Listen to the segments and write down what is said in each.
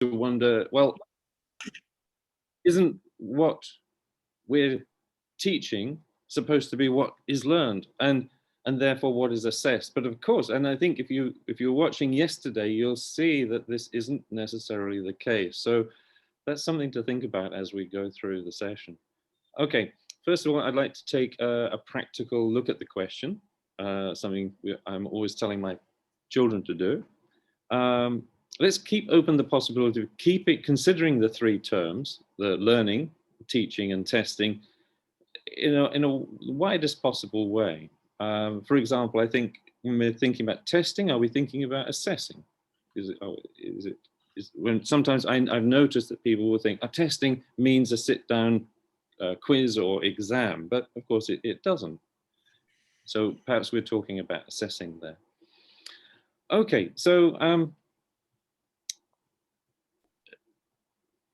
to wonder, well, isn't what we're teaching supposed to be what is learned, and therefore what is assessed? But of course, and I think if you're watching yesterday, you'll see that this isn't necessarily the case. So that's something to think about as we go through the session. Okay, first of all, I'd like to take a practical look at the question, something I'm always telling my children to do. Let's keep open the possibility of considering the three terms, the learning, teaching, and testing, in a widest possible way. For example, I think when we're thinking about testing, are we thinking about assessing? When sometimes I've noticed that people will think testing means a sit-down quiz or exam, but of course it doesn't. So perhaps we're talking about assessing there. Okay, so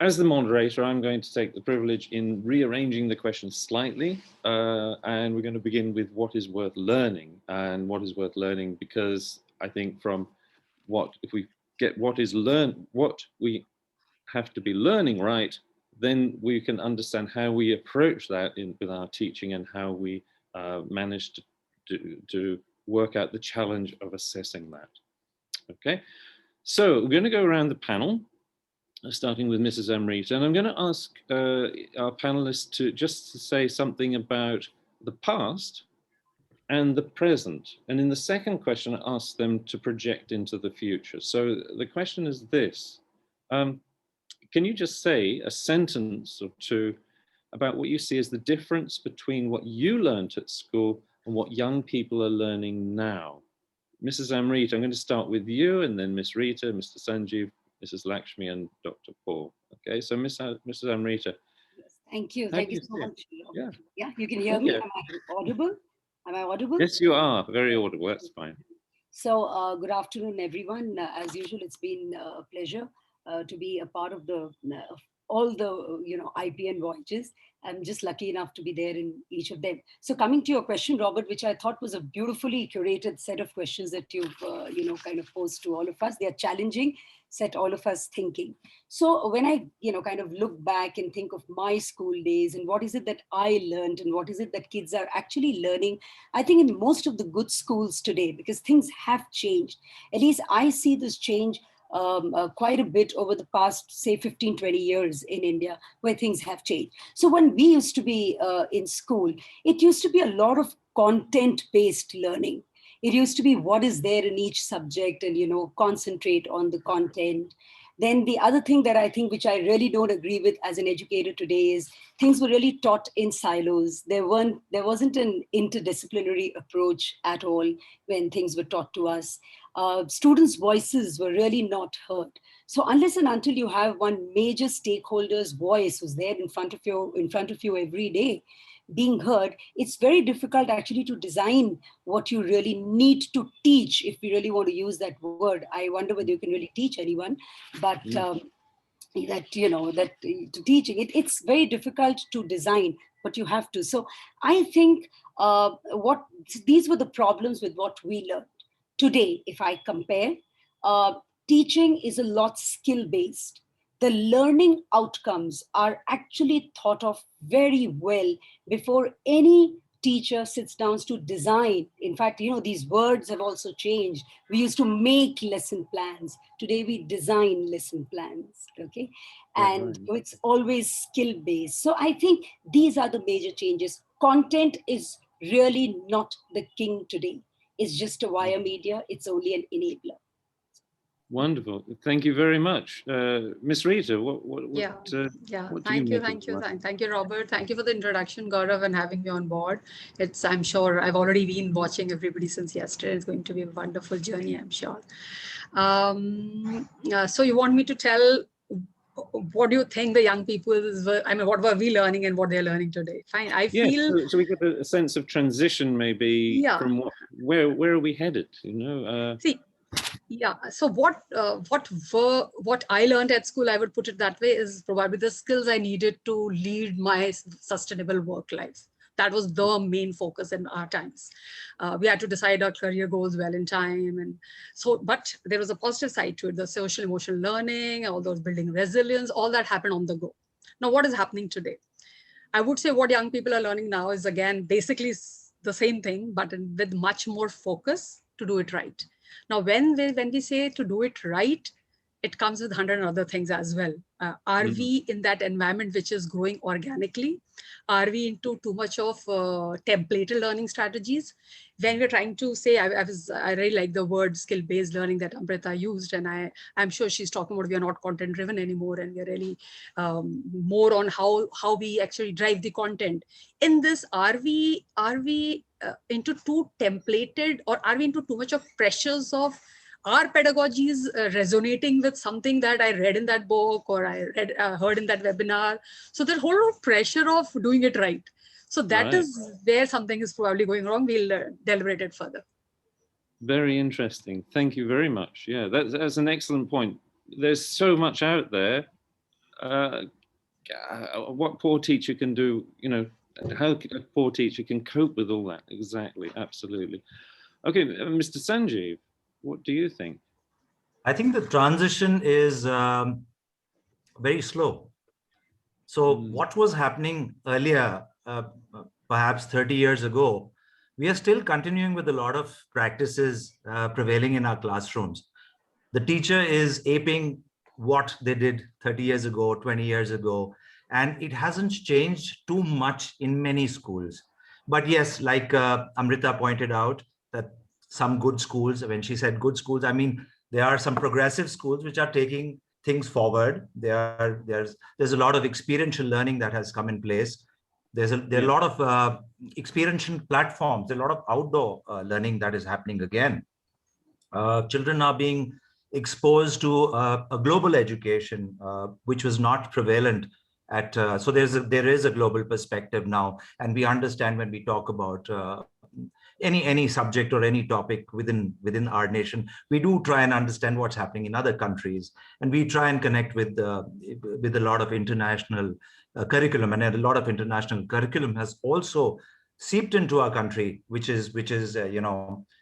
as the moderator, I'm going to take the privilege in rearranging the question slightly, and we're going to begin with what is worth learning. And what is worth learning, because I think from if we get what we have to be learning right, then we can understand how we approach that with our teaching, and how we manage to work out the challenge of assessing that. Okay, so we're going to go around the panel, starting with Mrs. Amrita, and I'm going to ask our panelists to say something about the past and the present. And in the second question, I ask them to project into the future. So the question is this: can you just say a sentence or two about what you see as the difference between what you learned at school and what young people are learning now? Mrs. Amrita, I'm going to start with you, and then Miss Rita, Mr. Sanjeev, Mrs. Lakshmi, and Dr. Paul. Okay, so Mrs. Amrita. Yes, thank you. Thank you so much. Yeah. Yeah, you can hear me. Am I audible? Am I audible? Yes, you are. Very audible. That's fine. So good afternoon, everyone. As usual, it's been a pleasure to be a part of all the IPN voyages. I'm just lucky enough to be there in each of them. So coming to your question, Robert, which I thought was a beautifully curated set of questions that you've kind of posed to all of us. They are challenging, set all of us thinking. So when I kind of look back and think of my school days and what is it that I learned and what is it that kids are actually learning, I think in most of the good schools today, because things have changed, at least I see this change quite a bit over the past, say, 15, 20 years in India, where things have changed. So when we used to be in school, it used to be a lot of content-based learning. It used to be what is there in each subject and, concentrate on the content. Then the other thing that I think, which I really don't agree with as an educator today, is things were really taught in silos. There wasn't an interdisciplinary approach at all when things were taught to us. Students' voices were really not heard. So unless and until you have one major stakeholder's voice who's there in front of you every day, being heard, it's very difficult actually to design what you really need to teach, if we really want to use that word. I wonder whether you can really teach anyone, but that to teaching it's very difficult to design, but you have to. So I think these were the problems with what we learned. Today, if I compare, teaching is a lot skill-based. The learning outcomes are actually thought of very well before any teacher sits down to design. In fact, these words have also changed. We used to make lesson plans. Today, we design lesson plans, okay? And it's always skill-based. So I think these are the major changes. Content is really not the king today. It's just a wire media. It's only an enabler. Wonderful. Thank you very much. Miss Rita, Thank you, Robert. Thank you for the introduction, Gaurav, and having me on board. I'm sure I've already been watching everybody since yesterday. It's going to be a wonderful journey, I'm sure. So you want me to tell what do you think the young people what were we learning and what they're learning today? Fine. I feel so we get a sense of transition, maybe, from where are we headed, So what I learned at school, I would put it that way, is probably the skills I needed to lead my sustainable work life. That was the main focus in our times. We had to decide our career goals well in time. And so, but there was a positive side to it, the social emotional learning, all those building resilience, all that happened on the go. Now, what is happening today? I would say what young people are learning now is, again, basically the same thing, but with much more focus to do it right. Now, when we say to do it right, it comes with 100 other things as well. Are we in that environment which is growing organically? Are we into too much of templated learning strategies? When we're trying to say, I really like the word skill-based learning that Amrita used, and I'm sure she's talking about we are not content-driven anymore, and we're really more on how we actually drive the content. In this, are we into too templated, or are we into too much of pressures of our pedagogy is resonating with something that I read in that book or I heard in that webinar? So there's a whole lot of pressure of doing it right. So that is where something is probably going wrong. We'll deliberate it further. Very interesting. Thank you very much. Yeah, that's an excellent point. There's so much out there. What poor teacher can do, how a poor teacher can cope with all that. Exactly. Absolutely. Okay, Mr. Sanjeev, what do you think? I think the transition is very slow. So what was happening earlier, perhaps 30 years ago, we are still continuing with a lot of practices prevailing in our classrooms. The teacher is aping what they did 30 years ago, 20 years ago, and it hasn't changed too much in many schools. But yes, like Amrita pointed out, that some good schools, when she said good schools, I mean, there are some progressive schools which are taking things forward. There's a lot of experiential learning that has come in place. There are a lot of experiential platforms, a lot of outdoor learning that is happening again. Children are being exposed to a global education, which was not prevalent at. So there is a global perspective now, and we understand when we talk about any subject or any topic within our nation, we do try and understand what's happening in other countries, and we try and connect with a lot of international curriculum, and a lot of international curriculum has also seeped into our country, which is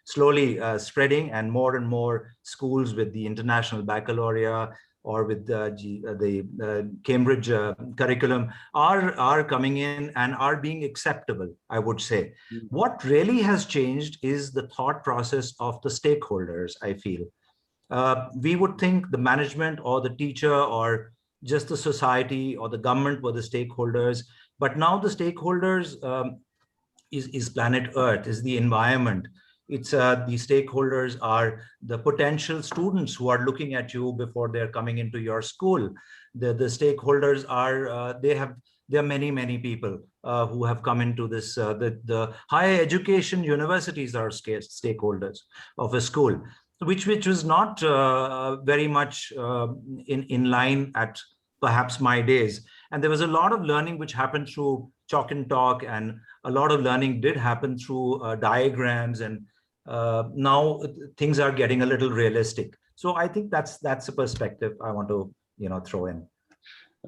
slowly spreading, and more schools with the international baccalaureate or with the Cambridge curriculum are coming in and are being acceptable, I would say. What really has changed is the thought process of the stakeholders, I feel. We would think the management or the teacher or just the society or the government were the stakeholders, but now the stakeholders is planet Earth, is the environment. It's the stakeholders are the potential students who are looking at you before they're coming into your school. The stakeholders are there are many people who have come into this. The higher education universities are stakeholders of a school, which was not very much in line at perhaps my days. And there was a lot of learning which happened through chalk and talk, and a lot of learning did happen through diagrams, and now things are getting a little realistic. So I think that's a perspective I want to throw in.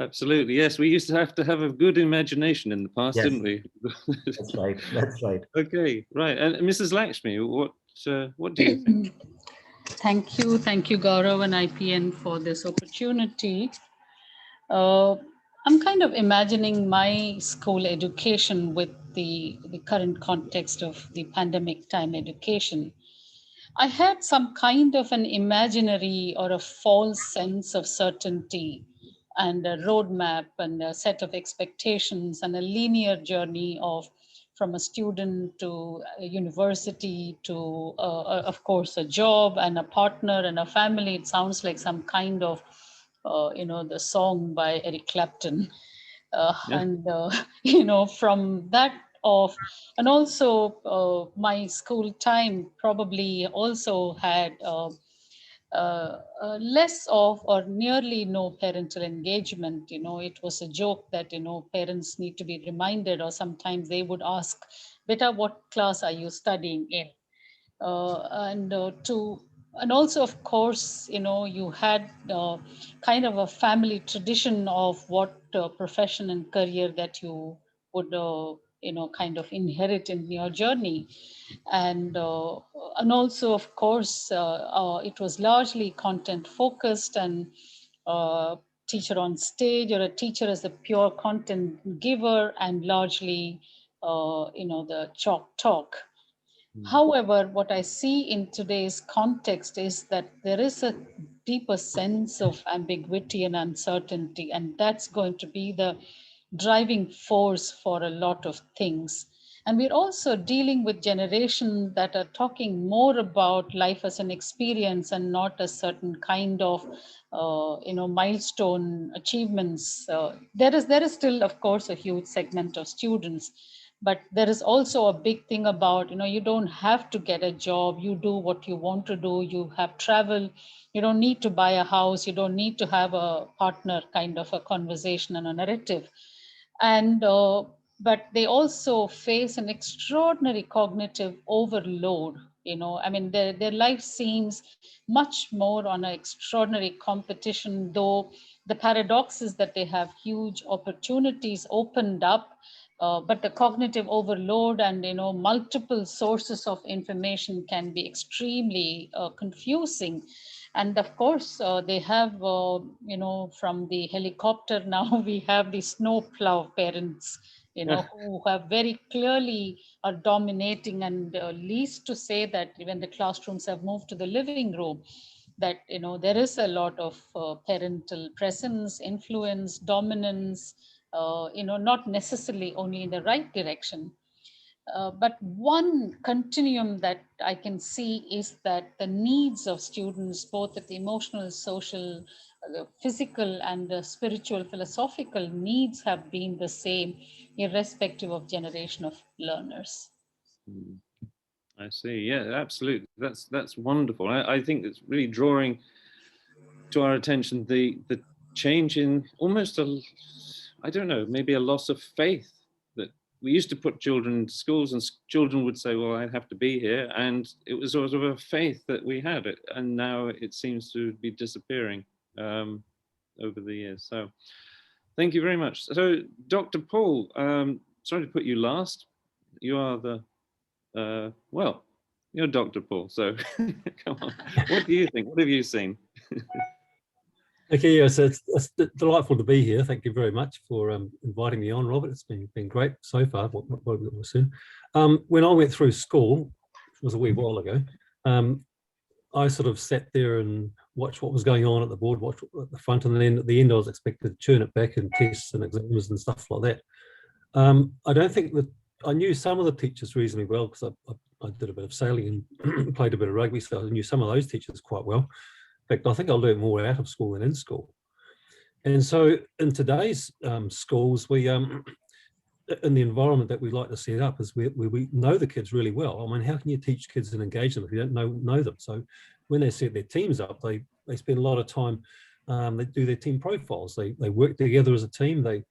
Absolutely, yes. We used to have a good imagination in the past, yes. didn't we? That's right. That's right. Okay, right. And Mrs. Lakshmi, what do you think? Thank you, Gaurav and IPN for this opportunity. I'm kind of imagining my school education with the current context of the pandemic time education. I had some kind of an imaginary or a false sense of certainty and a roadmap and a set of expectations and a linear journey from a student to a university to, of course, a job and a partner and a family. It sounds like some kind of, the song by Eric Clapton. And, from that off, and also my school time probably also had less of or nearly no parental engagement. It was a joke that, parents need to be reminded, or sometimes they would ask, "Beta, what class are you studying in?" And also, of course, you had kind of a family tradition of what profession and career that you would kind of inherit in your journey. And also, of course, it was largely content focused, and teacher on stage, or a teacher as a pure content giver, and largely the chalk talk. However, what I see in today's context is that there is a deeper sense of ambiguity and uncertainty, and that's going to be the driving force for a lot of things. And we're also dealing with generations that are talking more about life as an experience and not a certain kind of, milestone achievements. There is still, of course, a huge segment of students, but there is also a big thing about, you don't have to get a job. You do what you want to do. You have travel. You don't need to buy a house. You don't need to have a partner, kind of a conversation and a narrative. And but they also face an extraordinary cognitive overload. I mean, their life seems much more on an extraordinary competition, though the paradox is that they have huge opportunities opened up, but the cognitive overload and multiple sources of information can be extremely confusing. And of course, they have, from the helicopter, now we have the snowplow parents, who have very clearly are dominating, and least to say that when the classrooms have moved to the living room, that, there is a lot of parental presence, influence, dominance, not necessarily only in the right direction. But one continuum that I can see is that the needs of students, both at the emotional, social, physical, and spiritual, philosophical needs, have been the same, irrespective of generation of learners. I see. Yeah, absolutely. That's wonderful. I think it's really drawing to our attention the change in almost I don't know, maybe a loss of faith. That we used to put children into schools, and children would say, well, I have to be here. And it was sort of a faith that we had it. And now it seems to be disappearing over the years. So thank you very much. So Dr. Paul, sorry to put you last. You are the, well, you're Dr. Paul. So come on, what do you think? What have you seen? Okay, yes, it's delightful to be here. Thank you very much for inviting me on, Robert. It's been great so far. What we'll soon. When I went through school, it was a wee while ago, I sort of sat there and watched what was going on at the board, watched at the front, and then at the end I was expected to churn it back in tests and exams and stuff like that. I don't think that I knew some of the teachers reasonably well, because I did a bit of sailing and played a bit of rugby, so I knew some of those teachers quite well. In fact, I think I learned more out of school than in school. And so in today's schools, we, in the environment that we like to set up, is we know the kids really well. I mean, how can you teach kids and engage them if you don't know them? So when they set their teams up, they spend a lot of time, they do their team profiles. They work together as a team. They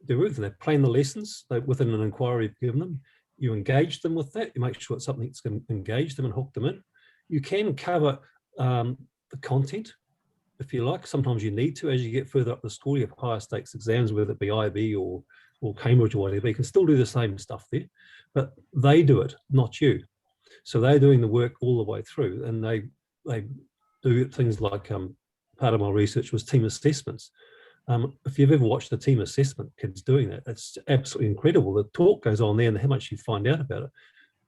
do everything. They plan the lessons within an inquiry you've given them. You engage them with that. You make sure it's something that's going to engage them and hook them in. You can cover the content, if you like. Sometimes you need to, as you get further up the school, you have higher stakes exams, whether it be IB or Cambridge or whatever. You can still do the same stuff there, but they do it, not you. So they're doing the work all the way through, and they do things like, part of my research was team assessments. If you've ever watched a team assessment, kids doing that, it's absolutely incredible. The talk goes on there and how much you find out about it.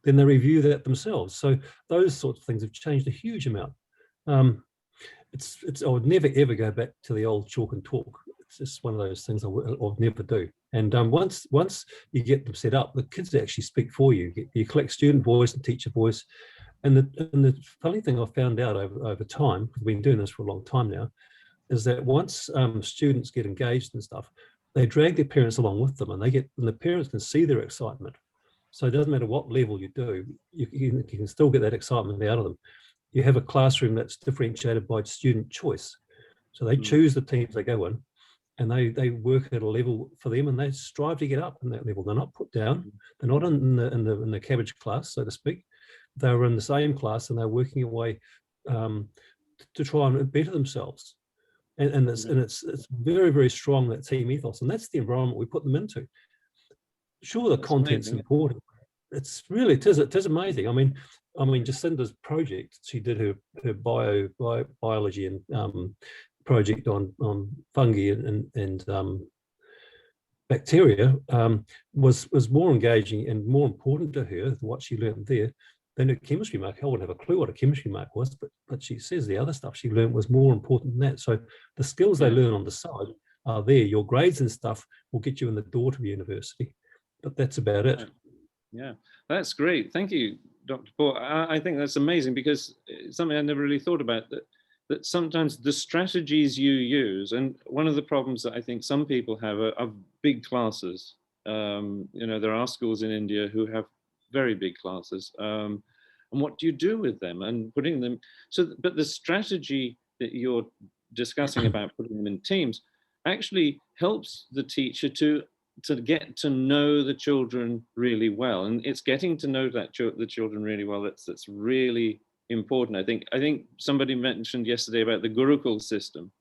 Then they review that themselves. So those sorts of things have changed a huge amount. I would never ever go back to the old chalk and talk. It's just one of those things I would never do. And once you get them set up, the kids actually speak for you. You collect student voice and teacher voice. And the funny thing I found out over time, because we've been doing this for a long time now, is that once students get engaged and stuff, they drag their parents along with them, and the parents can see their excitement. So it doesn't matter what level you do, you can still get that excitement out of them. You have a classroom that's differentiated by student choice. So they choose the teams they go in, and they work at a level for them, and they strive to get up in that level. They're not put down. They're not in the cabbage class, so to speak. They're in the same class, and they're working away to try and better themselves. And it's very, very strong, that team ethos, and that's the environment we put them into. sure, the content's amazing. important. It is amazing. I mean, Jacinda's project, she did her biology and project on fungi and bacteria was more engaging and more important to her than what she learned there than her chemistry mark. I wouldn't have a clue what a chemistry mark was, but she says the other stuff she learned was more important than that. So the skills they learn on the side are there. Your grades and stuff will get you in the door to the university, but that's about it. Yeah, that's great. Thank you, Dr. Paul. I think that's amazing, because it's something I never really thought about, that sometimes the strategies you use, and one of the problems that I think some people have are big classes. There are schools in India who have very big classes. And what do you do with them? And putting them, but the strategy that you're discussing about putting them in teams actually helps the teacher to get to know the children really well. And it's getting to know the children really well that's really important. I think somebody mentioned yesterday about the Gurukul system.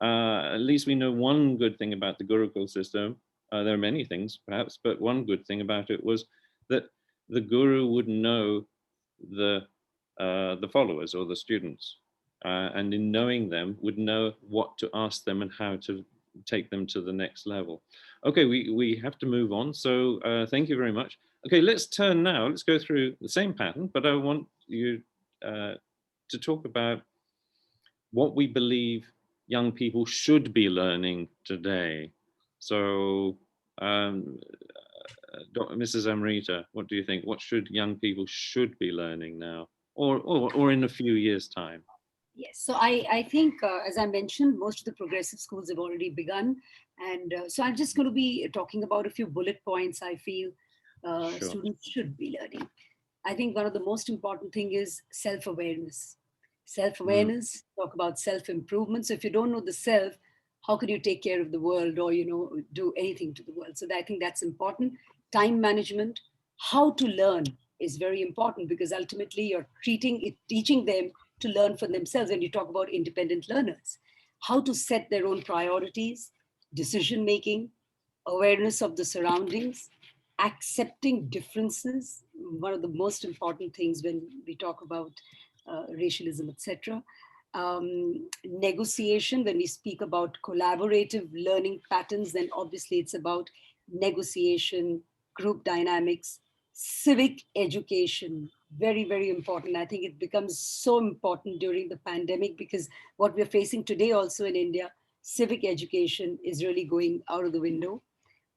At least we know one good thing about the Gurukul system. There are many things perhaps, but one good thing about it was that the guru would know the followers or the students, and in knowing them would know what to ask them and how to take them to the next level. Okay, we have to move on. So thank you very much. Okay, let's turn now. Let's go through the same pattern, but I want you to talk about what we believe young people should be learning today. So, Mrs. Amrita, what do you think? What should young people be learning now, or in a few years' time? Yes, so I think, as I mentioned, most of the progressive schools have already begun. And so I'm just going to be talking about a few bullet points I feel Sure. students should be learning. I think one of the most important thing is self-awareness. Self-awareness, talk about self-improvement. So if you don't know the self, how can you take care of the world or, do anything to the world? So I think that's important. Time management, how to learn is very important, because ultimately you're teaching them to learn for themselves. When you talk about independent learners, how to set their own priorities, decision-making, awareness of the surroundings, accepting differences, one of the most important things when we talk about racialism, etc. Negotiation, when we speak about collaborative learning patterns, then obviously it's about negotiation, group dynamics, civic education, very, very important. I think it becomes so important during the pandemic, because what we're facing today also in India, civic education is really going out of the window.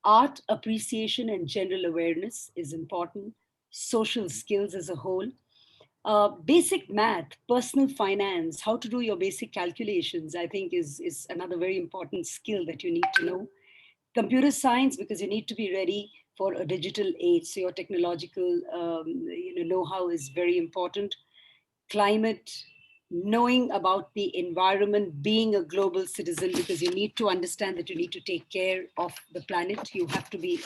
Art appreciation and general awareness is important. Social skills as a whole. Basic math, personal finance, how to do your basic calculations, I think is another very important skill that you need to know. Computer science, because you need to be ready for a digital age. So your technological know-how is very important. Climate, knowing about the environment, being a global citizen, because you need to understand that you need to take care of the planet. You have to be,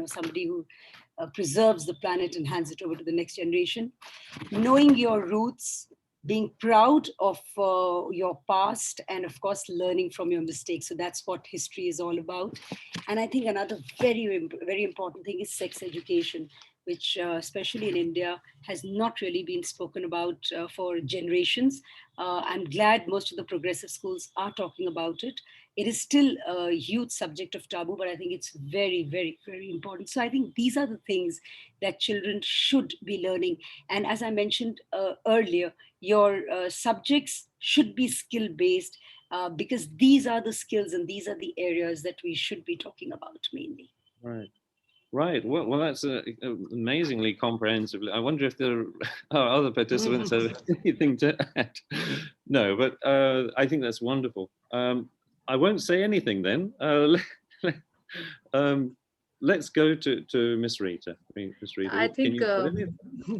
somebody who preserves the planet and hands it over to the next generation. Knowing your roots, being proud of your past, and of course, learning from your mistakes. So that's what history is all about. And I think another very, very important thing is sex education, which especially in India has not really been spoken about for generations. I'm glad most of the progressive schools are talking about it. It is still a huge subject of taboo, but I think it's very, very, very important. So I think these are the things that children should be learning. And as I mentioned earlier, your subjects should be skill-based, because these are the skills and these are the areas that we should be talking about mainly. Right. Right. Well, that's amazingly comprehensive. I wonder if there are other participants have anything to add. No, but I think that's wonderful. I won't say anything then. Let's go to Miss Rita. Miss Rita, I think, can you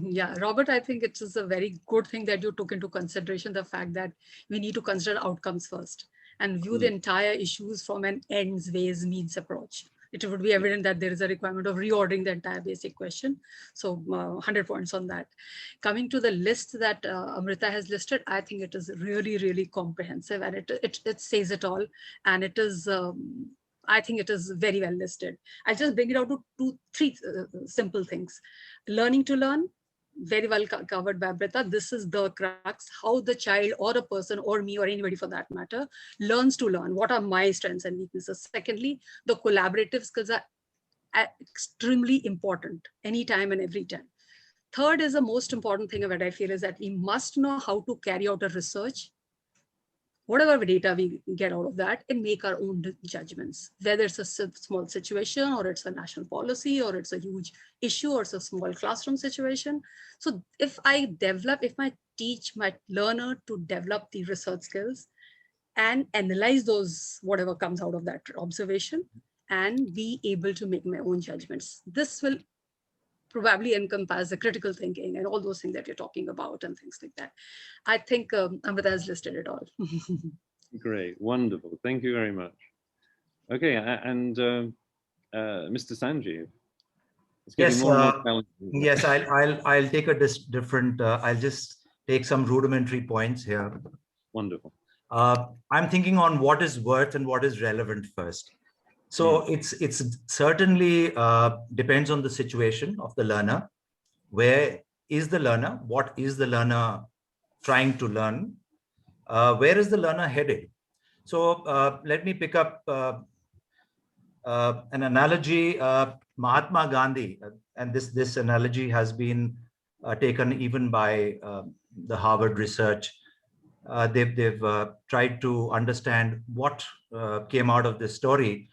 yeah, Robert, I think it is a very good thing that you took into consideration the fact that we need to consider outcomes first and view the entire issues from an ends, ways, means approach. It would be evident that there is a requirement of reordering the entire basic question. So 100 points on that. Coming to the list that Amrita has listed, I think it is really, really comprehensive, and it says it all. And it is I think it is very well listed. I'll just bring it out to three simple things. Learning to learn, very well covered by Brita. This is the crux, how the child or a person or me or anybody for that matter learns to learn. What are my strengths and weaknesses? Secondly, the collaborative skills are extremely important anytime and every time. Third is the most important thing that I feel is that we must know how to carry out a research, whatever data we get out of that, and make our own judgments, whether it's a small situation or it's a national policy or it's a huge issue or it's a small classroom situation. So if I teach my learner to develop the research skills and analyze those, whatever comes out of that observation, and be able to make my own judgments, this will probably encompass the critical thinking and all those things that you're talking about and things like that. I think Amrita has listed it all. Great, wonderful. Thank you very much. Okay, and Mr. Sanjeev. Yes, yes. I'll take a different. I'll just take some rudimentary points here. Wonderful. I'm thinking on what is worth and what is relevant first. So it's certainly depends on the situation of the learner. Where is the learner? What is the learner trying to learn? Where is the learner headed? So let me pick up an analogy. Mahatma Gandhi, and this analogy has been taken even by the Harvard research. They've tried to understand what came out of this story.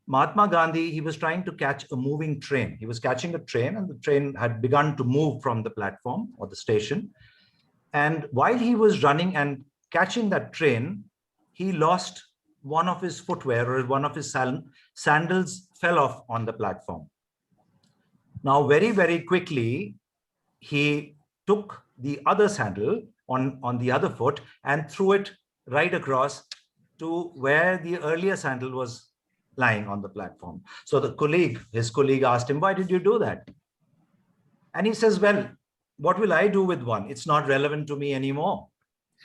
Mahatma Gandhi, he was trying to catch a moving train. He was catching a train, and the train had begun to move from the platform or the station. And while he was running and catching that train, he lost one of his footwear, or one of his sandals fell off on the platform. Now, very, very quickly, he took the other sandal on the other foot and threw it right across to where the earlier sandal was lying on the platform. So his colleague asked him, why did you do that? And he says, well, what will I do with one? It's not relevant to me anymore.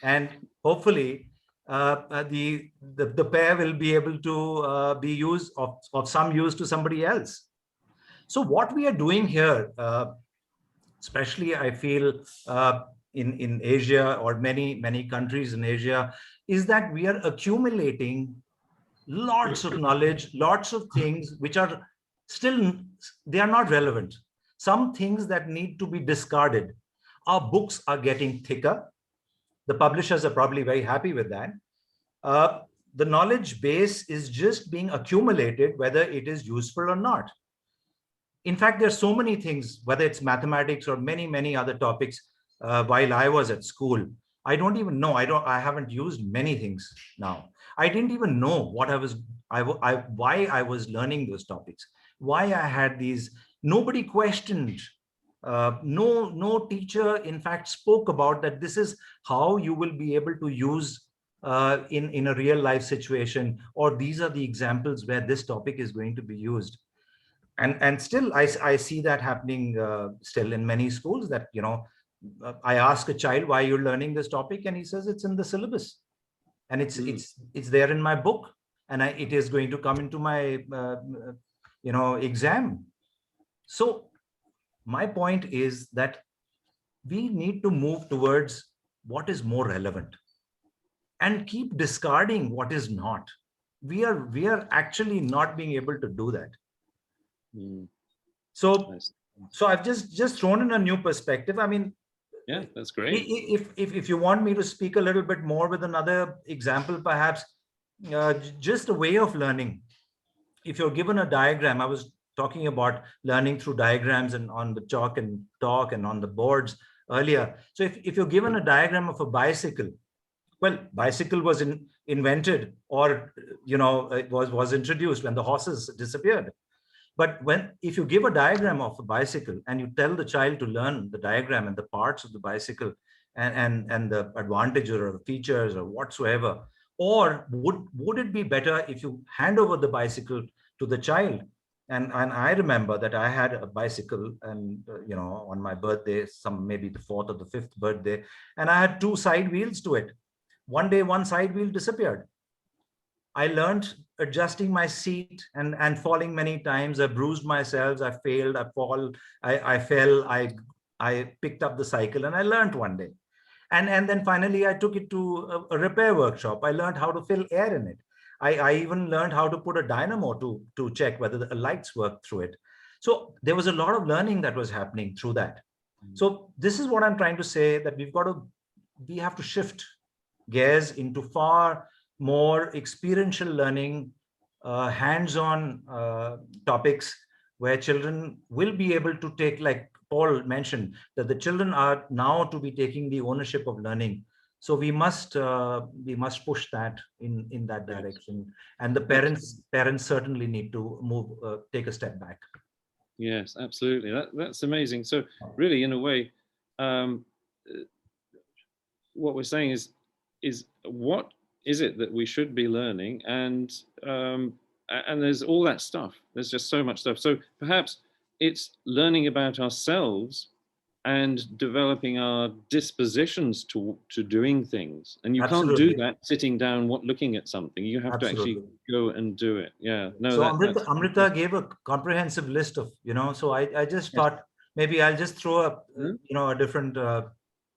And hopefully the pair will be able to be used of some use to somebody else. So what we are doing here, especially I feel in Asia or many countries in Asia, is that we are accumulating lots of knowledge, lots of things which are still, they are not relevant. Some things that need to be discarded. Our books are getting thicker. The publishers are probably very happy with that. The knowledge base is just being accumulated, whether it is useful or not. In fact, there's so many things, whether it's mathematics or many other topics. While I was at school, I don't even know. I haven't used many things now. I didn't even know what why I was learning those topics, why I had these. Nobody questioned. No teacher, in fact, spoke about that. This is how you will be able to use in a real life situation, or these are the examples where this topic is going to be used. And still, I see that happening still in many schools. That I ask a child, why you're learning this topic, and he says it's in the syllabus, and it's there in my book, and it is going to come into my exam. So my point is that we need to move towards what is more relevant and keep discarding what is not. We are actually not being able to do that. So I've just thrown in a new perspective. I mean, yeah, that's great. If you want me to speak a little bit more with another example, perhaps just a way of learning. If you're given a diagram, I was talking about learning through diagrams and on the chalk and talk and on the boards earlier. So if you're given a diagram of a bicycle, well, bicycle was invented, or it was introduced when the horses disappeared. But if you give a diagram of a bicycle and you tell the child to learn the diagram and the parts of the bicycle and the advantages or the features or whatsoever, or would it be better if you hand over the bicycle to the child? And I remember that I had a bicycle, and on my birthday, maybe the 4th or the 5th birthday, and I had 2 side wheels to it. One day, one side wheel disappeared. I learned adjusting my seat and falling many times. I bruised myself, I failed, I fell, I picked up the cycle and I learned one day. And then finally I took it to a repair workshop. I learned how to fill air in it. I even learned how to put a dynamo to check whether the lights work through it. So there was a lot of learning that was happening through that. So this is what I'm trying to say, that we have to shift gears into far more experiential learning, hands-on topics where children will be able to take, like Paul mentioned, that the children are now to be taking the ownership of learning. So we must push that in that direction, and the parents certainly need to move, take a step back. Yes, absolutely. That's amazing. So really, in a way, what we're saying is what is it that we should be learning, and there's all that stuff. There's just so much stuff. So perhaps it's learning about ourselves and developing our dispositions to doing things. And you Absolutely. can't do that sitting down looking at something. You have Absolutely. to actually go and do it. Yeah. No. So Amrita gave a comprehensive list of, so I just thought maybe I'll just throw up, a different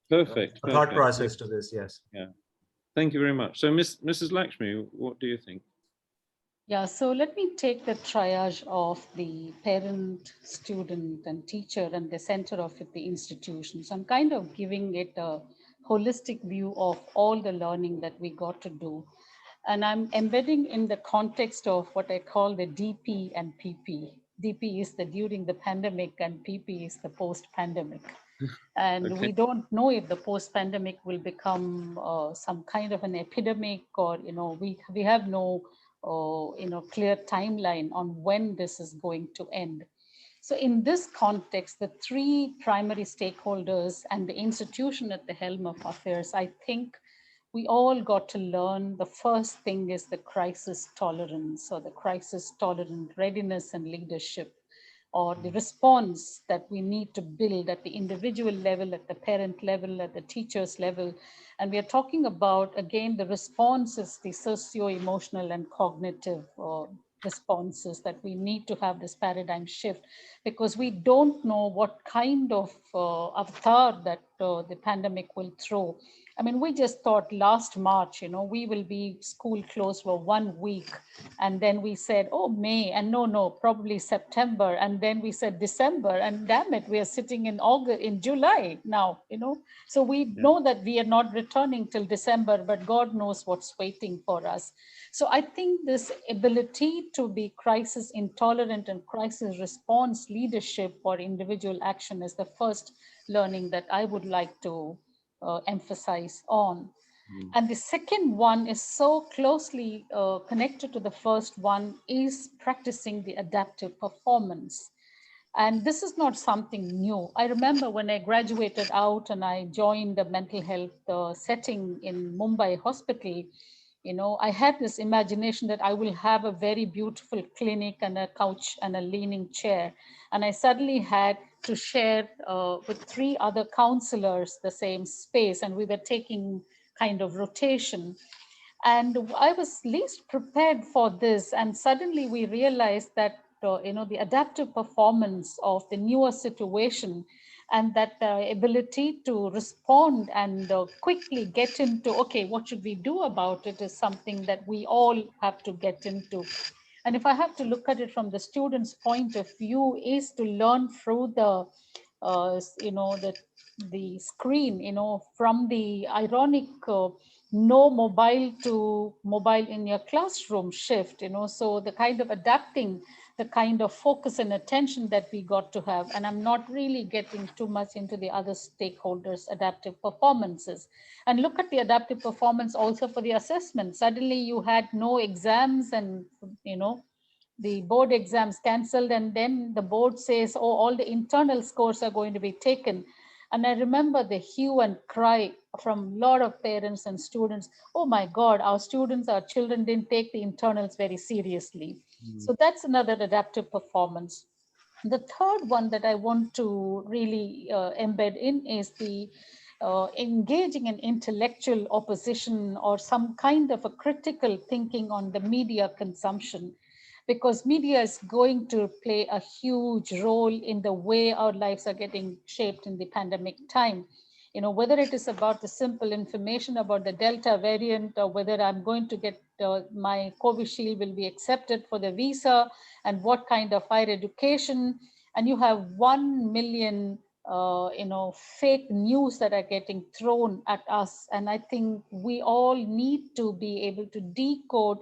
perfect thought process to this. Yes. Yeah. Thank you very much. So Mrs. Lakshmi, what do you think? Yeah, so let me take the triage of the parent, student, and teacher and the center of it, the institution. So I'm kind of giving it a holistic view of all the learning that we got to do. And I'm embedding in the context of what I call the DP and PP. DP is the during the pandemic and PP is the post-pandemic. And we don't know if the post-pandemic will become some kind of an epidemic, or, we have no clear timeline on when this is going to end. So in this context, the three primary stakeholders and the institution at the helm of affairs, I think we all got to learn. The first thing is the crisis tolerance, or the crisis tolerant readiness and leadership, or the response that we need to build at the individual level, at the parent level, at the teacher's level. And we are talking about, again, the responses, the socio-emotional and cognitive responses, that we need to have this paradigm shift, because we don't know what kind of avatar that the pandemic will throw. I mean, we just thought last March, we will be school closed for 1 week. And then we said, oh, May, and no, probably September. And then we said December, and damn it, we are sitting in July now, So we know that we are not returning till December, but God knows what's waiting for us. So I think this ability to be crisis intolerant and crisis response leadership or individual action is the first learning that I would like to emphasize on. And the second one is so closely connected to the first one, is practicing the adaptive performance. And this is not something new. I remember when I graduated out and I joined the mental health setting in Mumbai hospital, I had this imagination that I will have a very beautiful clinic and a couch and a leaning chair. And I suddenly had to share with 3 other counselors the same space, and we were taking kind of rotation. And I was least prepared for this. And suddenly we realized that, the adaptive performance of the newer situation, and that ability to respond and quickly get into, okay, what should we do about it, is something that we all have to get into. And if I have to look at it from the student's point of view, is to learn through the the screen, from the ironic no mobile to mobile in your classroom shift, so the kind of adapting, the kind of focus and attention that we got to have. And I'm not really getting too much into the other stakeholders' adaptive performances. And look at the adaptive performance also for the assessment. Suddenly you had no exams, and, the board exams canceled, and then the board says, oh, all the internal scores are going to be taken. And I remember the hue and cry from a lot of parents and students, oh my God, our children didn't take the internals very seriously. So that's another adaptive performance. The third one that I want to really embed in is the engaging in intellectual opposition or some kind of a critical thinking on the media consumption, because media is going to play a huge role in the way our lives are getting shaped in the pandemic time. You know, whether it is about the simple information about the Delta variant, or whether I'm going to get my Covishield will be accepted for the visa, and what kind of higher education. And you have 1 million fake news that are getting thrown at us. And I think we all need to be able to decode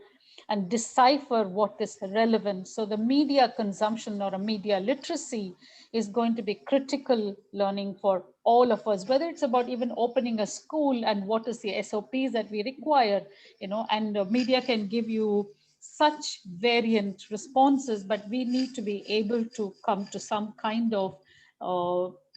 and decipher what is relevant. So the media consumption or a media literacy is going to be critical learning for all of us, whether it's about even opening a school and what is the SOPs that we require, and media can give you such variant responses, but we need to be able to come to some kind of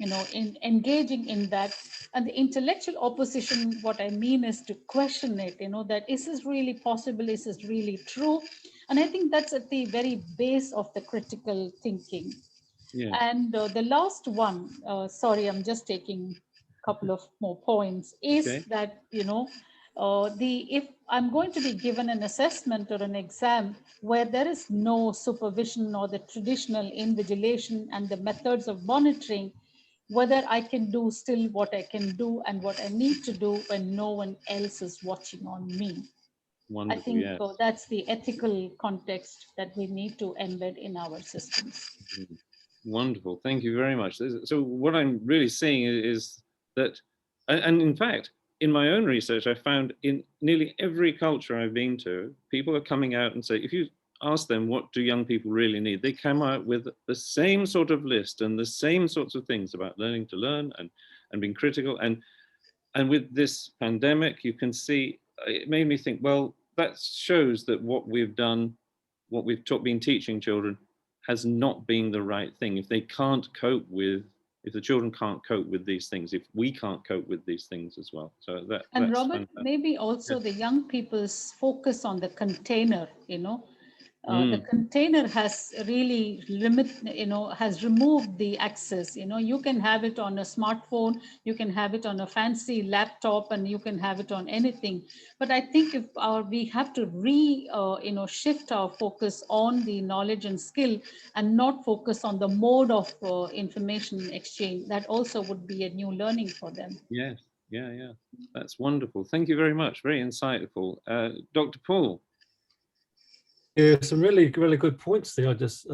in engaging in that. And the intellectual opposition, what I mean is to question it, that is this really possible? Is this really true? And I think that's at the very base of the critical thinking. Yeah. And the last one, sorry, I'm just taking a couple of more points, is that, if I'm going to be given an assessment or an exam where there is no supervision or the traditional invigilation and the methods of monitoring, whether I can do still what I can do and what I need to do when no one else is watching on me. Wonderful, I think yes. that's the ethical context that we need to embed in our systems. Wonderful, thank you very much. So what I'm really seeing is that, and in fact, in my own research, I found in nearly every culture I've been to, people are coming out and say, if you ask them what do young people really need, they come out with the same sort of list and the same sorts of things about learning to learn and being critical. And with this pandemic, you can see, it made me think, well, that shows that what we've done, what we've been teaching children has not been the right thing. If they can't cope with, if the children can't cope with these things, if we can't cope with these things as well. So and that's Robert, fantastic. maybe also the young people's focus on the container, the container has really has removed the access. You can have it on a smartphone, you can have it on a fancy laptop, and you can have it on anything. But I think if we have to shift our focus on the knowledge and skill and not focus on the mode of information exchange, that also would be a new learning for them. Yes, yeah. That's wonderful. Thank you very much. Very insightful. Dr. Paul. Yeah, some really good points there. I just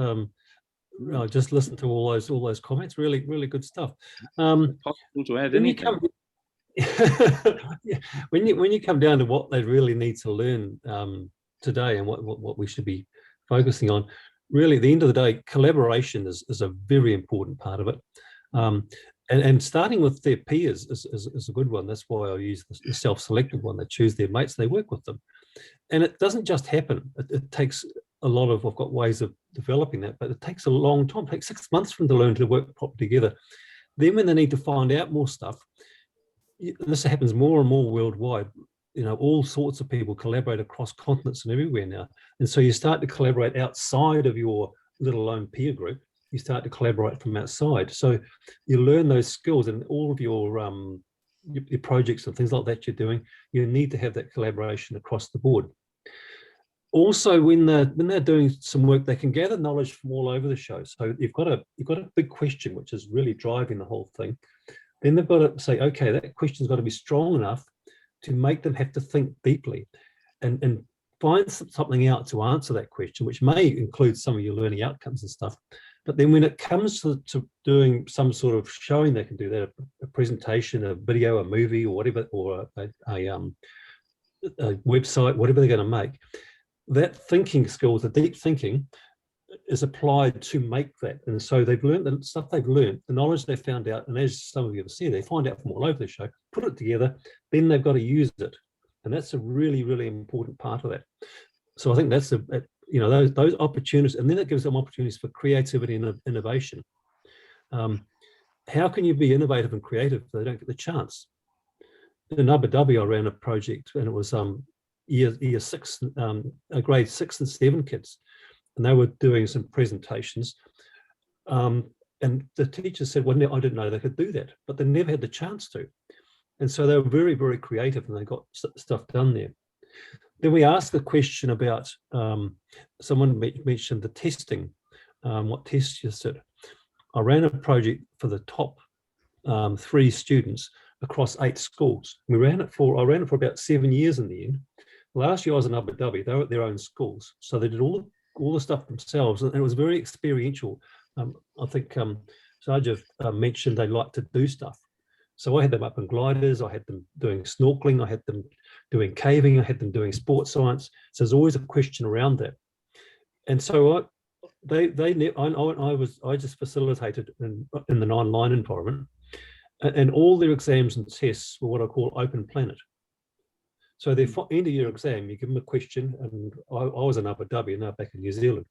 listened to all those comments. Really good stuff. Possible to add anything. When you come down to what they really need to learn today and what we should be focusing on, really at the end of the day, collaboration is a very important part of it. And starting with their peers is a good one. That's why I use the self-selected one. They choose their mates, they work with them. And it doesn't just happen. It takes a lot of, I've got ways of developing that, but it takes a long time. It takes 6 months for them to learn to work properly together. Then when they need to find out more stuff, this happens more and more worldwide. All sorts of people collaborate across continents and everywhere now. And so you start to collaborate outside of your little lone peer group. You start to collaborate from outside. So you learn those skills, and all of your projects and things like that you're doing, you need to have that collaboration across the board. Also, when they're doing some work, they can gather knowledge from all over the show. So you've got a big question, which is really driving the whole thing. Then they've got to say, okay, that question's got to be strong enough to make them have to think deeply and find something out to answer that question, which may include some of your learning outcomes and stuff. But then when it comes to doing some sort of showing, they can do that, a presentation, a video, a movie, or whatever, or a website, whatever they're going to make, that thinking skills, the deep thinking, is applied to make that. And so they've learned the stuff they've learned, the knowledge they found out, and as some of you have said, they find out from all over the show, put it together, then they've got to use it. And that's a really, really important part of that. So I think that's those opportunities, and then it gives them opportunities for creativity and innovation. How can you be innovative and creative if they don't get the chance? In Abu Dhabi, I ran a project, and it was year 6, grade 6 and 7 kids, and they were doing some presentations. And the teacher said, well, I didn't know they could do that, but they never had the chance to. And so they were very, very creative, and they got stuff done there. Then we asked the question about, someone mentioned the testing, what tests you did. I ran a project for the top 3 students across 8 schools. I ran it for about 7 years in the end. Last year I was in Abu Dhabi. They were at their own schools, so they did all the stuff themselves, and it was very experiential. I think Sajid mentioned they like to do stuff. So I had them up in gliders, I had them doing snorkeling, I had them doing caving, I had them doing sports science. So there's always a question around that. And so I just facilitated in the 9-line environment, and all their exams and tests were what I call open planet. So their end of year exam, you give them a question, and I was in Abu Dhabi and now back in New Zealand.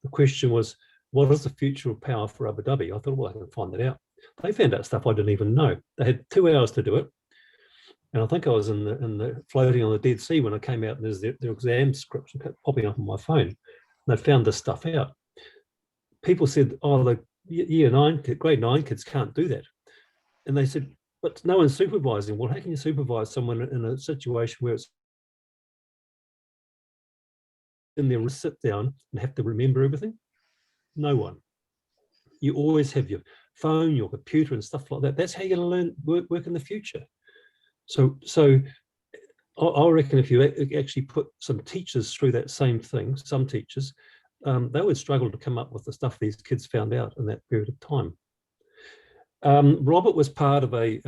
The question was, what is the future of power for Abu Dhabi? I thought, well, I can find that out. They found out stuff I didn't even know. They had 2 hours to do it. And I think I was in the floating on the Dead Sea when I came out, and there's their exam scripts kept popping up on my phone. And they found this stuff out. People said, oh, the grade 9 kids can't do that. And they said, but no one's supervising. Well, how can you supervise someone in a situation where it's in there, sit down and have to remember everything? No one. You always have your phone, your computer and stuff like that. That's how you're going to learn work in the future. So I reckon if you actually put some teachers through that same thing, some teachers, they would struggle to come up with the stuff these kids found out in that period of time. Robert was part of a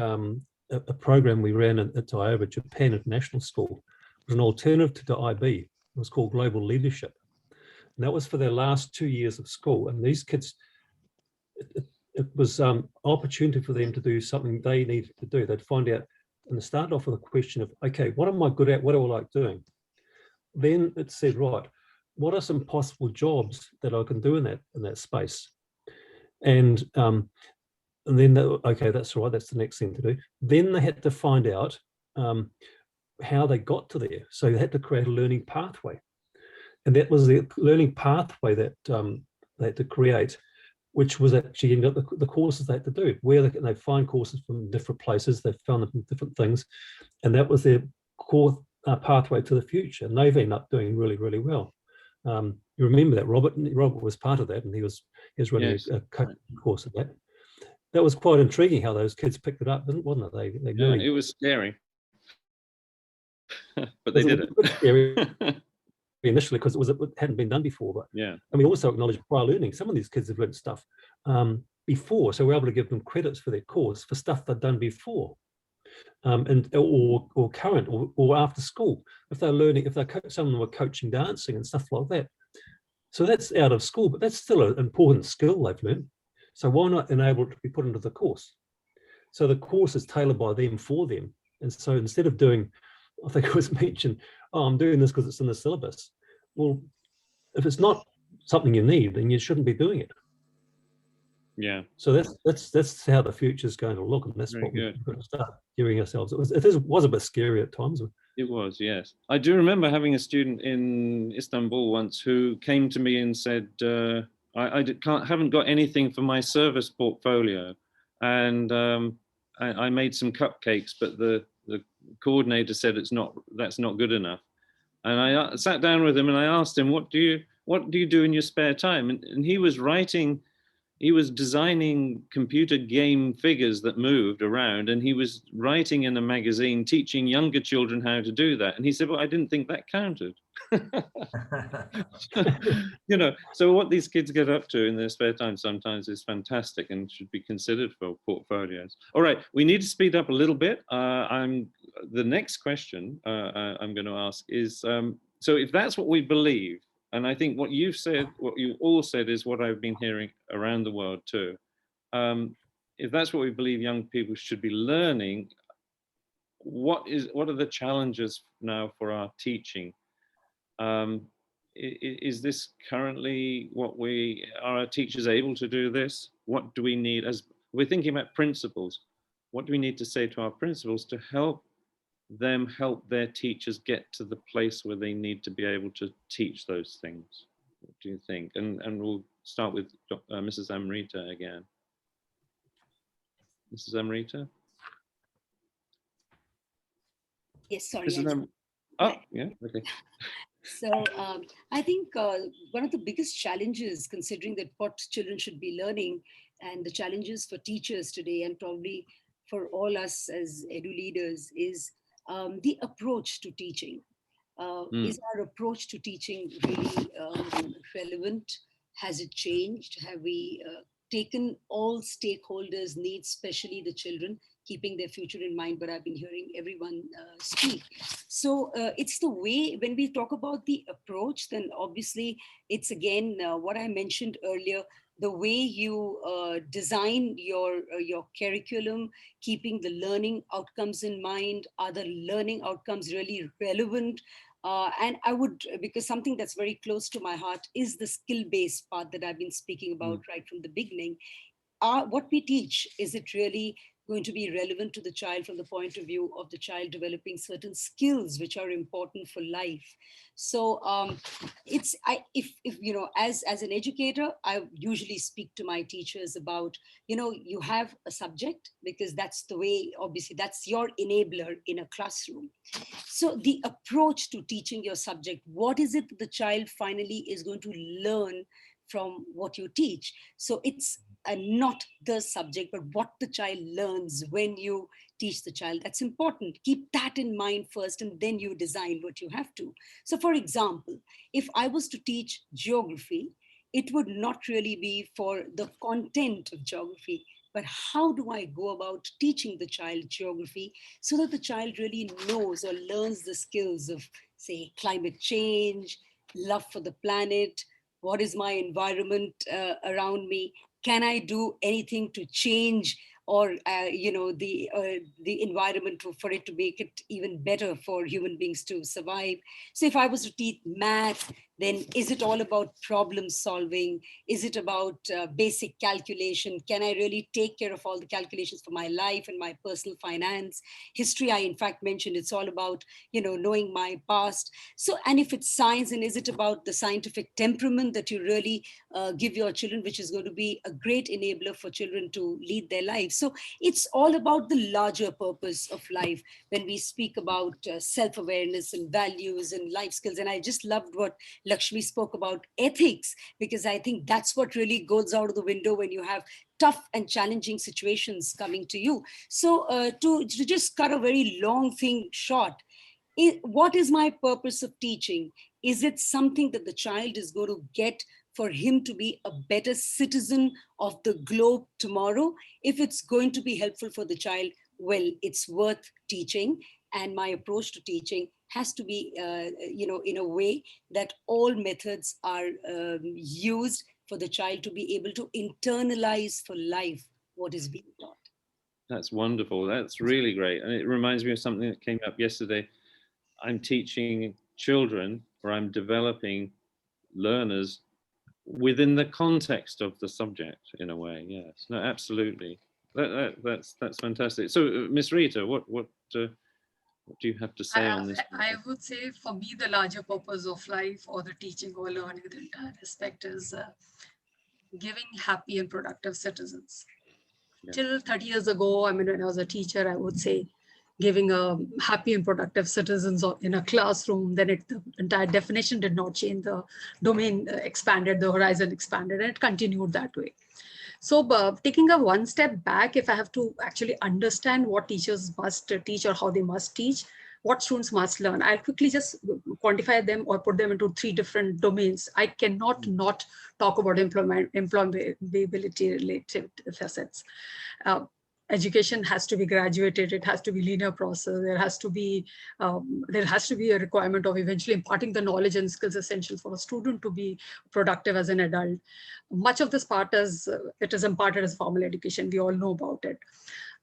program we ran at Iowa, Japan International School. It was an alternative to IB. It was called Global Leadership. And that was for their last 2 years of school. And these kids, it was opportunity for them to do something they needed to do. They'd find out, and they started off with a question of, okay, what am I good at? What do I like doing? Then it said, right, what are some possible jobs that I can do in that space? And then, okay, that's right, that's the next thing to do. Then they had to find out how they got to there. So they had to create a learning pathway. And that was the learning pathway that they had to create, which was actually the courses they had to do, where they find courses from different places, they found them from different things, and that was their core pathway to the future. And they've ended up doing really, really well. You remember that Robert was part of that, and he was running a coaching course of that. That was quite intriguing how those kids picked it up, wasn't it? They really, it was scary, but they did it. Scary initially because it hadn't been done before, but and we also acknowledge prior learning. Some of these kids have learned stuff before, so we're able to give them credits for their course for stuff they've done before, or current or after school. If they're learning, some of them were coaching dancing and stuff like that. So that's out of school, but that's still an important skill they've learned. So why not enable it to be put into the course? So the course is tailored by them for them. And so instead of doing, I think it was mentioned, oh, I'm doing this because it's in the syllabus. Well, if it's not something you need, then you shouldn't be doing it. Yeah. So that's how the future is going to look, and that's what we're going to start giving ourselves. It was a bit scary at times. It was, yes. I do remember having a student in Istanbul once who came to me and said, I haven't got anything for my service portfolio, and I made some cupcakes, but the coordinator said that's not good enough. And I sat down with him and I asked him, what do you do in your spare time? And he was designing computer game figures that moved around, and he was writing in a magazine teaching younger children how to do that. And he said, well, I didn't think that counted. So what these kids get up to in their spare time sometimes is fantastic and should be considered for portfolios. All right, we need to speed up a little bit. The next question I'm going to ask is, so if that's what we believe, and I think what you all said is what I've been hearing around the world too. If that's what we believe young people should be learning, what are the challenges now for our teaching? Is this currently are our teachers able to do this? What do we need, as we're thinking about principals, what do we need to say to our principals to help them help their teachers get to the place where they need to be able to teach those things? What do you think? And we'll start with Mrs. Amrita again. Mrs. Amrita? Yes, sorry. This is yeah, okay. So I think one of the biggest challenges, considering that what children should be learning, and the challenges for teachers today, and probably for all us as edu leaders, is the approach to teaching. Is our approach to teaching really relevant? Has it changed? Have we taken all stakeholders' needs, especially the children, keeping their future in mind? But I've been hearing everyone speak. So it's the way, when we talk about the approach, then obviously it's again what I mentioned earlier, the way you design your curriculum, keeping the learning outcomes in mind. Are the learning outcomes really relevant? And I would, because something that's very close to my heart is the skill-based part that I've been speaking about right from the beginning. What we teach, is it really going to be relevant to the child from the point of view of the child developing certain skills which are important for life? So it's if you know, as an educator, I usually speak to my teachers about, you know, you have a subject, because that's the way, obviously that's your enabler in a classroom. So the approach to teaching your subject, what is it that the child finally is going to learn from what you teach? So it's not the subject, but what the child learns when you teach the child. That's important. Keep that in mind first, and then you design what you have to. So for example, if I was to teach geography, it would not really be for the content of geography, but how do I go about teaching the child geography so that the child really knows or learns the skills of, say, climate change, love for the planet, what is my environment around me? Can I do anything to change, or the environment for it to make it even better for human beings to survive? So if I was to teach math, then is it all about problem solving? Is it about basic calculation? Can I really take care of all the calculations for my life and my personal finance? History, I in fact mentioned, it's all about, you know, knowing my past. So, and if it's science, and is it about the scientific temperament that you really give your children, which is going to be a great enabler for children to lead their lives? So it's all about the larger purpose of life when we speak about self-awareness and values and life skills. And I just loved what Lakshmi spoke about ethics, because I think that's what really goes out of the window when you have tough and challenging situations coming to you. So to just cut a very long thing short, what is my purpose of teaching? Is it something that the child is going to get for him to be a better citizen of the globe tomorrow? If it's going to be helpful for the child, well, it's worth teaching. And my approach to teaching has to be, in a way that all methods are used for the child to be able to internalize for life what is being taught. That's wonderful. That's really great. And it reminds me of something that came up yesterday. I'm teaching children, or I'm developing learners within the context of the subject, in a way. Yes, no, absolutely. That's fantastic. So, Miss Rita, what do you have to say on this? I would say, for me, the larger purpose of life, or the teaching or learning, the entire aspect is giving happy and productive citizens. Yeah. Till 30 years ago, I mean, when I was a teacher, I would say giving a happy and productive citizens in a classroom, then the entire definition did not change. The domain expanded, the horizon expanded, and it continued that way. So taking a one step back, if I have to actually understand what teachers must teach or how they must teach, what students must learn, I'll quickly just quantify them or put them into 3 different domains. I cannot not talk about employability related facets. Education has to be graduated. It has to be linear process. There has to be a requirement of eventually imparting the knowledge and skills essential for a student to be productive as an adult. Much of this part is imparted as formal education. We all know about it.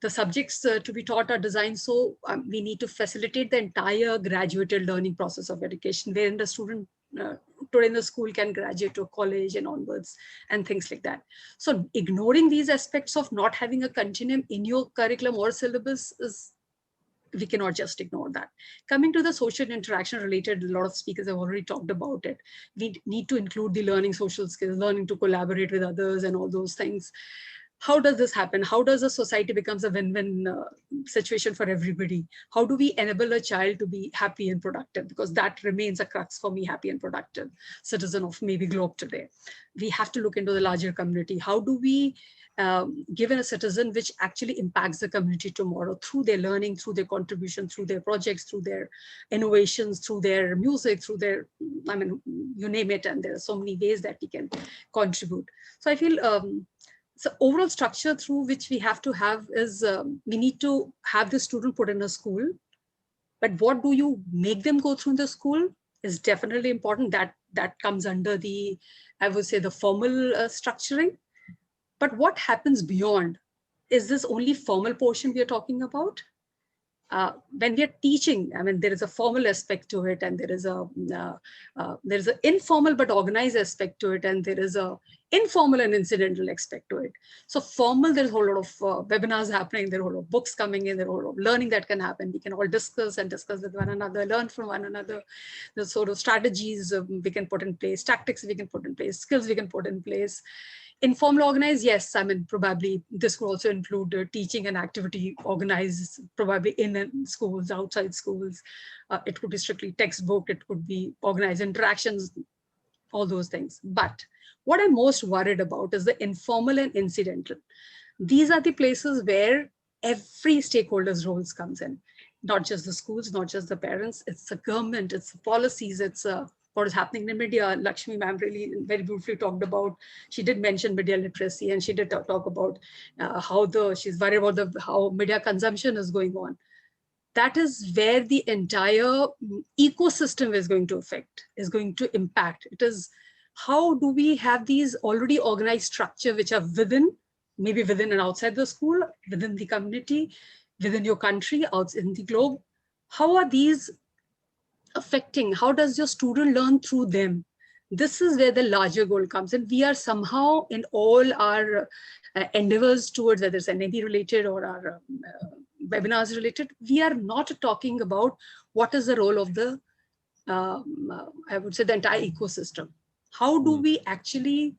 The subjects to be taught are designed so we need to facilitate the entire graduated learning process of education, wherein the student today in the school can graduate to a college and onwards and things like that. So ignoring these aspects of not having a continuum in your curriculum or syllabus we cannot just ignore that. Coming to the social interaction related, a lot of speakers have already talked about it. We need to include the learning social skills, learning to collaborate with others and all those things. how does this happen? How does a society becomes a win-win situation for everybody? How do we enable a child to be happy and productive? Because that remains a crux for me, happy and productive citizen of maybe globe today. We have to look into the larger community. How do we give a citizen which actually impacts the community tomorrow through their learning, through their contribution, through their projects, through their innovations, through their music, through their, I mean, you name it, and there are so many ways that we can contribute. So I feel so overall structure through which we have to have is we need to have the student put in a school, but what do you make them go through in the school is definitely important. That comes under the, I would say, the formal structuring. But what happens beyond? Is this only formal portion we are talking about? When we are teaching, I mean, there is a formal aspect to it, and there is an informal but organized aspect to it, and there is a informal and incidental aspect to it. So formal, there's a whole lot of webinars happening, there are a whole lot of books coming in, there are a whole lot of learning that can happen. We can all discuss with one another, learn from one another, the sort of strategies we can put in place, tactics we can put in place, skills we can put in place. Informal organized, yes, I mean, probably this could also include teaching and activity organized, probably in schools, outside schools. It could be strictly textbook, it could be organized interactions, all those things. But what I'm most worried about is the informal and incidental. These are the places where every stakeholder's roles comes in, not just the schools, not just the parents, it's the government, it's the policies, it's what is happening in media. Lakshmi ma'am really very beautifully talked about, she did mention media literacy, and she did talk about how she's worried about how media consumption is going on. That is where the entire ecosystem is going to affect, is going to impact. It is how do we have these already organized structure which are within, maybe within and outside the school, within the community, within your country, out in the globe. How are these affecting? How does your student learn through them? This is where the larger goal comes in. We are somehow in all our endeavors towards, whether it's NAB related or our webinars related, we are not talking about what is the role of the, I would say, the entire ecosystem. How do we actually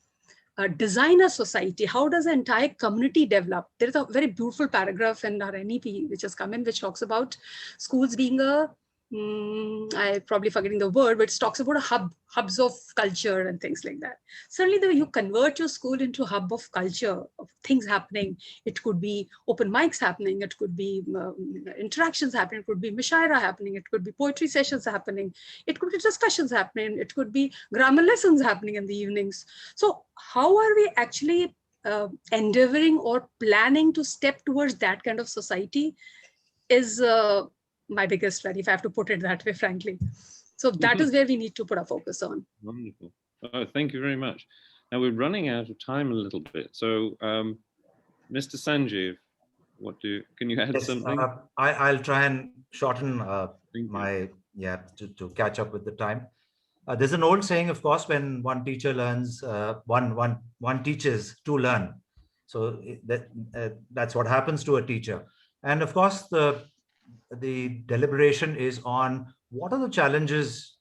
design a society? How does the entire community develop? There is a very beautiful paragraph in our NEP which has come in, which talks about schools being a, I'm probably forgetting the word, but it talks about hubs of culture and things like that. Certainly, the way you convert your school into a hub of culture, of things happening, it could be open mics happening, it could be interactions happening, it could be mushaira happening, it could be poetry sessions happening, it could be discussions happening, it could be grammar lessons happening in the evenings. So how are we actually endeavoring or planning to step towards that kind of society is my biggest worry, if I have to put it that way, frankly. So that is where we need to put our focus on. Wonderful. Oh, thank you very much. Now we're running out of time a little bit. So Mr. Sanjeev, can you add something? I'll try and shorten to catch up with the time. There's an old saying, of course, when one teacher learns, one teaches to learn. So that's what happens to a teacher. And of course, the deliberation is on what are the challenges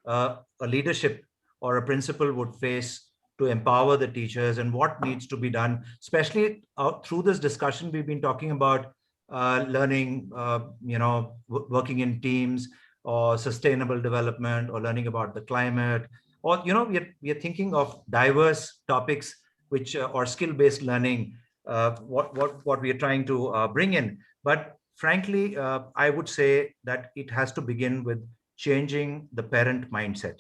a leadership or a principal would face to empower the teachers, and what needs to be done, especially through this discussion. We've been talking about learning, working in teams, or sustainable development, or learning about the climate, or we are thinking of diverse topics which or skill-based learning, what we are trying to bring in. But frankly, I would say that it has to begin with changing the parent mindset.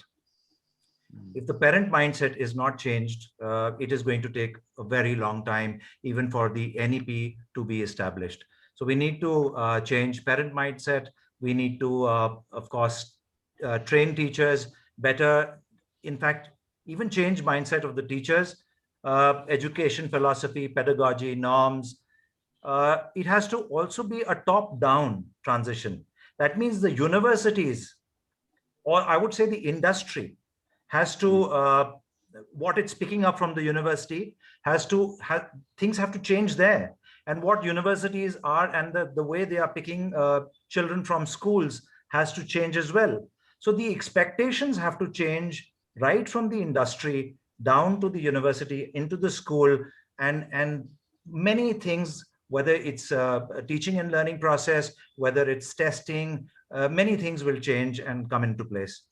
If the parent mindset is not changed, it is going to take a very long time, even for the NEP to be established. So we need to change parent mindset. We need to, of course, train teachers better. In fact, even change mindset of the teachers, education philosophy, pedagogy, norms. It has to also be a top-down transition. That means the universities, or I would say the industry, has to, what it's picking up from the university, things have to change there. And what universities are and the way they are picking children from schools has to change as well. So the expectations have to change right from the industry down to the university, into the school, and many things, whether it's a teaching and learning process, whether it's testing, many things will change and come into place.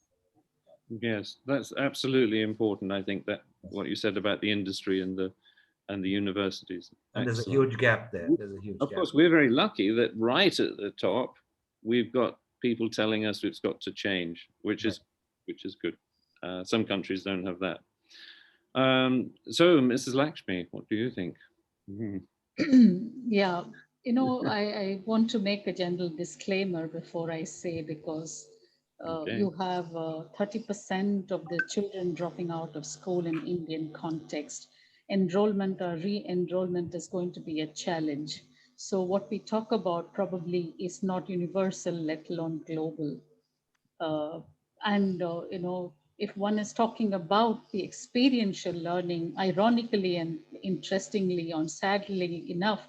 Yes, that's absolutely important. I think that what you said about the industry and the universities. And there's a Excellent. huge gap there. There's a huge Of gap. course, we're very lucky that right at the top, we've got people telling us it's got to change, which is good. Some countries don't have that. So, Mrs. Lakshmi, what do you think? Yeah, I want to make a general disclaimer before I say, because Okay. you have 30% of the children dropping out of school in Indian context. Enrollment or re-enrollment is going to be a challenge. So what we talk about probably is not universal, let alone global. If one is talking about the experiential learning, ironically and interestingly, or sadly enough,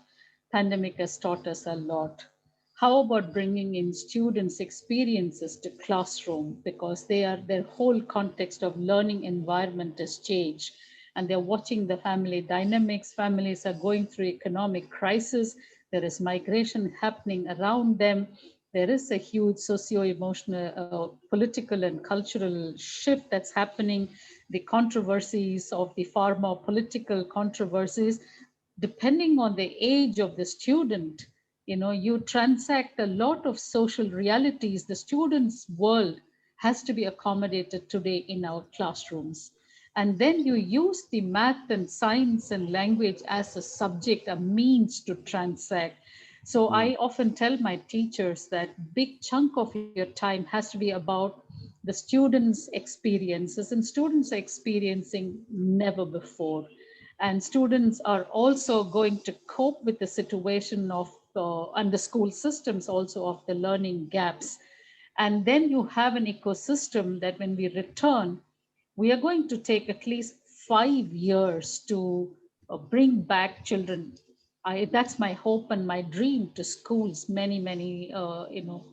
pandemic has taught us a lot. How about bringing in students' experiences to classroom, because their whole context of learning environment has changed, and they're watching the family dynamics. Families are going through economic crisis. There is migration happening around them. There is a huge socio-emotional, political and cultural shift that's happening. The controversies of the far more political controversies, depending on the age of the student, you transact a lot of social realities. The student's world has to be accommodated today in our classrooms. And then you use the math and science and language as a subject, a means to transact. So I often tell my teachers that big chunk of your time has to be about the students' experiences, and students are experiencing never before. And students are also going to cope with the situation of, and the school systems also, of the learning gaps. And then you have an ecosystem that when we return, we are going to take at least 5 years to bring back children. That's my hope and my dream to schools, many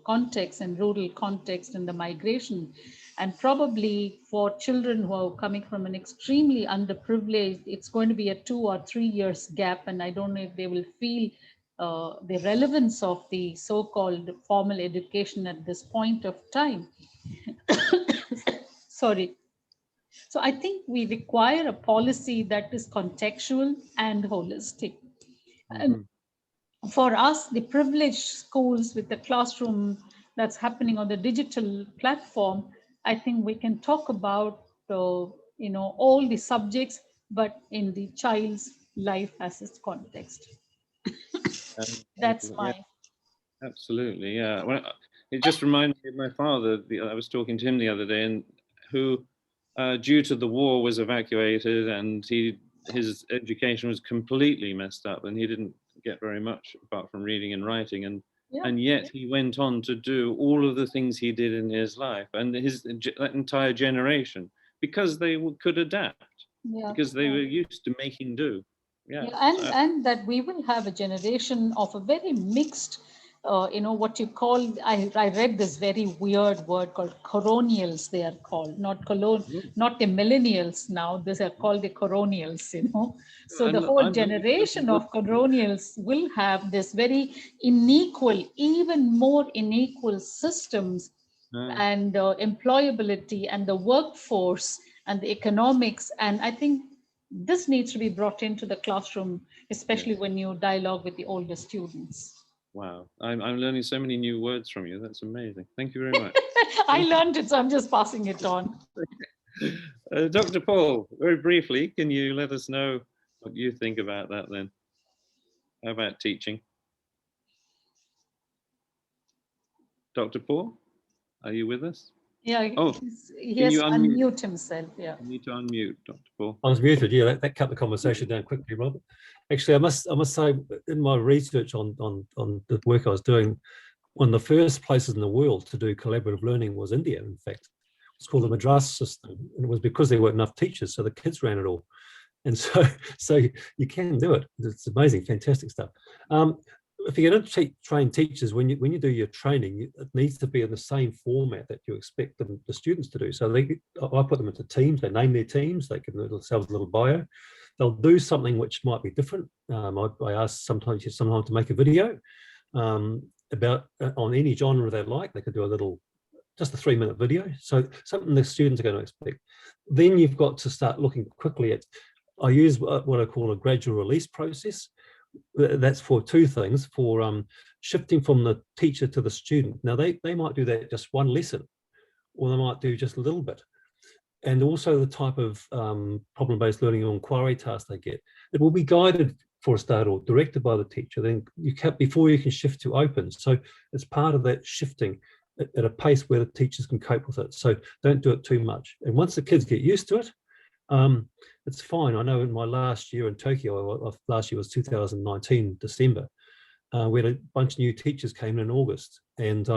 contexts and rural context and the migration. And probably for children who are coming from an extremely underprivileged, it's going to be a 2 or 3 years gap. And I don't know if they will feel the relevance of the so-called formal education at this point of time. Sorry. So I think we require a policy that is contextual and holistic. And for us, the privileged schools with the classroom that's happening on the digital platform, I think we can talk about all the subjects, but in the child's life as its context. That's my. Yeah, absolutely, yeah. Well, it just reminded me of my father. I was talking to him the other day, and who, due to the war, was evacuated, and his education was completely messed up, and he didn't get very much apart from reading and writing, and yet he went on to do all of the things he did in his life, and that entire generation, because they could adapt, because they were used to making do. And that we will have a generation of a very mixed, what you call, I read this very weird word called coronials, they are called, not the millennials now, these are called the coronials, So the whole generation of coronials will have this very unequal, even more unequal systems and employability and the workforce and the economics. And I think this needs to be brought into the classroom, especially when you dialogue with the older students. Wow, I'm learning so many new words from you. That's amazing. Thank you very much. I learned it, so I'm just passing it on. Dr. Paul, very briefly, can you let us know what you think about that then? How about teaching? Dr. Paul, are you with us? Yeah, he has to unmute himself. Yeah. You need to unmute, Dr. Paul. I was muted. Yeah, that cut the conversation down quickly, Robert. Actually, I must say, in my research on the work I was doing, one of the first places in the world to do collaborative learning was India. In fact, it's called the Madras system, and it was because there weren't enough teachers, so the kids ran it all. And so you can do it. It's amazing, fantastic stuff. If you're going to train teachers, when you do your training, it needs to be in the same format that you expect the students to do. So I put them into teams. They name their teams. They give themselves a little bio. they'll do something which might be different. I ask sometimes to make a video about on any genre they like. They could do a little, just a 3-minute video. So something the students are going to expect. Then you've got to start looking quickly at, I use what I call a gradual release process. That's for two things, for shifting from the teacher to the student. Now they might do that just one lesson, or they might do just a little bit. And also the type of problem-based learning or inquiry task they get. It will be guided for a start or directed by the teacher. Then you can, before you can shift to open. So it's part of that shifting at a pace where the teachers can cope with it. So don't do it too much. And once the kids get used to it, it's fine. I know in my last year in Tokyo, last year was 2019, December, we had a bunch of new teachers came in August. And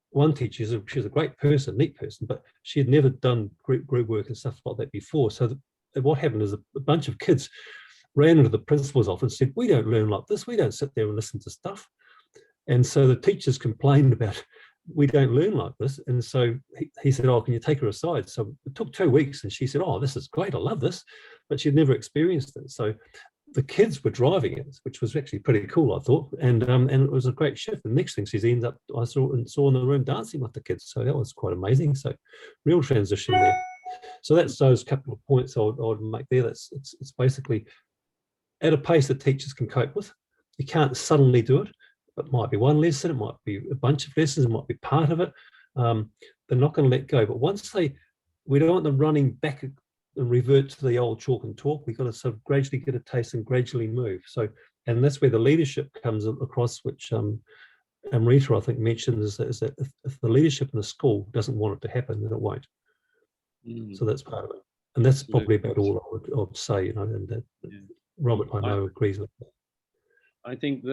one teacher, she was a great person, neat person, but she had never done group work and stuff like that before. So what happened is a bunch of kids ran into the principal's office and said, we don't learn like this. We don't sit there and listen to stuff. And so the teachers complained about, we don't learn like this. And so he said, oh, can you take her aside? So it took 2 weeks and she said, oh, this is great. I love this. But she'd never experienced it. So the kids were driving it, which was actually pretty cool, I thought. And it was a great shift. The next thing she ended up, I saw in the room dancing with the kids. So that was quite amazing. So real transition there. So that's those couple of points I would make there. It's basically at a pace that teachers can cope with. You can't suddenly do it. It might be one lesson, it might be a bunch of lessons, it might be part of it. They're not going to let go. But once we don't want them running back and revert to the old chalk and talk. We've got to sort of gradually get a taste and gradually move. So, and that's where the leadership comes across, which Amrita, I think, mentioned, is that if the leadership in the school doesn't want it to happen, then it won't. So that's part of it. And that's probably about all I would say, you know, and that Robert, I know, agrees with that. I think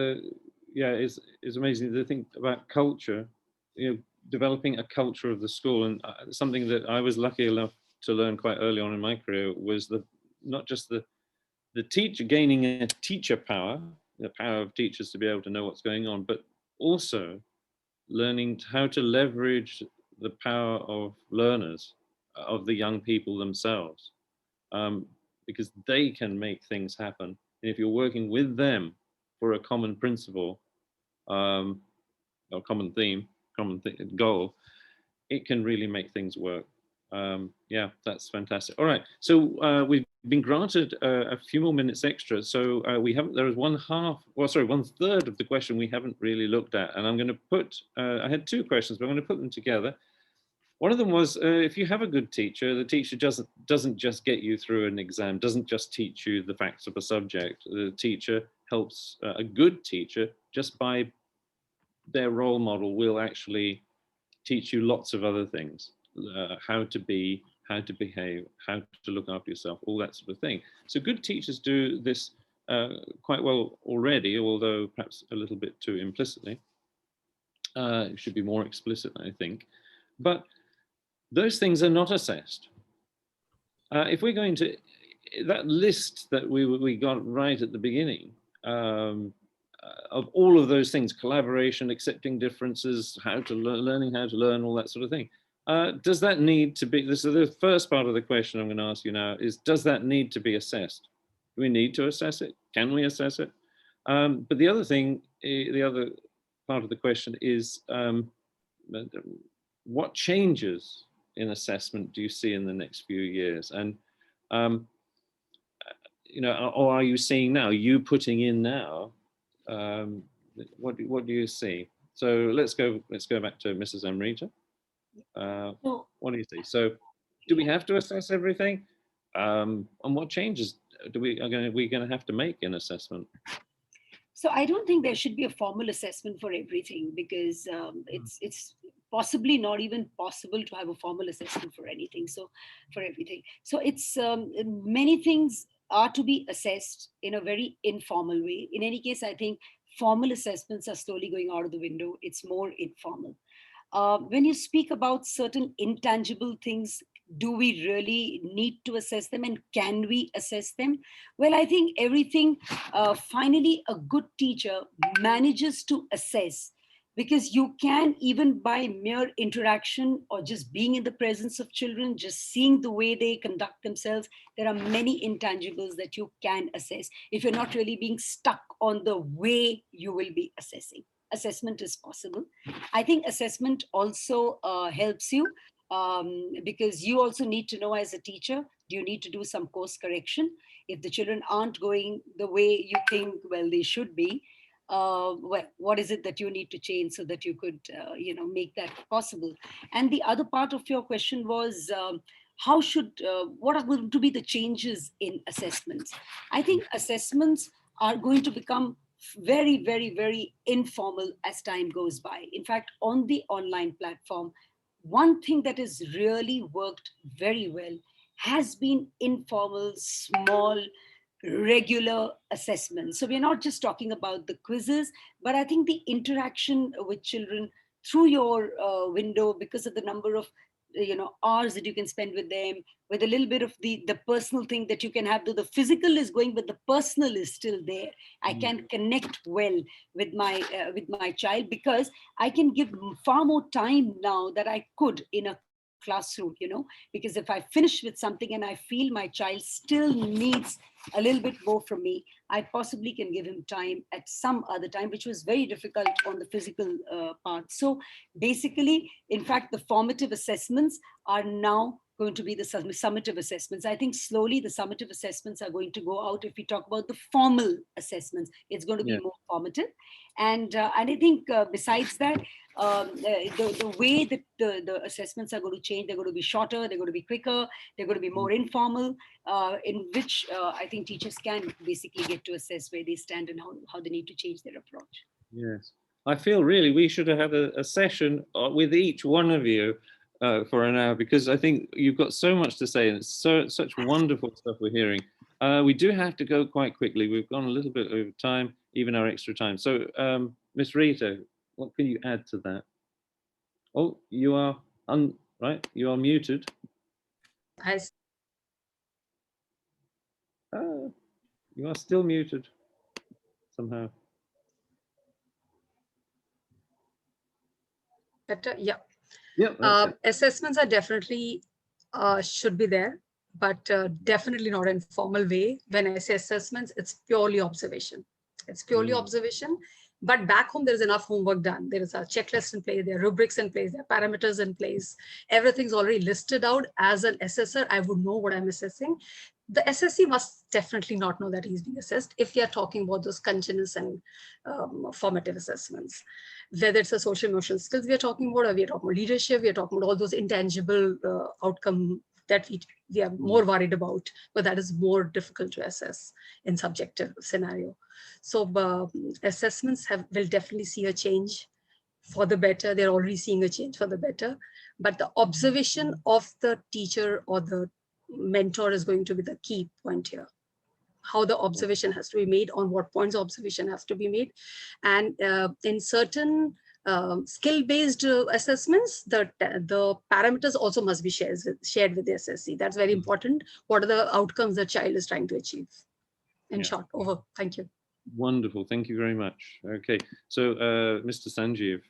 it's amazing to think about culture, you know, developing a culture of the school. And something that I was lucky enough to learn quite early on in my career was not just the teacher gaining a teacher power, the power of teachers to be able to know what's going on, but also learning how to leverage the power of learners, of the young people themselves, because they can make things happen. And if you're working with them for a common principle, or common theme, goal, it can really make things work. Yeah, that's fantastic. All right, so we've been granted a few more minutes extra. So there is one third of the question we haven't really looked at, and I'm going to put. I had two questions, but I'm going to put them together. One of them was, if you have a good teacher, the teacher doesn't just get you through an exam, doesn't just teach you the facts of a subject. The teacher helps, a good teacher, just by their role model, will actually teach you lots of other things, how to be, how to behave, how to look after yourself, all that sort of thing. So good teachers do this quite well already, although perhaps a little bit too implicitly. It should be more explicit, I think. But those things are not assessed. If we're going to, that list that we got right at the beginning, of all of those things, collaboration, accepting differences, learning how to learn, all that sort of thing. Does that need to be, this is the first part of the question I'm going to ask you now, is does that need to be assessed? Do we need to assess it? Can we assess it? But the other thing, the other part of the question is, what changes in assessment do you see in the next few years? And, you know, or are you seeing now, you putting in now, what do you see? So let's go back to Mrs. Amrita. What do you see? So do we have to assess everything? And what changes are we going to have to make in assessment? So I don't think there should be a formal assessment for everything, because it's possibly not even possible to have a formal assessment for anything. So for everything. So it's many things are to be assessed in a very informal way. In any case, I think formal assessments are slowly going out of the window. It's more informal. When you speak about certain intangible things, do we really need to assess them, and can we assess them? Well, I think everything, finally, a good teacher manages to assess because you can, even by mere interaction or just being in the presence of children, just seeing the way they conduct themselves, there are many intangibles that you can assess if you're not really being stuck on the way you will be assessing. Assessment is possible. I think assessment also helps you, because you also need to know, as a teacher, do you need to do some course correction if the children aren't going the way you think, well, they should be. Well, what is it that you need to change so that you could, make that possible? And the other part of your question was, what are going to be the changes in assessments? I think assessments are going to become very, very, very informal as time goes by. In fact, on the online platform, one thing that has really worked very well has been informal, small, regular assessments. So we're not just talking about the quizzes, but I think the interaction with children through your window, because of the number of hours that you can spend with them, with a little bit of the personal thing that you can have, though the physical is going, but the personal is still there. I can connect well with my child, because I can give far more time now that I could in a classroom, because if I finish with something and I feel my child still needs a little bit more from me, I possibly can give him time at some other time, which was very difficult on the physical part. So basically, in fact, the formative assessments are now going to be the summative assessments. I think slowly the summative assessments are going to go out. If we talk about the formal assessments, it's going to be more formative. And I think besides that, the way that the assessments are going to change, they're going to be shorter, they're going to be quicker, they're going to be more informal, in which I think teachers can basically get to assess where they stand and how they need to change their approach. Yes. I feel really we should have had a session with each one of you for an hour, because I think you've got so much to say, and it's such wonderful stuff we're hearing. We do have to go quite quickly. We've gone a little bit over time, even our extra time. So, Miss Rita, what can you add to that? Oh, you are right. You are muted. You are still muted somehow. Better, yeah. Yeah. Assessments are definitely should be there, but definitely not in formal way. When I say assessments, it's purely observation. It's purely observation. But back home, there's enough homework done. There is a checklist in place, there are rubrics in place, there are parameters in place. Everything's already listed out. As an assessor, I would know what I'm assessing. The SSC must definitely not know that he's being assessed if we are talking about those continuous and formative assessments. Whether it's a social emotional skills we are talking about, or we are talking about leadership, we are talking about all those intangible outcome that we are more worried about, but that is more difficult to assess in subjective scenario. So assessments will definitely see a change for the better. They're already seeing a change for the better, but the observation of the teacher or the mentor is going to be the key point here. How the observation has to be made, on what points observation has to be made. And in certain skill-based assessments, the parameters also must be shared with the SSC. That's very important. What are the outcomes the child is trying to achieve? In short, over. Thank you. Wonderful. Thank you very much. Okay. So, Mr. Sanjeev.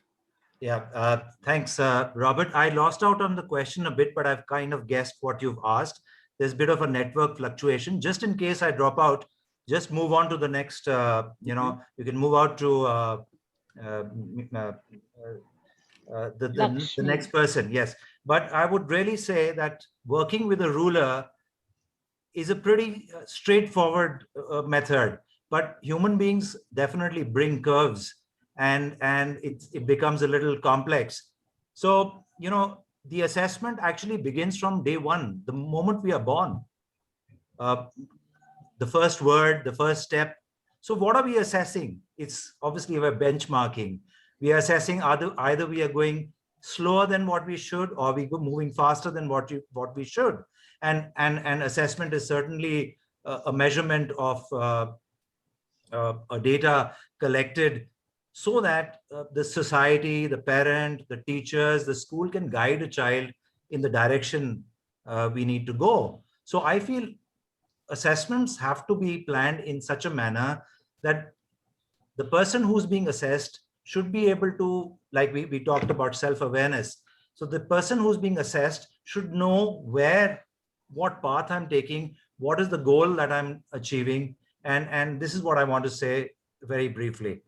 Yeah, thanks, Robert. I lost out on the question a bit, but I've kind of guessed what you've asked. There's a bit of a network fluctuation. Just in case I drop out, just move on to the next, you can move out to the next person. Yes. But I would really say that working with a ruler is a pretty straightforward method, but human beings definitely bring curves, and it becomes a little complex. So, the assessment actually begins from day one, the moment we are born. The first word, the first step. So what are we assessing? It's obviously we're benchmarking. We are assessing either we are going slower than what we should, or we go moving faster than what we should. And assessment is certainly a measurement of a data collected, so that the society, the parent, the teachers, the school can guide a child in the direction we need to go. So I feel assessments have to be planned in such a manner that the person who's being assessed should be able to, like we talked about self-awareness. So the person who's being assessed should know what path I'm taking, what is the goal that I'm achieving. And this is what I want to say very briefly.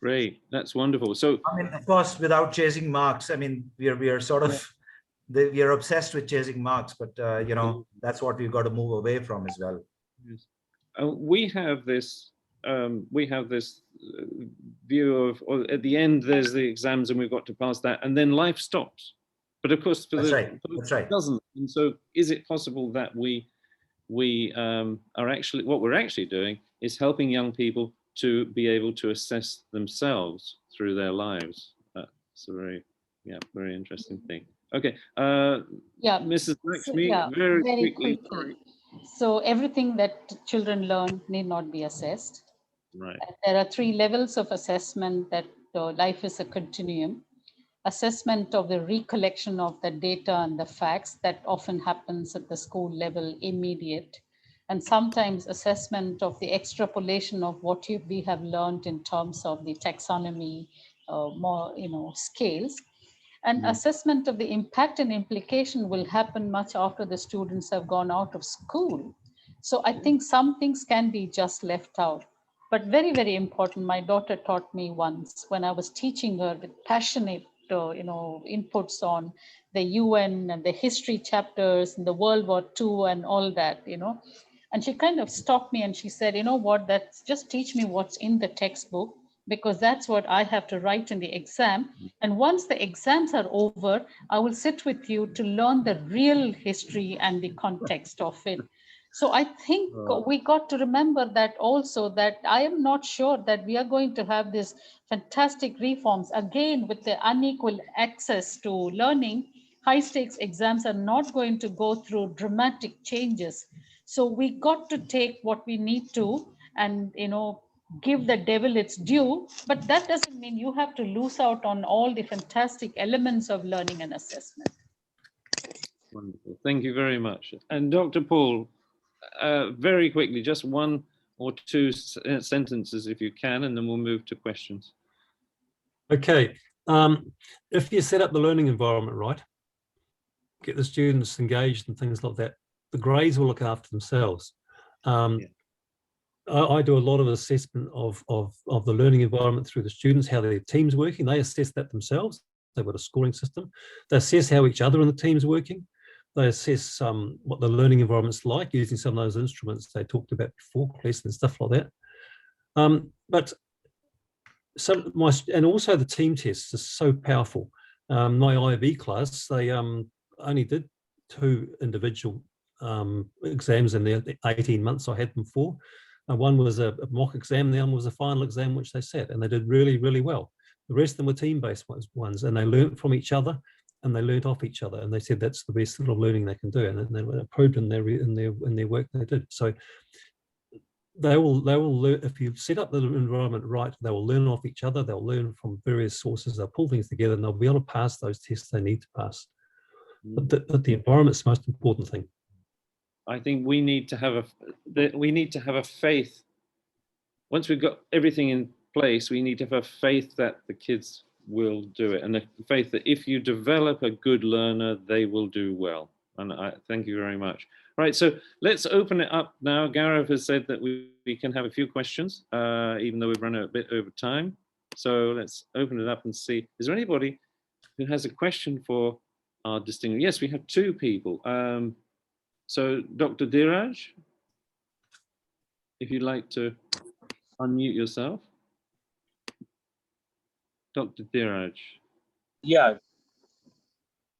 Great, that's wonderful. So, I mean, of course, without chasing marks, I mean, we are sort of, we are obsessed with chasing marks, but you know, that's what we've got to move away from as well. yes. We have this view of, or at the end, there's the exams and we've got to pass that, and then life stops. But of course, for That's the right. That's right. it doesn't. And so, is it possible that we are actually, what we're actually doing is helping young people to be able to assess themselves through their lives? That's a very interesting thing. Okay, Yeah, Mrs. Lakshmi, yeah, very very quickly. quickly. So everything that children learn need not be assessed. Right. There are 3 levels of assessment that life is a continuum. Assessment of the recollection of the data and the facts that often happens at the school level, immediate, and sometimes assessment of the extrapolation of what we have learned in terms of the taxonomy, more scales. And assessment of the impact and implication will happen much after the students have gone out of school. So I think some things can be just left out. But very, very important, my daughter taught me once when I was teaching her with passionate inputs on the UN and the history chapters and the World War II and all that, And she kind of stopped me and she said, you know what, that's just teach me what's in the textbook, because that's what I have to write in the exam. And once the exams are over, I will sit with you to learn the real history and the context of it. So I think we got to remember that also, that I am not sure that we are going to have these fantastic reforms again with the unequal access to learning. High stakes exams are not going to go through dramatic changes. So we got to take what we need to and, give the devil its due, but that doesn't mean you have to lose out on all the fantastic elements of learning and assessment. Wonderful. Thank you very much. And Dr. Paul, very quickly, just 1 or 2 sentences if you can, and then we'll move to questions. Okay. If you set up the learning environment right, get the students engaged and things like that, the grades will look after themselves. I do a lot of assessment of the learning environment through the students, how their team's working. They assess that themselves. They've got a scoring system. They assess how each other in the team's working. They assess what the learning environment's like using some of those instruments they talked about before, CLES and stuff like that. But and also the team tests are so powerful. My IB class, they only did 2 individual exams in the 18 months I had them for. One was a mock exam, the other was a final exam, which they sat, and they did really, really well. The rest of them were team-based ones, and they learned from each other, and they learned off each other, and they said that's the best sort of learning they can do, and they were approved in their work they did. So they will learn. If you set up the environment right, they will learn off each other. They'll learn from various sources. They'll pull things together, and they'll be able to pass those tests they need to pass. But the environment's the most important thing. I think we need to have a faith. Once we've got everything in place, we need to have a faith that the kids will do it, and the faith that if you develop a good learner, they will do well. And I thank you very much. Right, so let's open it up now. Gaurav has said that we can have a few questions, even though we've run a bit over time. So let's open it up and see. Is there anybody who has a question for our distinguished? Yes, we have 2 people. So Dr. Dheeraj, if you'd like to unmute yourself. Dr. Dheeraj. Yeah.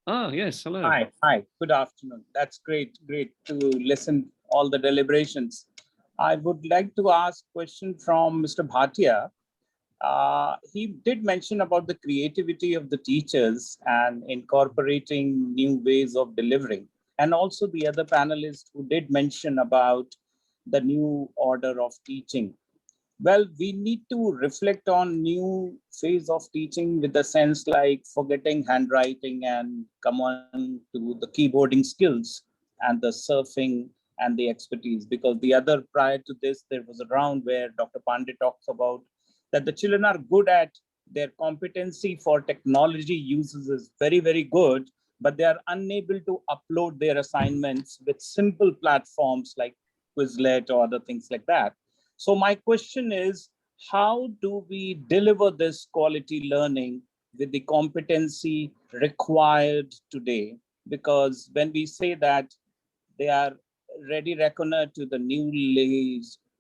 Ah, yes, hello. Hi, good afternoon. That's great to listen all the deliberations. I would like to ask a question from Mr. Bhatia. He did mention about the creativity of the teachers and incorporating new ways of delivering. And also the other panelists who did mention about the new order of teaching. Well, we need to reflect on new phase of teaching with the sense like forgetting handwriting and come on to the keyboarding skills and the surfing and the expertise. Because the other prior to this, there was a round where Dr. Pandey talks about that the children are good at, their competency for technology uses is very, very good, but they are unable to upload their assignments with simple platforms like Quizlet or other things like that. So my question is, how do we deliver this quality learning with the competency required today? Because when we say that they are ready reckoner to the new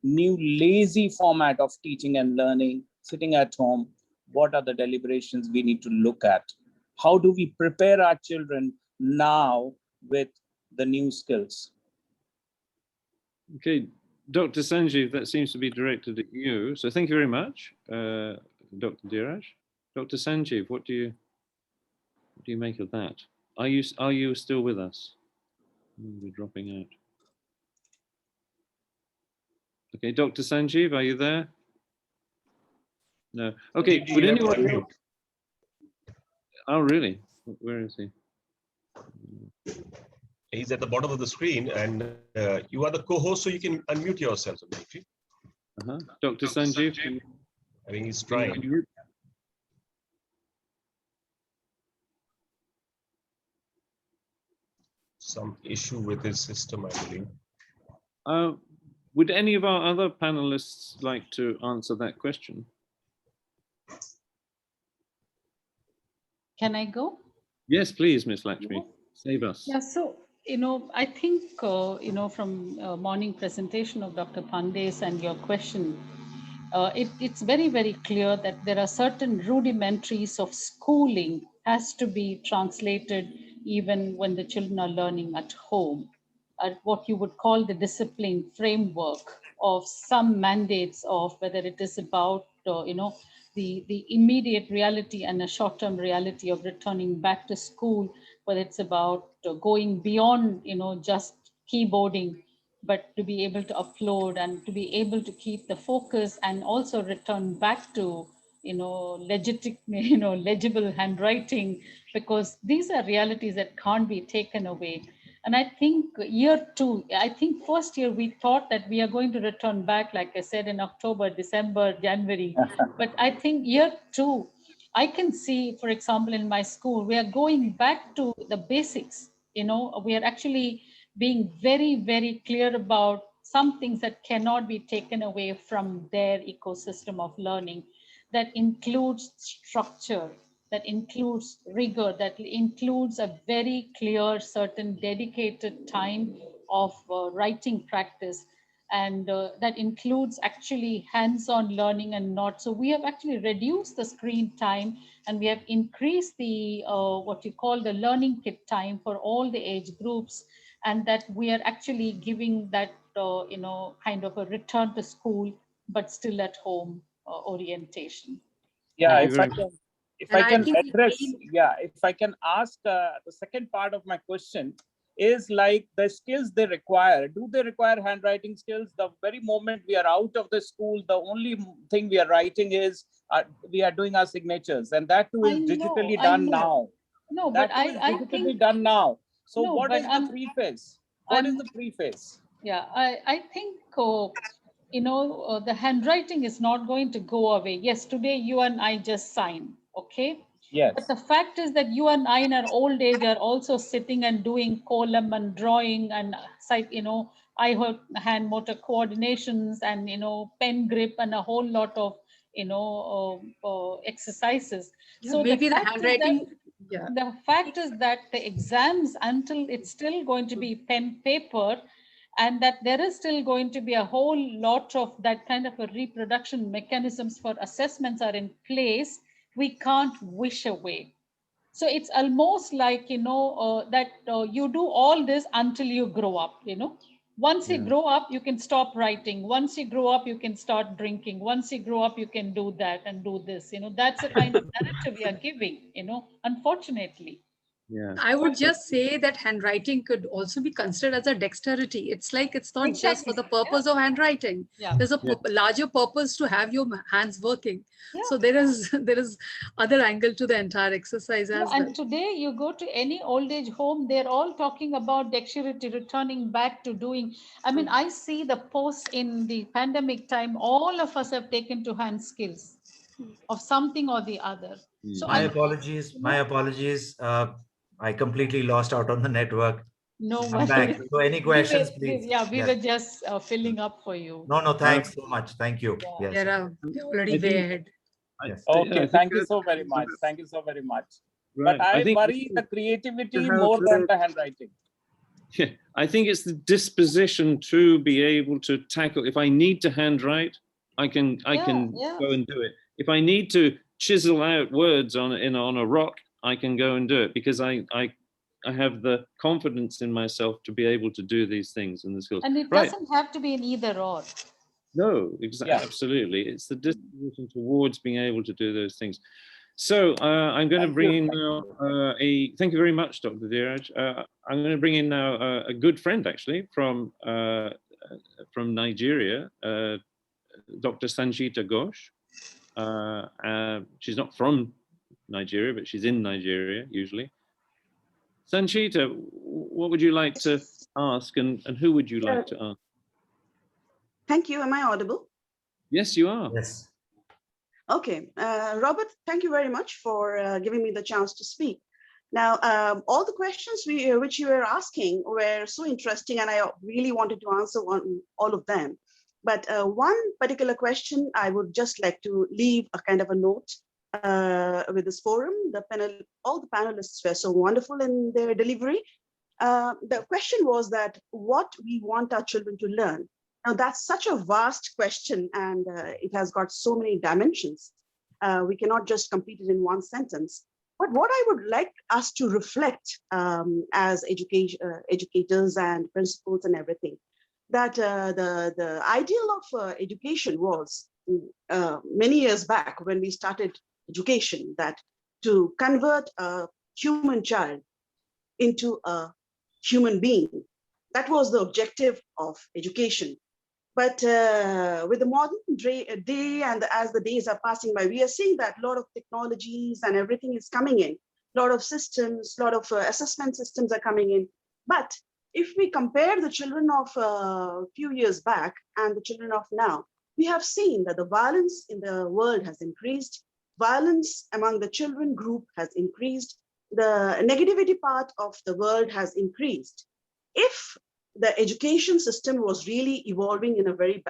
lazy format of teaching and learning, sitting at home, what are the deliberations we need to look at? How do we prepare our children now with the new skills? Okay, Dr. Sanjeev, that seems to be directed at you. So thank you very much, Dr. Dheeraj. Dr. Sanjeev, what do you make of that? Are you still with us? We're dropping out. Okay, Dr. Sanjeev, are you there? No. Okay, would anyone else? Oh, really? Where is he? He's at the bottom of the screen, and you are the co-host, so you can unmute yourself. Dr. Sanjeev? I think he's trying. Some issue with his system, I believe. Would any of our other panelists like to answer that question? Can I go? Yes, please, Ms. Lakshmi. Save us. Yeah, so, I think, from morning presentation of Dr. Pandey's and your question, it's very, very clear that there are certain rudimentaries of schooling has to be translated even when the children are learning at home. What you would call the discipline framework of some mandates of whether it is about, the immediate reality and a short-term reality of returning back to school, whether it's about going beyond, just keyboarding, but to be able to upload and to be able to keep the focus and also return back to, legible handwriting, because these are realities that can't be taken away. And I think first year we thought that we are going to return back, like I said, in October, December, January. But I think year 2, I can see, for example, in my school, we are going back to the basics. We are actually being very, very clear about some things that cannot be taken away from their ecosystem of learning. That includes structure, that includes rigor, that includes a very clear, certain dedicated time of writing practice. And that includes actually hands-on learning and not. So we have actually reduced the screen time, and we have increased the what you call the learning kit time for all the age groups, and that we are actually giving that kind of a return to school, but still at home orientation. Yeah, if I can address, if I can ask the second part of my question is like the skills they require. Do they require handwriting skills? The very moment we are out of the school, the only thing we are writing is we are doing our signatures, and that too is digitally done now. No, that but I think done now. So no, what is the preface? What is the preface? Yeah, I think the handwriting is not going to go away. Yes, today you and I just sign, okay? Yes. But the fact is that you and I in our old age are also sitting and doing column and drawing and eye hand motor coordinations and pen grip and a whole lot of exercises. Yeah, so maybe the handwriting. Yeah. The fact is that the exams, until it's still going to be pen paper, and that there is still going to be a whole lot of that kind of a reproduction mechanisms for assessments are in place, we can't wish away. So it's almost like, that you do all this until you grow up, Once you grow up, you can stop writing. Once you grow up, you can start drinking. Once you grow up, you can do that and do this. That's the kind of narrative we are giving, unfortunately. Yeah. I would just say that handwriting could also be considered as a dexterity. It's like it's not just for the purpose of handwriting. There's a larger purpose to have your hands working. So there is other angle to the entire exercise as well. And today you go to any old age home, they're all talking about dexterity, returning back to doing. I mean, I see the post in the pandemic time, all of us have taken to hand skills. of something or the other. So My I, apologies. My apologies. I completely lost out on the network. no I'm back. worries. So any questions, please? We Yes. were just filling up for you. No, thanks so much. Thank you. Yeah. Yes. They're already I way think, ahead. Yes. Okay, I think thank you so very much. Thank you so very much. right. But I think worry the creativity how more to- than the handwriting. Yeah, I think it's the disposition to be able to tackle. If I need to handwrite, I can go and do it. If I need to chisel out words on a rock, I can go and do it because I have the confidence in myself to be able to do these things in the skills. And it Right. doesn't have to be an either or. No, exactly. Yeah. Absolutely. It's the disposition towards being able to do those things. So I'm going to bring in now thank you very much, Dr. Dheeraj. I'm going to bring in now a good friend actually from Nigeria, Dr. Sanchita Ghosh. She's not from Nigeria, but she's in Nigeria usually. Sanchita, what would you like to ask and who would you like to ask? Thank you. Am I audible? Yes, you are. Yes. Okay. Robert, thank you very much for giving me the chance to speak. Now, all the questions which you were asking were so interesting, and I really wanted to answer all of them. But one particular question, I would just like to leave a kind of a note with this forum. All the panelists were so wonderful in their delivery. The question was that what we want our children to learn. Now, that's such a vast question, and it has got so many dimensions. We cannot just complete it in one sentence. But what I would like us to reflect as educators and principals and everything, that the ideal of education was many years back when we started education, that to convert a human child into a human being. That was the objective of education. But with the modern day and as the days are passing by, we are seeing that a lot of technologies and everything is coming in. A lot of systems, a lot of assessment systems are coming in. But if we compare the children of a few years back and the children of now, we have seen that the violence in the world has increased. Violence among the children group has increased. The negativity part of the world has increased. If the education system was really evolving in a very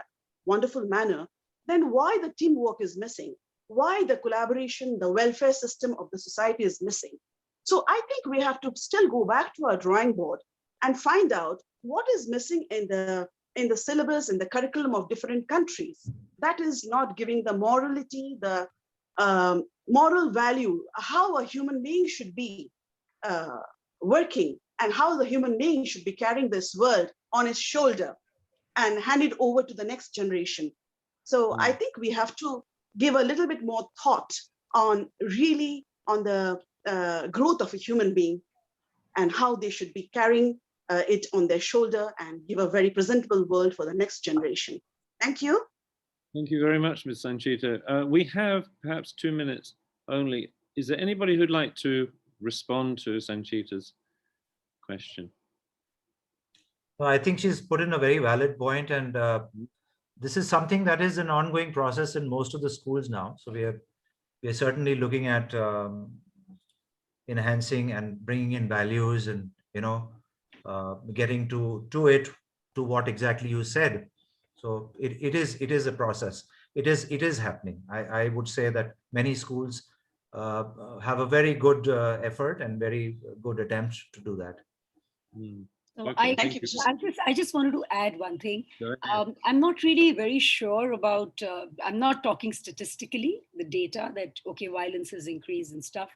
wonderful manner, then why the teamwork is missing? Why the collaboration, the welfare system of the society is missing? So I think we have to still go back to our drawing board and find out what is missing in the syllabus, in the curriculum of different countries. That is not giving the morality, the moral value, how a human being should be working, and how the human being should be carrying this world on his shoulder and hand it over to the next generation. So I think we have to give a little bit more thought on the growth of a human being and how they should be carrying it on their shoulder and give a very presentable world for the next generation. Thank you. Thank you very much, Ms. Sanchita. We have perhaps 2 minutes only. Is there anybody who'd like to respond to Sanchita's question? Well, I think she's put in a very valid point, and this is something that is an ongoing process in most of the schools now. So we are certainly looking at enhancing and bringing in values, and getting to what exactly you said. So it is a process. It is happening. I would say that many schools have a very good effort and very good attempt to do that. So Okay, I just wanted to add one thing. I'm not really very sure about, I'm not talking statistically, the data that, okay, violence has increased and stuff.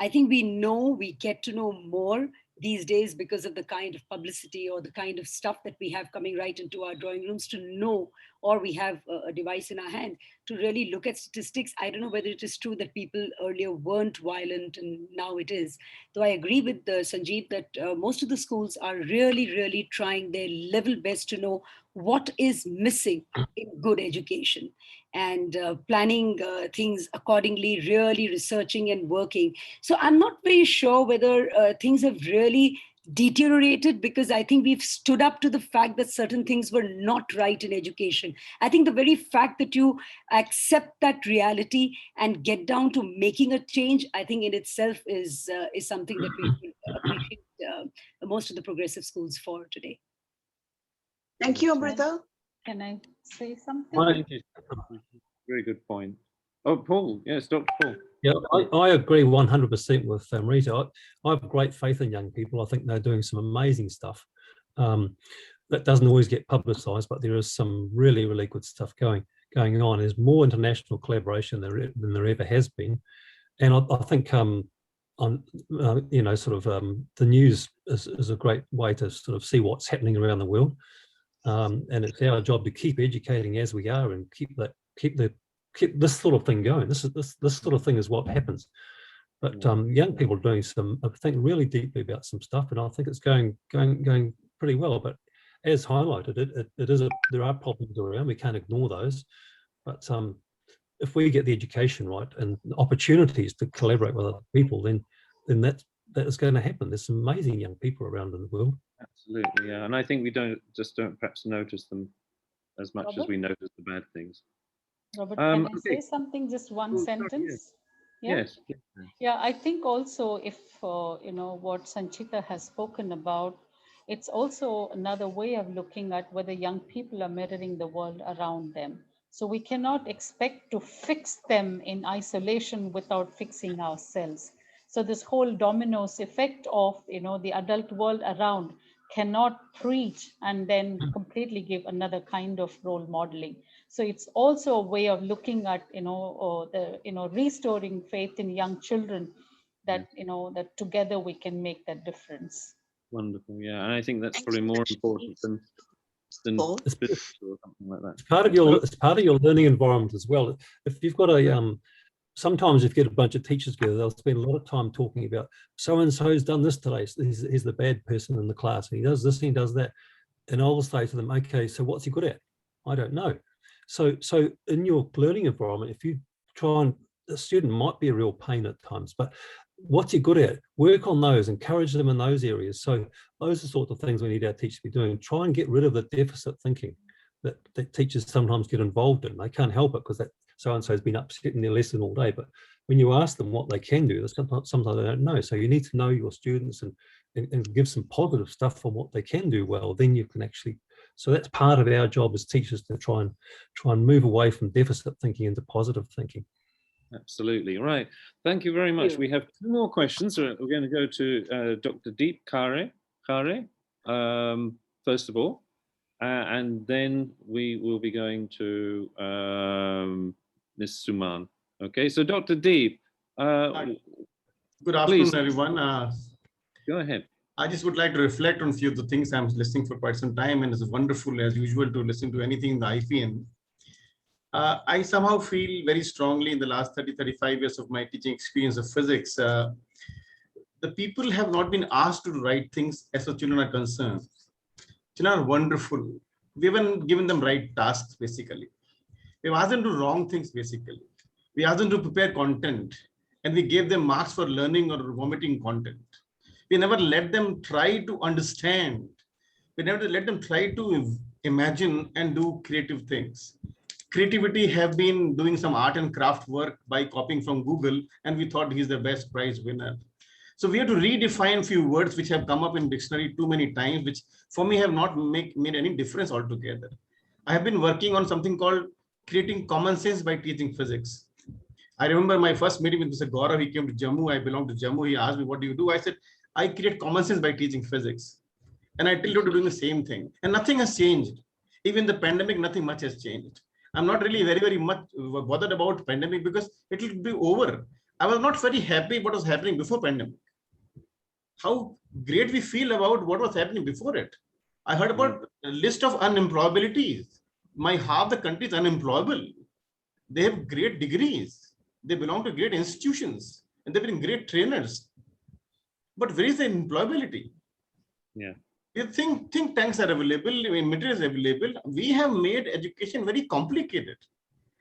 I think we get to know more these days because of the kind of publicity or the kind of stuff that we have coming right into our drawing rooms to know, or we have a device in our hand to really look at statistics. I don't know whether it is true that people earlier weren't violent and now it is. Though I agree with Sanjeev that most of the schools are really, really trying their level best to know what is missing in good education and planning things accordingly, really researching and working. So I'm not very sure whether things have really deteriorated because I think we've stood up to the fact that certain things were not right in education. I think the very fact that you accept that reality and get down to making a change, I think in itself is something that we should appreciate most of the progressive schools for today. Thank you, Amrita. Can I say something? Thank you. Very good point. Oh, Paul. Yes, Dr. Paul. Yeah, I agree 100% with Rita. I have great faith in young people. I think they're doing some amazing stuff. That doesn't always get publicised, but there is some really, really good stuff going on. There's more international collaboration than there ever has been, and I think you know, sort of the news is a great way to sort of see what's happening around the world, and it's our job to keep educating as we are and keep this sort of thing going. This sort of thing is what happens. But young people are doing some, I think, really deeply about some stuff, and I think it's going pretty well. But as highlighted, there are problems around. We can't ignore those. But if we get the education right and opportunities to collaborate with other people, then that is going to happen. There's some amazing young people around in the world. Absolutely, yeah. And I think we don't perhaps notice them as much as we notice the bad things. Robert, can I say something? Just one sentence. Yeah? Yes. Yeah, I think also if you know what Sanchita has spoken about, it's also another way of looking at whether young people are mirroring the world around them. So we cannot expect to fix them in isolation without fixing ourselves. So this whole dominoes effect of, you know, the adult world around cannot preach and then completely give another kind of role modeling. So it's also a way of looking at, you know, restoring faith in young children that, you know, that together we can make that difference. Wonderful, yeah. And I think that's probably more important than spiritual or something like that. It's part of your learning environment as well. If you've got sometimes if you get a bunch of teachers together, they'll spend a lot of time talking about so-and-so's done this today. So he's the bad person in the class, and he does this and he does that. And I'll say to them, okay, so what's he good at? I don't know. So in your learning environment, if you try and, a student might be a real pain at times, but what's he good at? Work on those, encourage them in those areas. So those are the sort of things we need our teachers to be doing. Try and get rid of the deficit thinking that teachers sometimes get involved in. They can't help it because that so-and-so has been upset in their lesson all day. But when you ask them what they can do, sometimes they don't know. So you need to know your students and give some positive stuff on what they can do well. Then you can actually, so that's part of our job as teachers, to try and move away from deficit thinking into positive thinking. Absolutely, right. Thank you very much. We have two more questions. So we're going to go to Dr. Deep Khare, first of all, and then we will be going to Ms. Suman. Okay, so Dr. Deep. Good afternoon, everyone. Go ahead. I just would like to reflect on a few of the things. I'm listening for quite some time, and it's wonderful, as usual, to listen to anything in the IPN. I somehow feel very strongly in the last 35 years of my teaching experience of physics, the people have not been asked to write things as far as children are concerned. Children are wonderful. We haven't given them right tasks, basically. We've asked them to do wrong things, basically. We asked them to prepare content, and we gave them marks for learning or vomiting content. We never let them try to understand. We never let them try to imagine and do creative things. Creativity have been doing some art and craft work by copying from Google, and we thought he's the best prize winner. So we have to redefine a few words which have come up in dictionary too many times, which for me have not made any difference altogether. I have been working on something called creating common sense by teaching physics. I remember my first meeting with Mr. Gaurav. He came to Jammu. I belong to Jammu. He asked me, what do you do? I said, I create common sense by teaching physics. And I tell you to do the same thing. And nothing has changed. Even the pandemic, nothing much has changed. I'm not really very much bothered about pandemic because it will be over. I was not very happy what was happening before pandemic. How great we feel about what was happening before it. I heard about a list of unemployabilities. Half the country is unemployable. They have great degrees. They belong to great institutions and they've been great trainers. But where is the employability? Yeah. You think tanks are available, materials available. We have made education very complicated.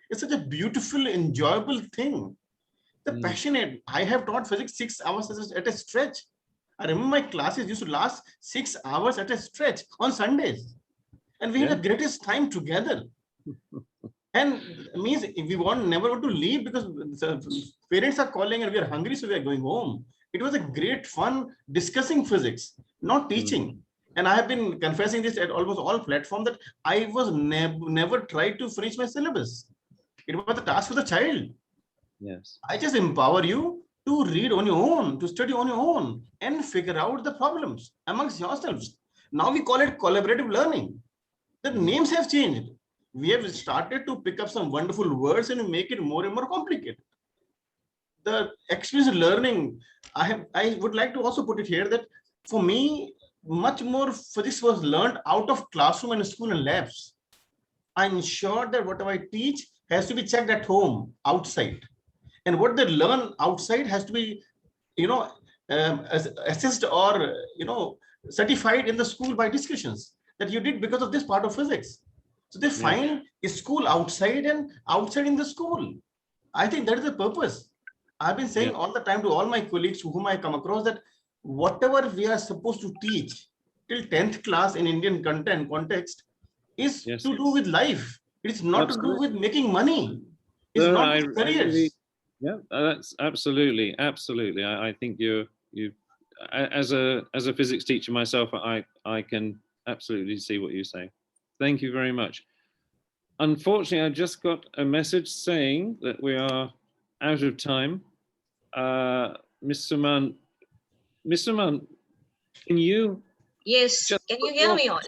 It's such a beautiful, enjoyable thing. The passionate. I have taught physics 6 hours at a stretch. I remember my classes used to last 6 hours at a stretch on Sundays. And we had the greatest time together. And means if we never want to leave because parents are calling and we are hungry, so we are going home. It was a great fun discussing physics, not teaching. And I have been confessing this at almost all platforms that I was never tried to finish my syllabus. It was a task for the child. Yes. I just empower you to read on your own, to study on your own, and figure out the problems amongst yourselves. Now we call it collaborative learning. The names have changed. We have started to pick up some wonderful words and make it more and more complicated. The experience learning, I would like to also put it here that for me, much more physics was learned out of classroom and school and labs. I ensure that whatever I teach has to be checked at home, outside. And what they learn outside has to be, assessed or, certified in the school by discussions that you did because of this part of physics. So they find a school outside and outside in the school. I think that is the purpose. I've been saying all the time to all my colleagues whom I come across that whatever we are supposed to teach till 10th class in Indian context is to do with life. It's not to do with making money. It's not with careers. That's absolutely. I think you as a physics teacher myself, I can absolutely see what you say. Thank you very much. Unfortunately, I just got a message saying that we are out of time. Mr. Mann, can you? Yes, can you hear me all?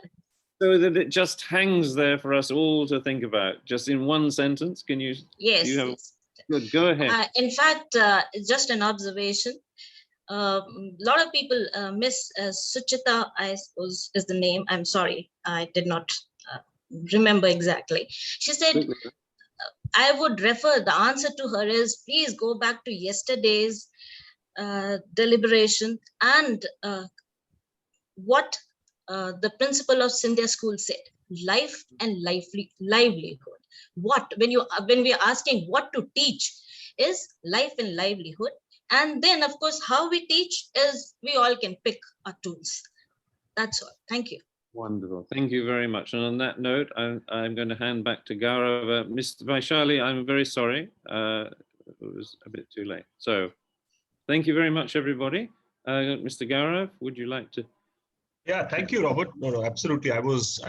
So that it just hangs there for us all to think about, just in one sentence. Can you? Yes. Yes. Good, go ahead. In fact, just an observation. A lot of people, Miss Suchita, I suppose is the name. I'm sorry, I did not remember exactly. She said, I would refer, the answer to her is, please go back to yesterday's deliberation and what the principal of Scindia School said, life and livelihood. What, when we are asking what to teach is life and livelihood. And then of course, how we teach is we all can pick our tools. That's all. Thank you. Wonderful. Thank you very much. And on that note, I'm going to hand back to Gaurav. Mr. Vaishali, I'm very sorry. It was a bit too late. So thank you very much, everybody. Mr. Gaurav, would you like to? Yeah, thank you, Robert. No, absolutely. I was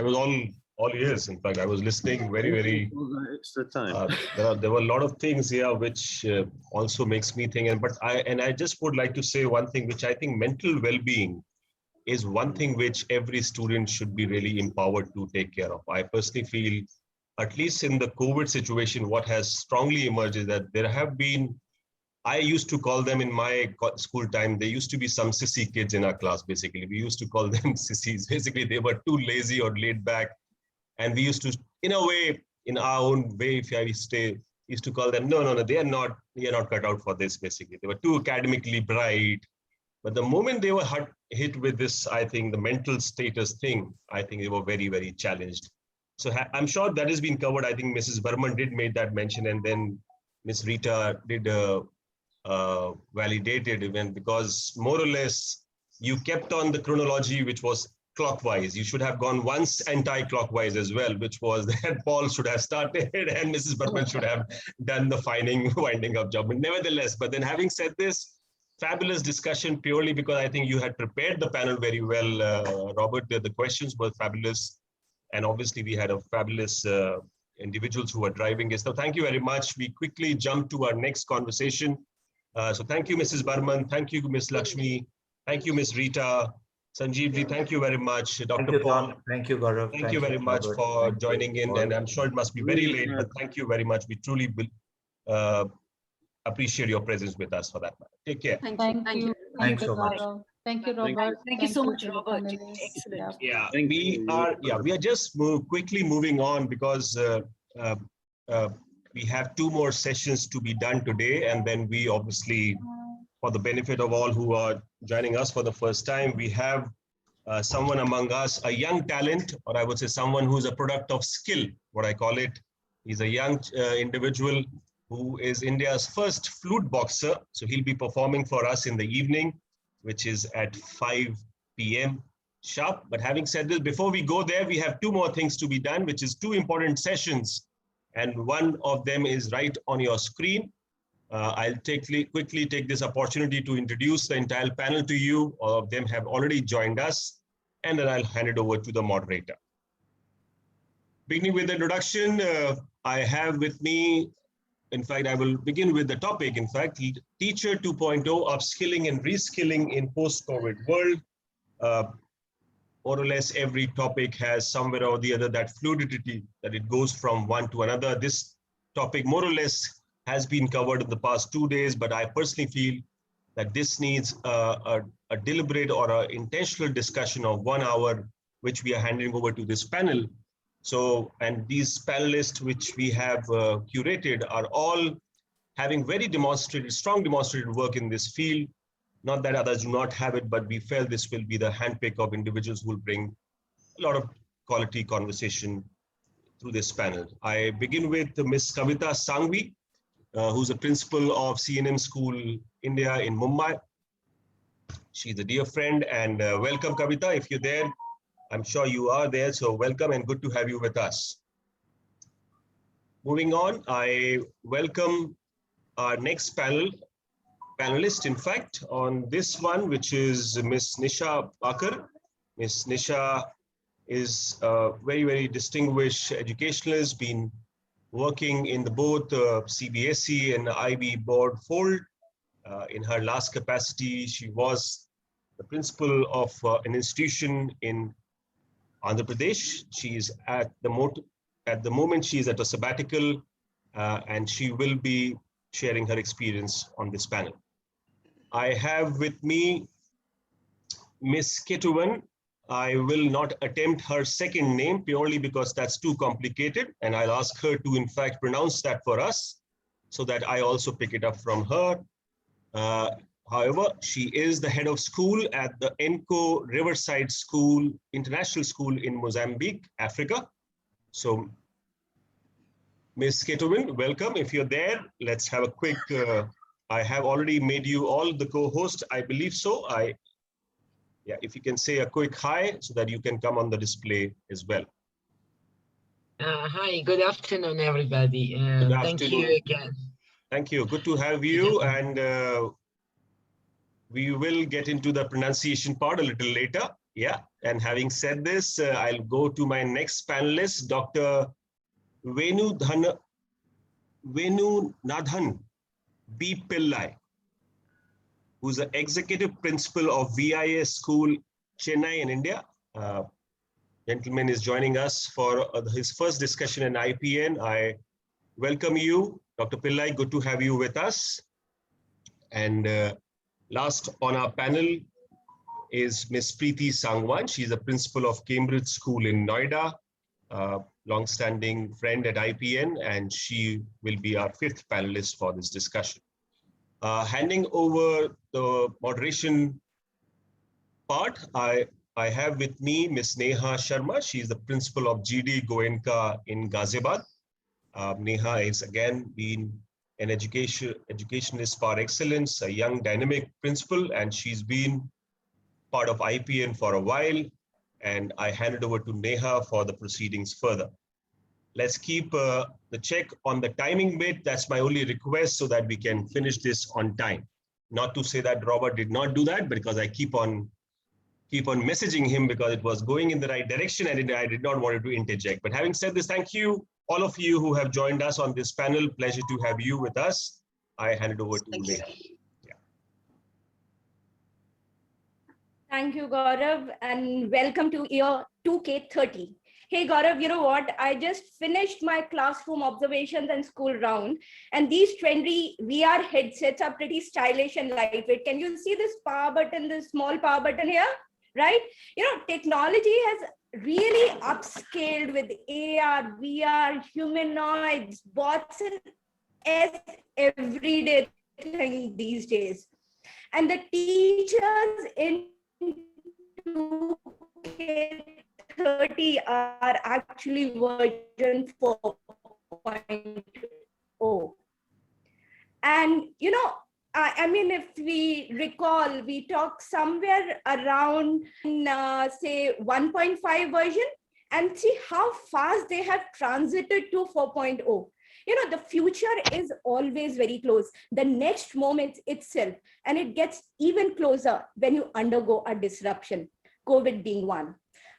all ears. In fact, I was listening very. Extra time. There were a lot of things here which also makes me think. But I just would like to say one thing, which I think mental well-being is one thing which every student should be really empowered to take care of. I personally feel, at least in the COVID situation, what has strongly emerged is that there have been, I used to call them in my school time, there used to be some sissy kids in our class, basically. We used to call them sissies. Basically, they were too lazy or laid back. And we used to, in a way, in our own way, if I used to call them, no, they are not cut out for this, basically. They were too academically bright. But the moment they were hit with this, I think the mental status thing, I think they were very, very challenged. So I'm sure that has been covered. I think Mrs. Burman did make that mention, and then Ms. Rita did validated even, because more or less you kept on the chronology, which was clockwise. You should have gone once anti-clockwise as well, which was that Paul should have started and Mrs. Burman should have done the winding up job. But nevertheless, but then having said this, fabulous discussion purely because I think you had prepared the panel very well, Robert. The questions were fabulous. And obviously we had a fabulous individuals who were driving it. So thank you very much. We quickly jump to our next conversation. So thank you, Mrs. Burman. Thank you, Ms. Lakshmi. Thank you, Ms. Rita. Sanjeevji, thank you very much. Dr. Paul. Thank you, Gaurav. Thank you very much for joining in. And I'm sure it must be very late, but thank you very much. We truly appreciate your presence with us for that matter. Take care. Thank you. Thanks so much. Thank you, Robert. Thank you so much, Robert. Excellent. Yeah, we are just quickly moving on because we have 2 more sessions to be done today, and then we obviously, for the benefit of all who are joining us for the first time, we have someone among us, a young talent, or I would say someone who's a product of skill, what I call it. He's a young individual who is India's first flute boxer. So he'll be performing for us in the evening. which is at 5 p.m. sharp. But having said this, before we go there, we have two more things to be done, which is two important sessions. And one of them is right on your screen. I'll quickly take this opportunity to introduce the entire panel to you. All of them have already joined us, and then I'll hand it over to the moderator. Beginning with the introduction, I have with me, in fact, I will begin with the topic, in fact, Teacher 2.0, upskilling and reskilling in post-COVID world. More or less every topic has somewhere or the other that fluidity, that it goes from one to another. This topic more or less has been covered in the past 2 days, but I personally feel that this needs a deliberate or an intentional discussion of 1 hour, which we are handing over to this panel. So, and these panelists which we have curated are all having very strong demonstrated work in this field. Not that others do not have it, but we felt this will be the handpick of individuals who will bring a lot of quality conversation through this panel. I begin with Ms. Kavita Sangvi, who's a principal of CNM School India in Mumbai. She's a dear friend, and welcome, Kavita. If you're there, I'm sure you are there, so welcome and good to have you with us. Moving on, I welcome our next panelist, in fact, on this one, which is Ms. Nisha Bakar. Ms. Nisha is a very, very distinguished educationalist, been working in the both CBSE and IB board fold. In her last capacity, she was the principal of an institution in Andhra Pradesh. She is at the moment she is at a sabbatical, and she will be sharing her experience on this panel. I have with me Ms. Ketuvan. I will not attempt her second name purely because that's too complicated, and I'll ask her to in fact pronounce that for us so that I also pick it up from her. However, she is the head of school at the ENCO Riverside School, International School in Mozambique, Africa. So, Ms. Ketuvan, welcome. If you're there, let's have a quick, I have already made you all the co-host, I believe so. Yeah, if you can say a quick hi so that you can come on the display as well. Hi, good afternoon, everybody. Thank you again. Thank you. Good to have you. And we will get into the pronunciation part a little later. Yeah. And having said this, I'll go to my next panelist, Dr. Venunathan B. Pillai, who's the executive principal of VIS School, Chennai in India. Gentleman is joining us for his first discussion in IPN. I welcome you, Dr. Pillai. Good to have you with us. And last on our panel is Ms. Preeti Sangwan. She's a principal of Cambridge School in Noida, long-standing friend at IPN, and she will be our fifth panelist for this discussion. Handing over the moderation part, I have with me Ms. Neha Sharma. She is the principal of GD Goenka in Ghaziabad. Neha is again been an educationalist par excellence, a young dynamic principal, and she's been part of IPN for a while. And I hand it over to Neha for the proceedings further. Let's keep the check on the timing bit. That's my only request so that we can finish this on time. Not to say that Robert did not do that, because I keep on messaging him because it was going in the right direction and I did not want to interject. But having said this, thank you, all of you who have joined us on this panel. Pleasure to have you with us. I hand it over to Neha. Yeah. Thank you, Gaurav, and welcome to year 2K30. Hey, Gaurav, you know what? I just finished my classroom observations and school round, and these trendy VR headsets are pretty stylish and lightweight. Can you see this power button, this small power button here? Right? You know, technology has really upscaled with AR, VR, humanoids, bots, and everyday thing these days. And the teachers in 2K30 are actually version 4.0. And, you know, I mean, if we recall, we talked somewhere around, say, 1.5 version, and see how fast they have transited to 4.0. You know, the future is always very close, the next moment itself, and it gets even closer when you undergo a disruption, COVID being one.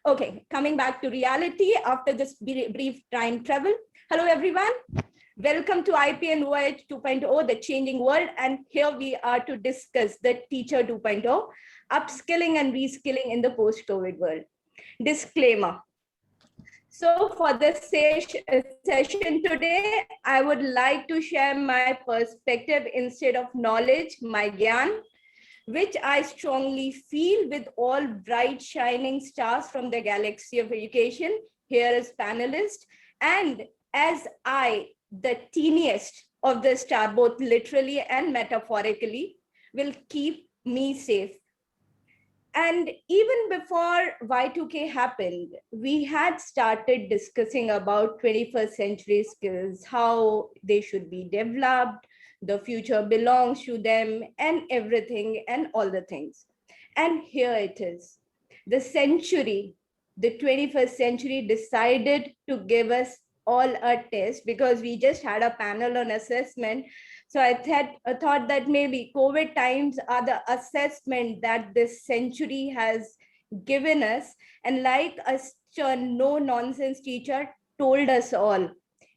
Okay, coming back to reality after this brief time travel. Hello, everyone. Welcome to IPN Voyage 2.0, the changing world. And here we are to discuss the Teacher 2.0, upskilling and reskilling in the post-COVID world. Disclaimer. So for this session today, I would like to share my perspective instead of knowledge, my gyan, which I strongly feel with all bright shining stars from the galaxy of education here as panelists. And as I, the teeniest of the star, both literally and metaphorically, will keep me safe. And even before Y2K happened, we had started discussing about 21st century skills, how they should be developed, the future belongs to them, and everything and all the things. And here it is. The century, the 21st century decided to give us all a test because we just had a panel on assessment. So I thought that maybe COVID times are the assessment that this century has given us. And like a no-nonsense teacher told us all,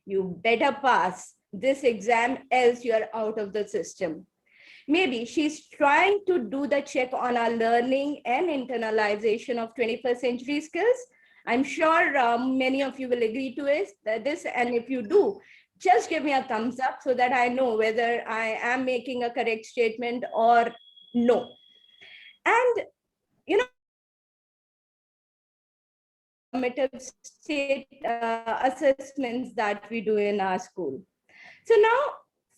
you better pass this exam, else you're out of the system. Maybe she's trying to do the check on our learning and internalization of 21st century skills. I'm sure many of you will agree to this, and if you do, just give me a thumbs up so that I know whether I am making a correct statement or no. And, you know, state assessments that we do in our school. So now,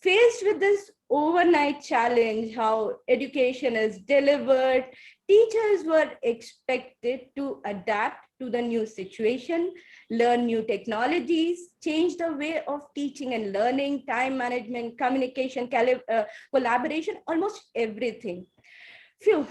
faced with this overnight challenge, how education is delivered, teachers were expected to adapt to the new situation, learn new technologies, change the way of teaching and learning, time management, communication, collaboration, almost everything. Phew.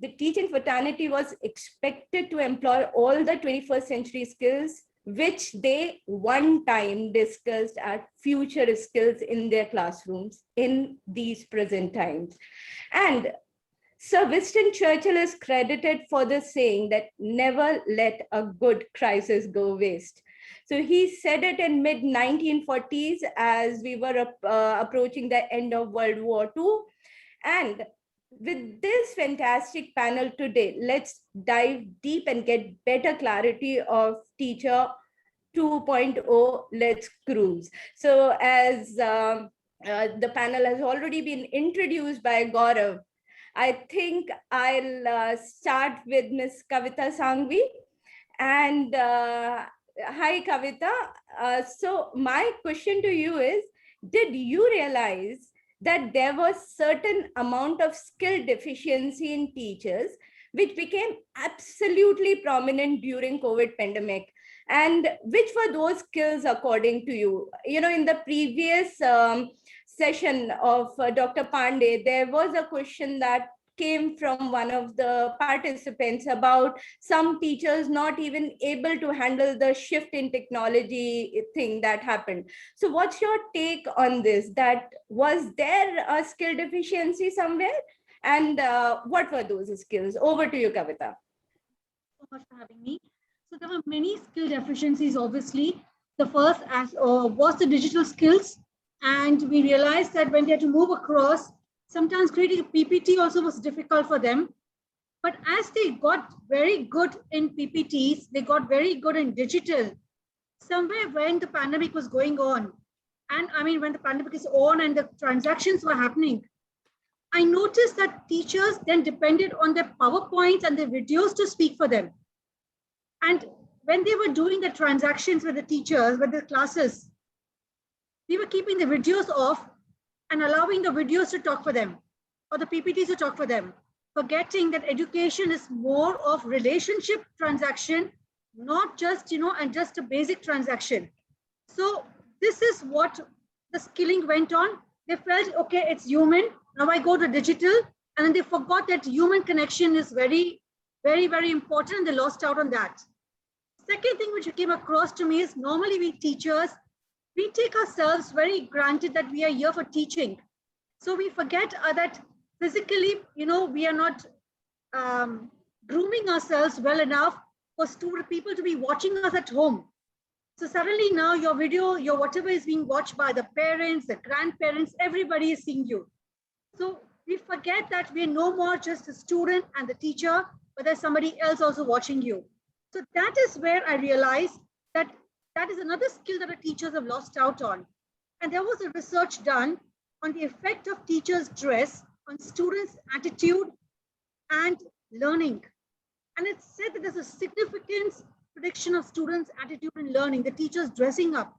The teaching fraternity was expected to employ all the 21st century skills, which they one time discussed as future skills in their classrooms in these present times. And Sir Winston Churchill is credited for the saying that never let a good crisis go waste. So he said it in mid-1940s as we were approaching the end of World War II. And with this fantastic panel today, let's dive deep and get better clarity of Teacher 2.0, let's cruise. So as the panel has already been introduced by Gaurav, I think I'll start with Ms. Kavita Sangvi. And hi, Kavita. So my question to you is, did you realize that there was certain amount of skill deficiency in teachers, which became absolutely prominent during COVID pandemic? And which were those skills according to you? You know, in the previous session of Dr. Pandey, there was a question that came from one of the participants about some teachers not even able to handle the shift in technology thing that happened. So what's your take on this? That was there a skill deficiency somewhere? And what were those skills? Over to you, Kavita. So much for having me. So there were many skill deficiencies, obviously. The first was the digital skills. And we realized that when they had to move across, sometimes creating a PPT also was difficult for them. But as they got very good in PPTs, they got very good in digital. Somewhere when the pandemic was going on, and I mean, when the pandemic is on and the transactions were happening, I noticed that teachers then depended on their PowerPoints and their videos to speak for them. And when they were doing the transactions with the teachers, with the classes, we were keeping the videos off and allowing the videos to talk for them, or the PPTs to talk for them, forgetting that education is more of relationship transaction, not just, and just a basic transaction. So this is what the skilling went on. They felt, okay, it's human. Now I go to digital. And then they forgot that human connection is very, very, very important. And they lost out on that. Second thing which came across to me is normally we teachers, we take ourselves very granted that we are here for teaching. So we forget that physically, we are not grooming ourselves well enough for people to be watching us at home. So suddenly now your video, your whatever is being watched by the parents, the grandparents, everybody is seeing you. So we forget that we're no more just the student and the teacher, but there's somebody else also watching you. So that is where I realized that that is another skill that our teachers have lost out on. And there was a research done on the effect of teachers' dress on students' attitude and learning. And it said that there's a significant prediction of students' attitude and learning, the teachers dressing up.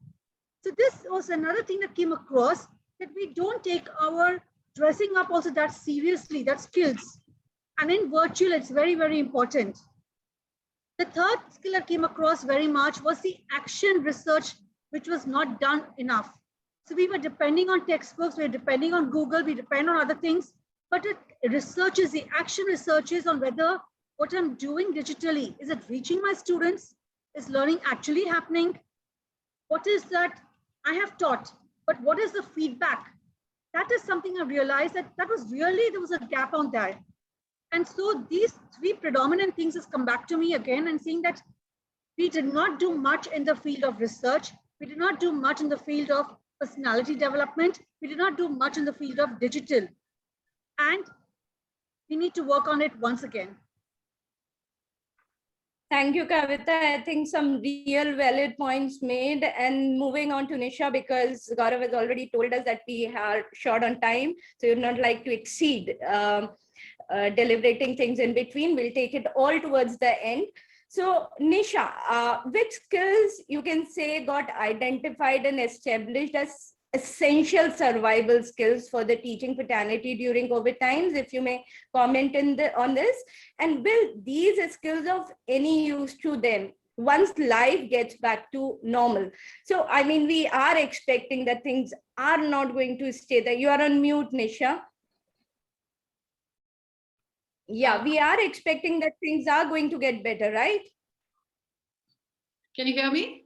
So this was another thing that came across, that we don't take our dressing up also that seriously, that skills. And in virtual, it's very, very important. The third skill that came across very much was the action research, which was not done enough. So we were depending on textbooks, we were depending on Google, we depend on other things, but the action researches on whether what I'm doing digitally, is it reaching my students? Is learning actually happening? What is that I have taught, but what is the feedback? That is something I realized that was really, there was a gap on that. And so these three predominant things has come back to me again and saying that we did not do much in the field of research. We did not do much in the field of personality development. We did not do much in the field of digital. And we need to work on it once again. Thank you, Kavita. I think some real valid points made. And moving on to Nisha, because Gaurav has already told us that we are short on time, so you'd not like to exceed deliberating things in between. We'll take it all towards the end. So Nisha, which skills you can say got identified and established as essential survival skills for the teaching fraternity during COVID times, if you may comment on this? And will these skills of any use to them once life gets back to normal? So, I mean, we are expecting that things are not going to stay there. You are on mute, Nisha. Yeah, we are expecting that things are going to get better, right? Can you hear me?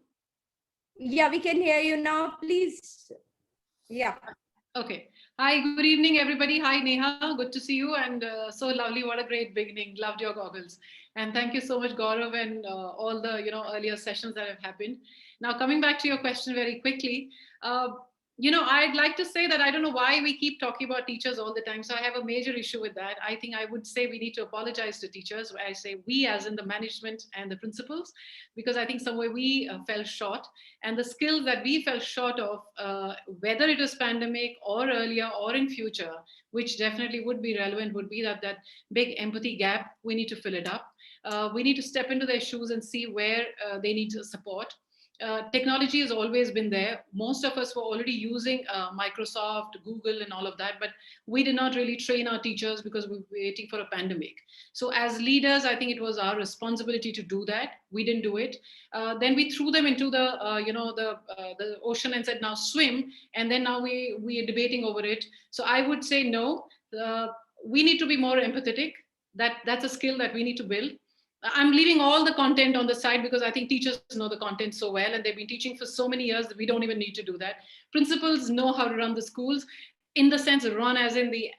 Yeah, we can hear you now, please. Yeah. Okay. Hi, good evening, everybody. Hi, Neha. Good to see you. And so lovely. What a great beginning. Loved your goggles. And thank you so much, Gaurav, and all the earlier sessions that have happened. Now, coming back to your question very quickly, I'd like to say that I don't know why we keep talking about teachers all the time. So I have a major issue with that. I think I would say we need to apologize to teachers. I say we as in the management and the principals, because I think somewhere we fell short, and the skills that we fell short of, whether it was pandemic or earlier or in future, which definitely would be relevant, would be that big empathy gap. We need to fill it up. We need to step into their shoes and see where they need support. Technology has always been there. Most of us were already using Microsoft, Google, and all of that, but we did not really train our teachers because we were waiting for a pandemic. So as leaders, I think it was our responsibility to do that. We didn't do it. Then we threw them into the ocean and said, now swim. And then now we are debating over it. So I would say no. We need to be more empathetic. That's a skill that we need to build. I'm leaving all the content on the side because I think teachers know the content so well, and they've been teaching for so many years that we don't even need to do that. Principals know how to run the schools, in the sense of run as in the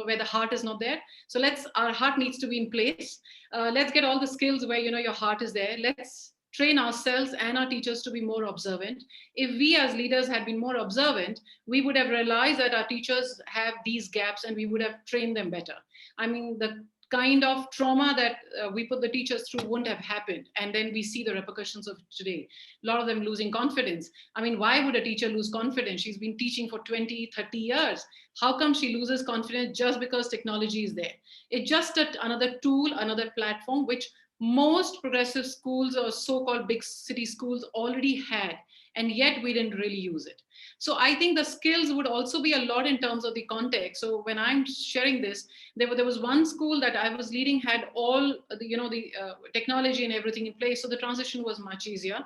where the heart is not there. So our heart needs to be in place. Let's get all the skills where your heart is there. Let's train ourselves and our teachers to be more observant. If we as leaders had been more observant, we would have realized that our teachers have these gaps and we would have trained them better. I mean, the kind of trauma that we put the teachers through wouldn't have happened. And then we see the repercussions of today. A lot of them losing confidence. I mean, why would a teacher lose confidence? She's been teaching for 20, 30 years. How come she loses confidence just because technology is there? It's just another tool, another platform, which most progressive schools or so-called big city schools already had. And yet we didn't really use it. So I think the skills would also be a lot in terms of the context. So when I'm sharing this, there was one school that I was leading had all the technology and everything in place. So the transition was much easier.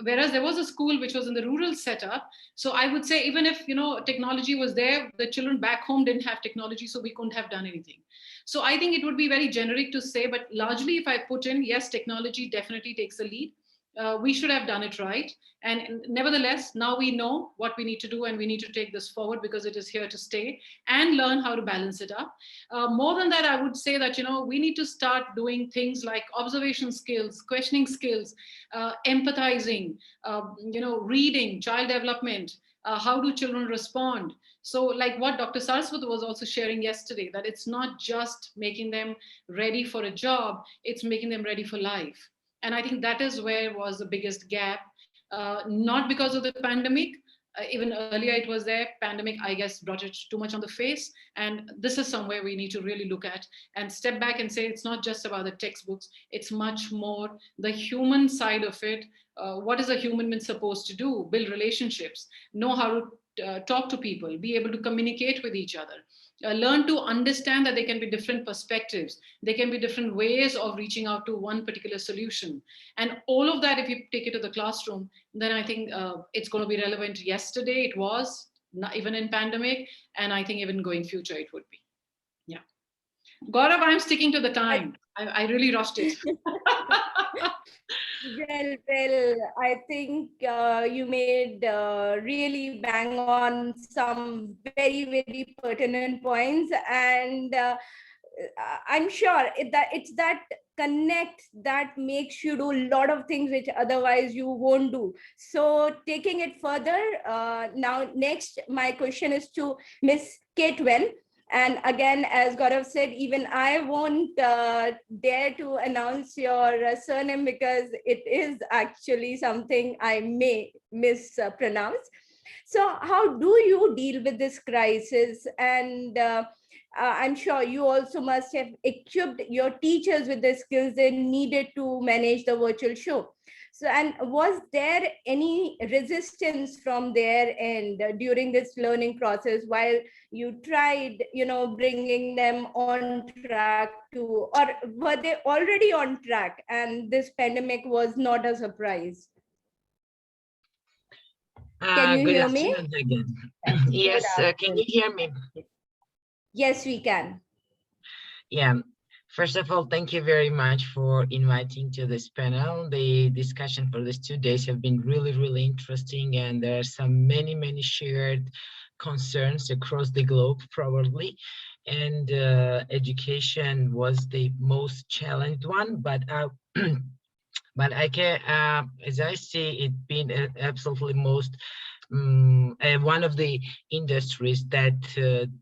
Whereas there was a school which was in the rural setup. So I would say, even if, technology was there, the children back home didn't have technology, so we couldn't have done anything. So I think it would be very generic to say, but largely if I put in, yes, technology definitely takes the lead. We should have done it right. And nevertheless, now we know what we need to do, and we need to take this forward because it is here to stay, and learn how to balance it up. More than that, I would say that, we need to start doing things like observation skills, questioning skills, empathizing, reading, child development. How do children respond? So like what Dr. Saraswat was also sharing yesterday, that it's not just making them ready for a job, it's making them ready for life. And I think that is where was the biggest gap, not because of the pandemic. Even earlier it was there. Pandemic, I guess, brought it too much on the face. And this is somewhere we need to really look at and step back and say, it's not just about the textbooks. It's much more the human side of it. What is a human being supposed to do? Build relationships, know how to talk to people, be able to communicate with each other. Learn to understand that there can be different perspectives. There can be different ways of reaching out to one particular solution. And all of that, if you take it to the classroom, then I think it's going to be relevant. Yesterday, it was, not even in pandemic. And I think even going future, it would be. Yeah. Gaurav, I'm sticking to the time. I really rushed it. Well, I think you made really bang on some very, very pertinent points. And I'm sure it's that connect that makes you do a lot of things which otherwise you won't do. So taking it further, now next, my question is to Miss Katewell. And again, as Gaurav said, even I won't dare to announce your surname because it is actually something I may mispronounce. So how do you deal with this crisis? And I'm sure you also must have equipped your teachers with the skills they needed to manage the virtual show. So, and was there any resistance from their end during this learning process while you tried, bringing them on track to, or were they already on track and this pandemic was not a surprise? Can you Good hear me? afternoon again. Yes, can you hear me? Yes, we can. Yeah. First of all, thank you very much for inviting to this panel. The discussion for these 2 days have been really, really interesting, and there are some many shared concerns across the globe, probably. And education was the most challenged one, but but I can, as I see it, being absolutely most one of the industries that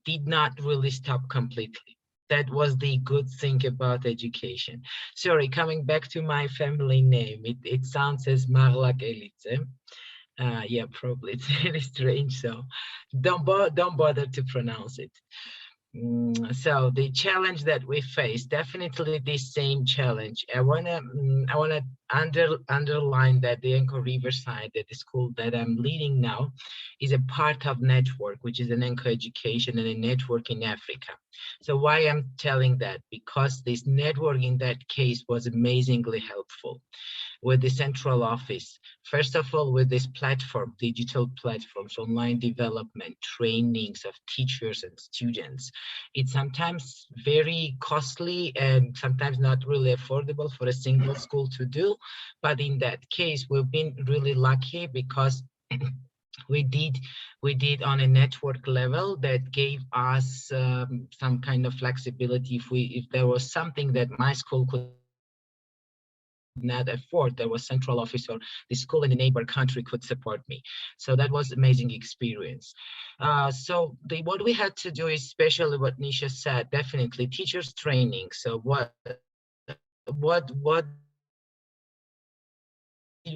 did not really stop completely. That was the good thing about education. Sorry, coming back to my family name, it sounds as Marlak Elitze. Yeah, probably it's really strange, so don't bother to pronounce it. So the challenge that we face, definitely the same challenge. I wanna underline that the Anchor Riverside, that the school that I'm leading now, is a part of network, which is an Anchor Education and a network in Africa. So why I'm telling that? Because this network in that case was amazingly helpful with the central office. First of all, with this platform, digital platforms, online development, trainings of teachers and students. It's sometimes very costly and sometimes not really affordable for a single school to do. But in that case, we've been really lucky because we did on a network level that gave us some kind of flexibility. If there was something that my school could not afford, there was central office or the school in the neighbor country could support me. So that was amazing experience. So what we had to do is, especially what Nisha said, definitely teachers training. So what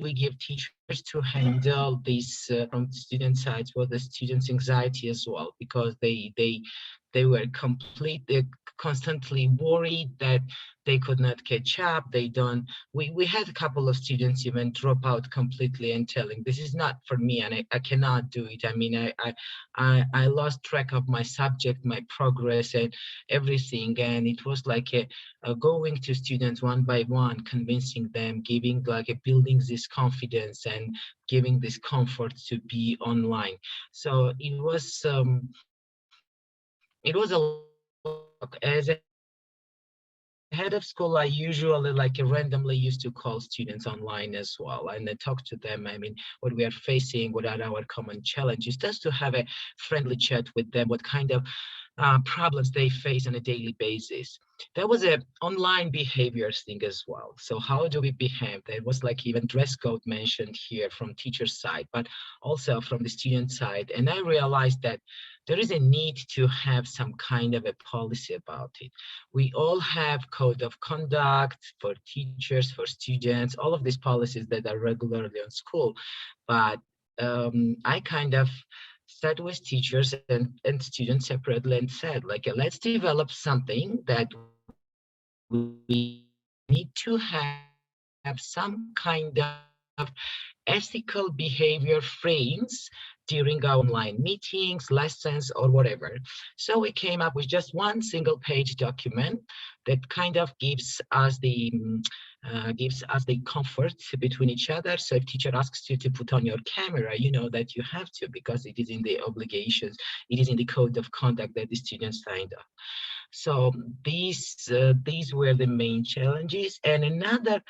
we give teachers to handle this from student sides, well, the students' anxiety as well, because they They were constantly worried that they could not catch up. We had a couple of students even drop out completely and telling, this is not for me and I cannot do it. I mean, I lost track of my subject, my progress and everything. And it was like going to students one by one, convincing them, building this confidence and giving this comfort to be online. So it was a lot. As a head of school, I usually randomly used to call students online as well and then talk to them. I mean, what we are facing, what are our common challenges, just to have a friendly chat with them, what kind of problems they face on a daily basis. There was an online behaviors thing as well. So how do we behave? There was even dress code mentioned here from teacher side, but also from the student side. And I realized that there is a need to have some kind of a policy about it. We all have code of conduct for teachers, for students, all of these policies that are regularly on school. But I kind of sat with teachers and students separately and said, let's develop something that we need to have some kind of ethical behavior frames during our online meetings, lessons, or whatever. So we came up with just one single page document that kind of gives us the comfort between each other. So if teacher asks you to put on your camera, you know that you have to, because it is in the obligations, it is in the code of conduct that the students signed up. So these were the main challenges. And another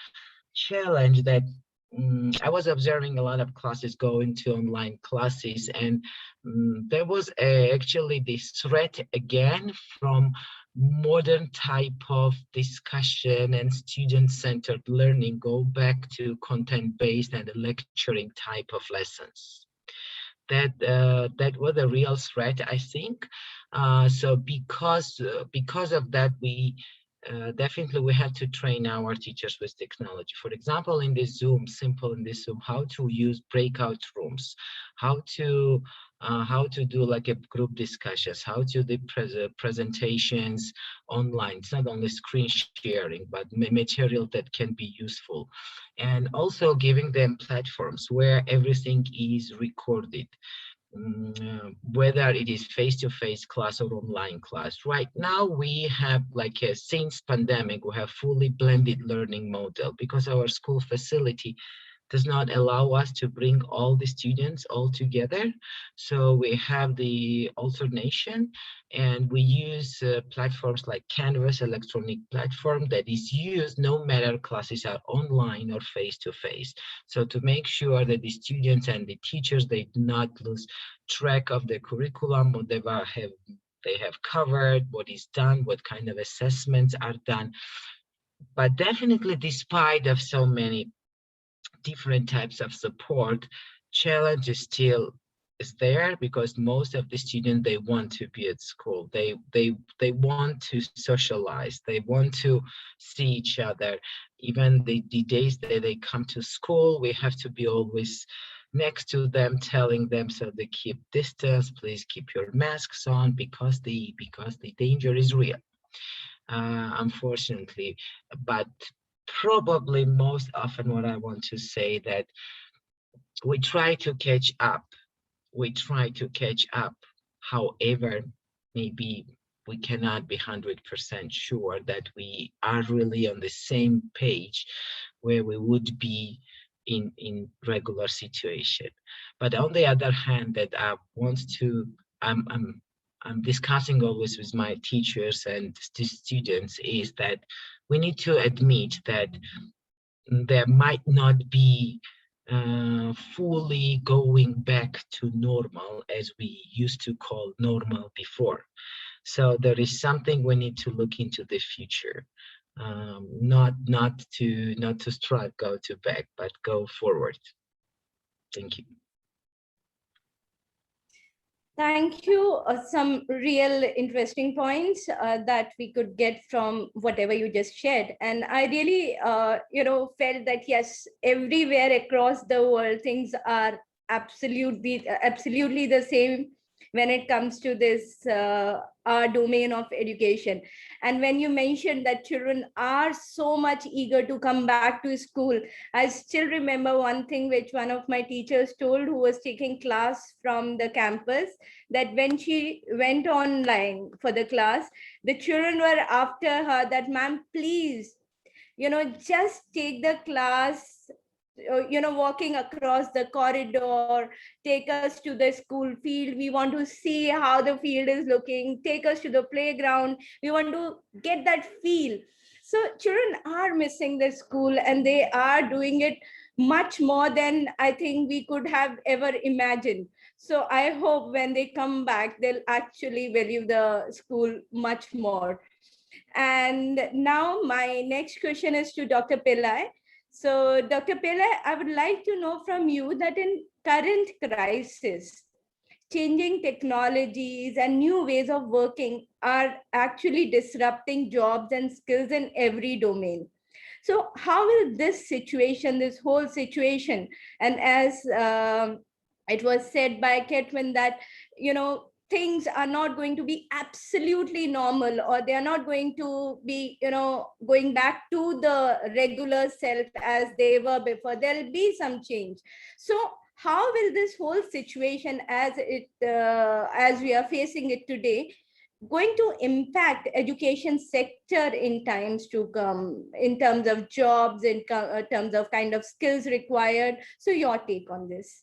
challenge that I was observing a lot of classes going to online classes, and there was actually this threat again from modern type of discussion and student-centered learning, go back to content-based and lecturing type of lessons. That was a real threat, I think. So because of that, we definitely we had to train our teachers with technology. For example, in this Zoom, how to use breakout rooms, how to do a group discussions, how to do presentations online. It's not only screen sharing, but material that can be useful, and also giving them platforms where everything is recorded. Whether it is face-to-face class or online class. Right now we have since pandemic, we have fully blended learning model, because our school facility does not allow us to bring all the students all together. So we have the alternation, and we use platforms like Canvas, electronic platform that is used no matter classes are online or face-to-face. So to make sure that the students and the teachers, they do not lose track of the curriculum, whatever they have covered, what is done, what kind of assessments are done. But definitely, despite of so many different types of support, challenge is still is there, because most of the students, they want to be at school, they want to socialize, they want to see each other. Even the days that they come to school, we have to be always next to them, telling them, so they keep distance, please keep your masks on, because the danger is real, unfortunately. But probably most often what I want to say that we try to catch up. However, maybe we cannot be 100% sure that we are really on the same page where we would be in regular situation. But on the other hand, that I want to, I'm discussing always with my teachers and students, is that we need to admit that there might not be fully going back to normal as we used to call normal before. So there is something we need to look into the future, not to strive go to back, but go forward. Thank you. Thank you. Some real interesting points that we could get from whatever you just shared. And I really, felt that, yes, everywhere across the world, things are absolutely the same. when it comes to this our domain of education. And when you mentioned that children are so much eager to come back to school, I still remember one thing which one of my teachers told, who was taking class from the campus, that when she went online for the class, the children were after her that, ma'am, please, just take the class, walking across the corridor, take us to the school field. We want to see how the field is looking. Take us to the playground. We want to get that feel. So children are missing the school, and they are doing it much more than I think we could have ever imagined. So I hope when they come back, they'll actually value the school much more. And now my next question is to Dr. Pillai. So Dr. Pillai, I would like to know from you that in current crisis, changing technologies and new ways of working are actually disrupting jobs and skills in every domain. So how will this situation, this whole situation, and as it was said by Ketwin that, things are not going to be absolutely normal, or they are not going to be, going back to the regular self as they were before. There'll be some change. So how will this whole situation as we are facing it today going to impact education sector in times to come, in terms of jobs, in terms of kind of skills required? So your take on this.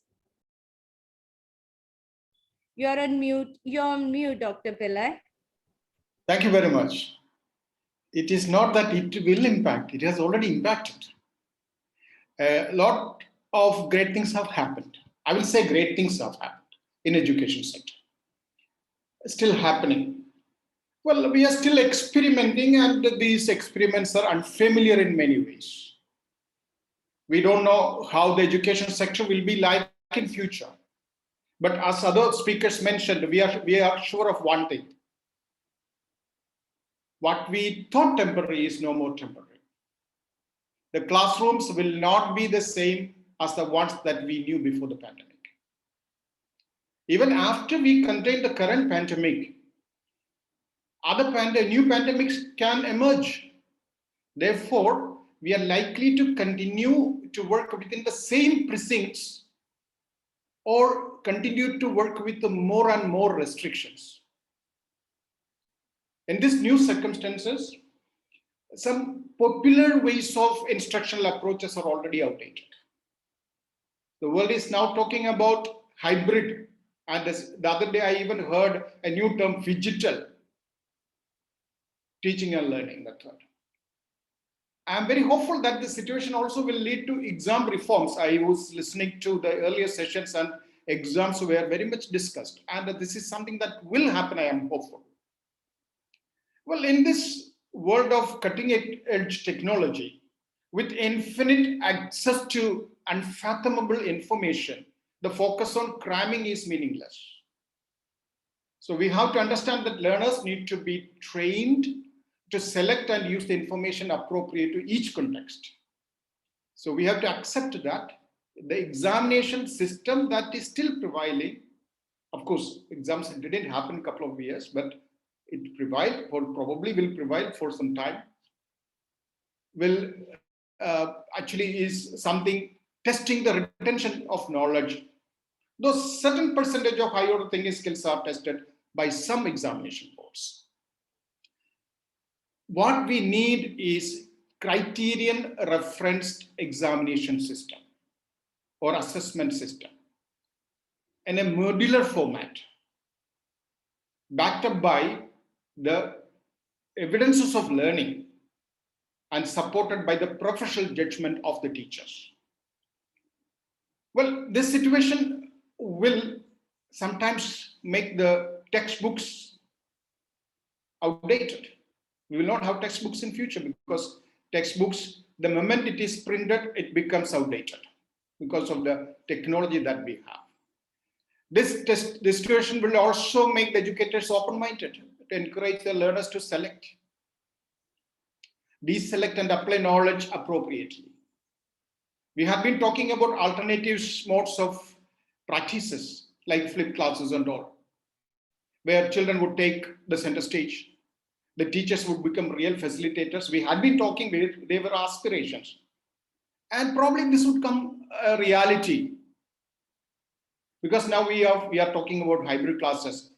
You're on mute. You're on mute, Dr. Pillai. Thank you very much. It is not that it will impact, it has already impacted. A lot of great things have happened. I will say great things have happened in education sector. Still happening. Well, we are still experimenting, and these experiments are unfamiliar in many ways. We don't know how the education sector will be like in future. But as other speakers mentioned, we are sure of one thing. What we thought temporary is no more temporary. The classrooms will not be the same as the ones that we knew before the pandemic. Even after we contain the current pandemic, new pandemics can emerge. Therefore, we are likely to continue to work within the same precincts or continue to work with the more and more restrictions. In these new circumstances, some popular ways of instructional approaches are already outdated. The world is now talking about hybrid, and the other day I even heard a new term, phygital teaching and learning method. I'm very hopeful that the situation also will lead to exam reforms. I was listening to the earlier sessions, and exams were very much discussed. And this is something that will happen, I am hopeful. Well, in this world of cutting-edge technology, with infinite access to unfathomable information, the focus on cramming is meaningless. So we have to understand that learners need to be trained to select and use the information appropriate to each context. So we have to accept that the examination system that is still prevailing, of course, exams didn't happen a couple of years, but it prevailed, or probably will prevail for some time, will actually is something testing the retention of knowledge. Though certain percentage of high order thinking skills are tested by some examination boards. What we need is criterion referenced examination system or assessment system in a modular format, backed up by the evidences of learning and supported by the professional judgment of the teachers. Well, this situation will sometimes make the textbooks outdated. We will not have textbooks in future, because textbooks, the moment it is printed, it becomes outdated because of the technology that we have. This situation will also make the educators open-minded, to encourage the learners to select, deselect and apply knowledge appropriately. We have been talking about alternative modes of practices like flipped classes and all. where children would take the center stage. The teachers would become real facilitators. We had been talking, they were aspirations. And probably this would come a reality, because now we are talking about hybrid classes,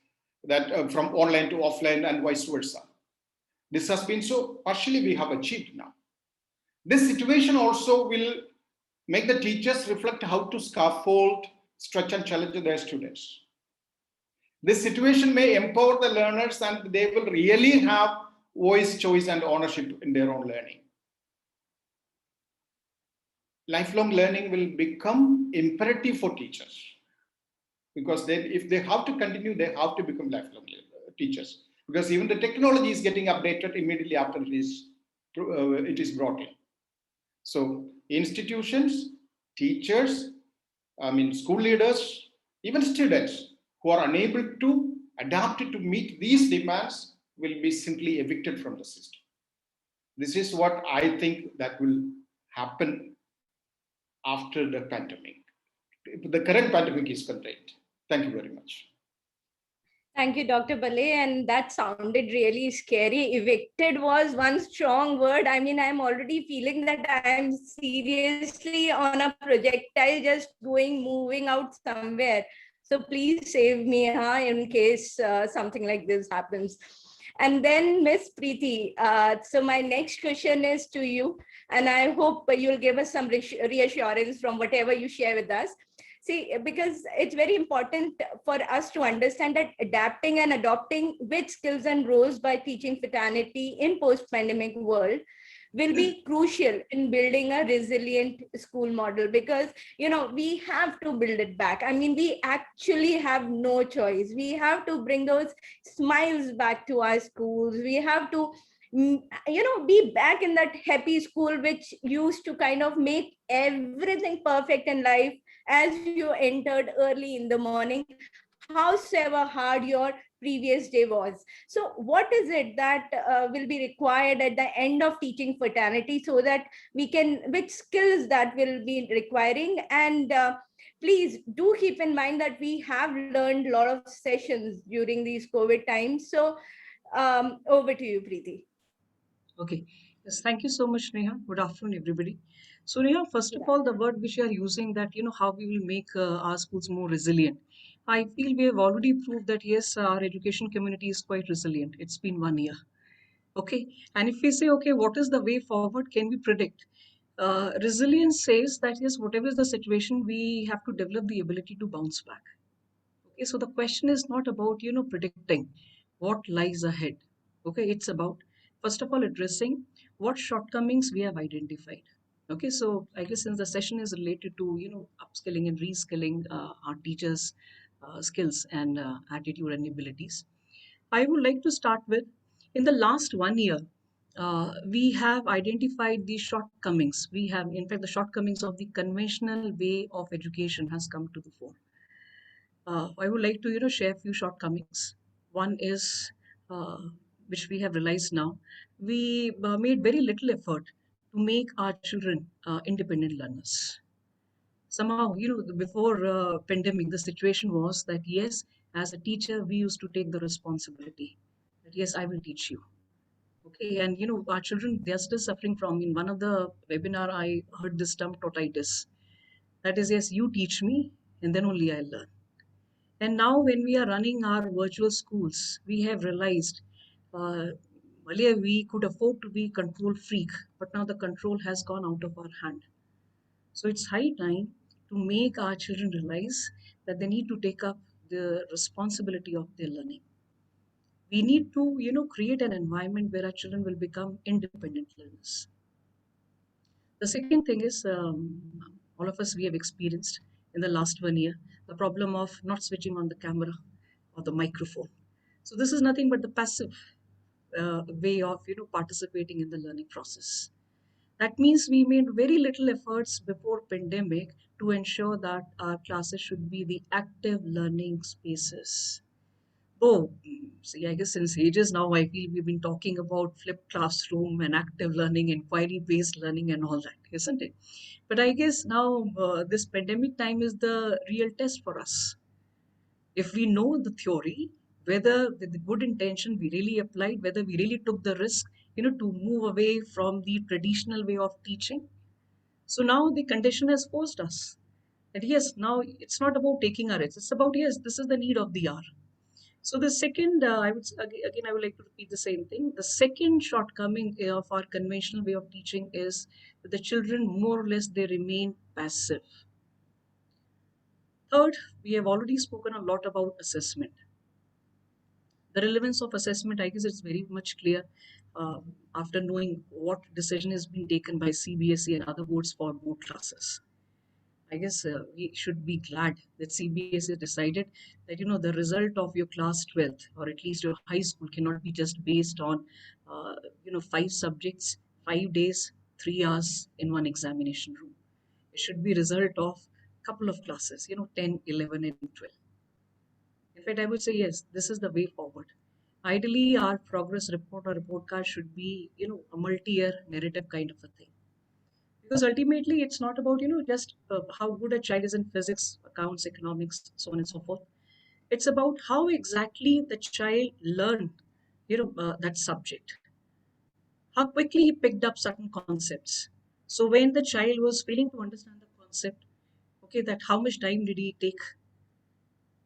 that from online to offline and vice versa. This has been so partially we have achieved now. This situation also will make the teachers reflect how to scaffold, stretch and challenge their students. This situation may empower the learners and they will really have voice, choice and ownership in their own learning. Lifelong learning will become imperative for teachers, because if they have to continue, they have to become lifelong teachers, because even the technology is getting updated immediately after it is brought in. So institutions, teachers, school leaders, even students who are unable to adapt to meet these demands will be simply evicted from the system. This is what I think that will happen after the pandemic. The current pandemic is contained. Thank you very much. Thank you, Dr. Balay. And that sounded really scary. Evicted was one strong word. I mean, I'm already feeling that I'm seriously on a projectile just moving out somewhere. So please save me in case something like this happens. And then Miss Preeti, so my next question is to you, and I hope you'll give us some reassurance from whatever you share with us. See, because it's very important for us to understand that adapting and adopting which skills and roles by teaching fraternity in post-pandemic world will be crucial in building a resilient school model, because we have to build it back. I mean, we actually have no choice. We have to bring those smiles back to our schools. We have to be back in that happy school which used to kind of make everything perfect in life as you entered early in the morning, howsoever hard your previous day was. So what is it that will be required at the end of teaching fraternity, so that we can, which skills that will be requiring? And please do keep in mind that we have learned a lot of sessions during these COVID times. So over to you, Preeti. Okay. Yes, thank you so much, Neha. Good afternoon, everybody. So, Neha, first of all, the word which you are using, that, how we will make our schools more resilient. I feel we have already proved that, yes, our education community is quite resilient. It's been 1 year. Okay. And if we say, okay, what is the way forward? Can we predict? Resilience says that, yes, whatever is the situation, we have to develop the ability to bounce back. Okay. So the question is not about, predicting what lies ahead. Okay. It's about, first of all, addressing what shortcomings we have identified. Okay. So I guess since the session is related to, upskilling and reskilling our teachers' skills and attitude and abilities, I would like to start with, in the last 1 year, we have identified the shortcomings. We have, in fact, the shortcomings of the conventional way of education has come to the fore. I would like to, share a few shortcomings. One is, which we have realized now, we made very little effort to make our children independent learners. Somehow, before pandemic, the situation was that, yes, as a teacher, we used to take the responsibility that, yes, I will teach you. Okay, and our children, they're still suffering from, in one of the webinar, I heard this term totitis. That is, yes, you teach me and then only I learn. And now when we are running our virtual schools, we have realized earlier we could afford to be control freak, but now the control has gone out of our hand. So it's high time to make our children realize that they need to take up the responsibility of their learning. We need to, create an environment where our children will become independent learners. The second thing is, all of us, we have experienced in the last 1 year, the problem of not switching on the camera or the microphone. So this is nothing but the passive way of, participating in the learning process. That means we made very little efforts before pandemic to ensure that our classes should be the active learning spaces. Oh, see, I guess since ages now, I feel we've been talking about flipped classroom and active learning, inquiry-based learning and all that, isn't it? But I guess now this pandemic time is the real test for us. If we know the theory, whether with the good intention we really applied, whether we really took the risk, to move away from the traditional way of teaching. So now the condition has forced us that yes, now it's not about taking a risk. It's about, yes, this is the need of the hour. So the second, again, I would like to repeat the same thing. The second shortcoming of our conventional way of teaching is that the children more or less they remain passive. Third, we have already spoken a lot about assessment. The relevance of assessment, I guess it's very much clear after knowing what decision has been taken by CBSE and other boards for board classes. I guess we should be glad that CBSE decided that the result of your class 12th or at least your high school cannot be just based on 5 subjects, 5 days, 3 hours in one examination room. It should be result of a couple of classes, 10, 11, and 12. In fact, I would say yes, this is the way forward. Ideally, our progress report or report card should be a multi-year narrative kind of a thing. Because ultimately it's not about just how good a child is in physics, accounts, economics, so on and so forth. It's about how exactly the child learned that subject, how quickly he picked up certain concepts. So when the child was failing to understand the concept, okay, that how much time did he take,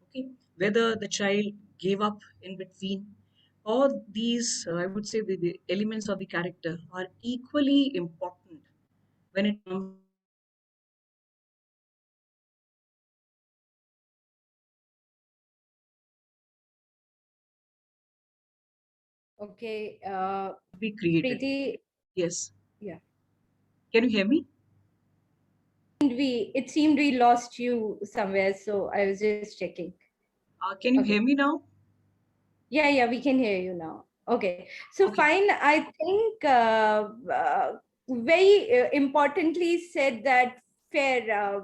okay, whether the child gave up in between, or these I would say the elements of the character are equally important when it comes Okay. be created. Preeti, Yes. yeah. Can you hear me? It seemed we lost you somewhere, so I was just checking. Can you hear me now? Yeah, we can hear you now. Okay, so fine. I think very importantly said that fair,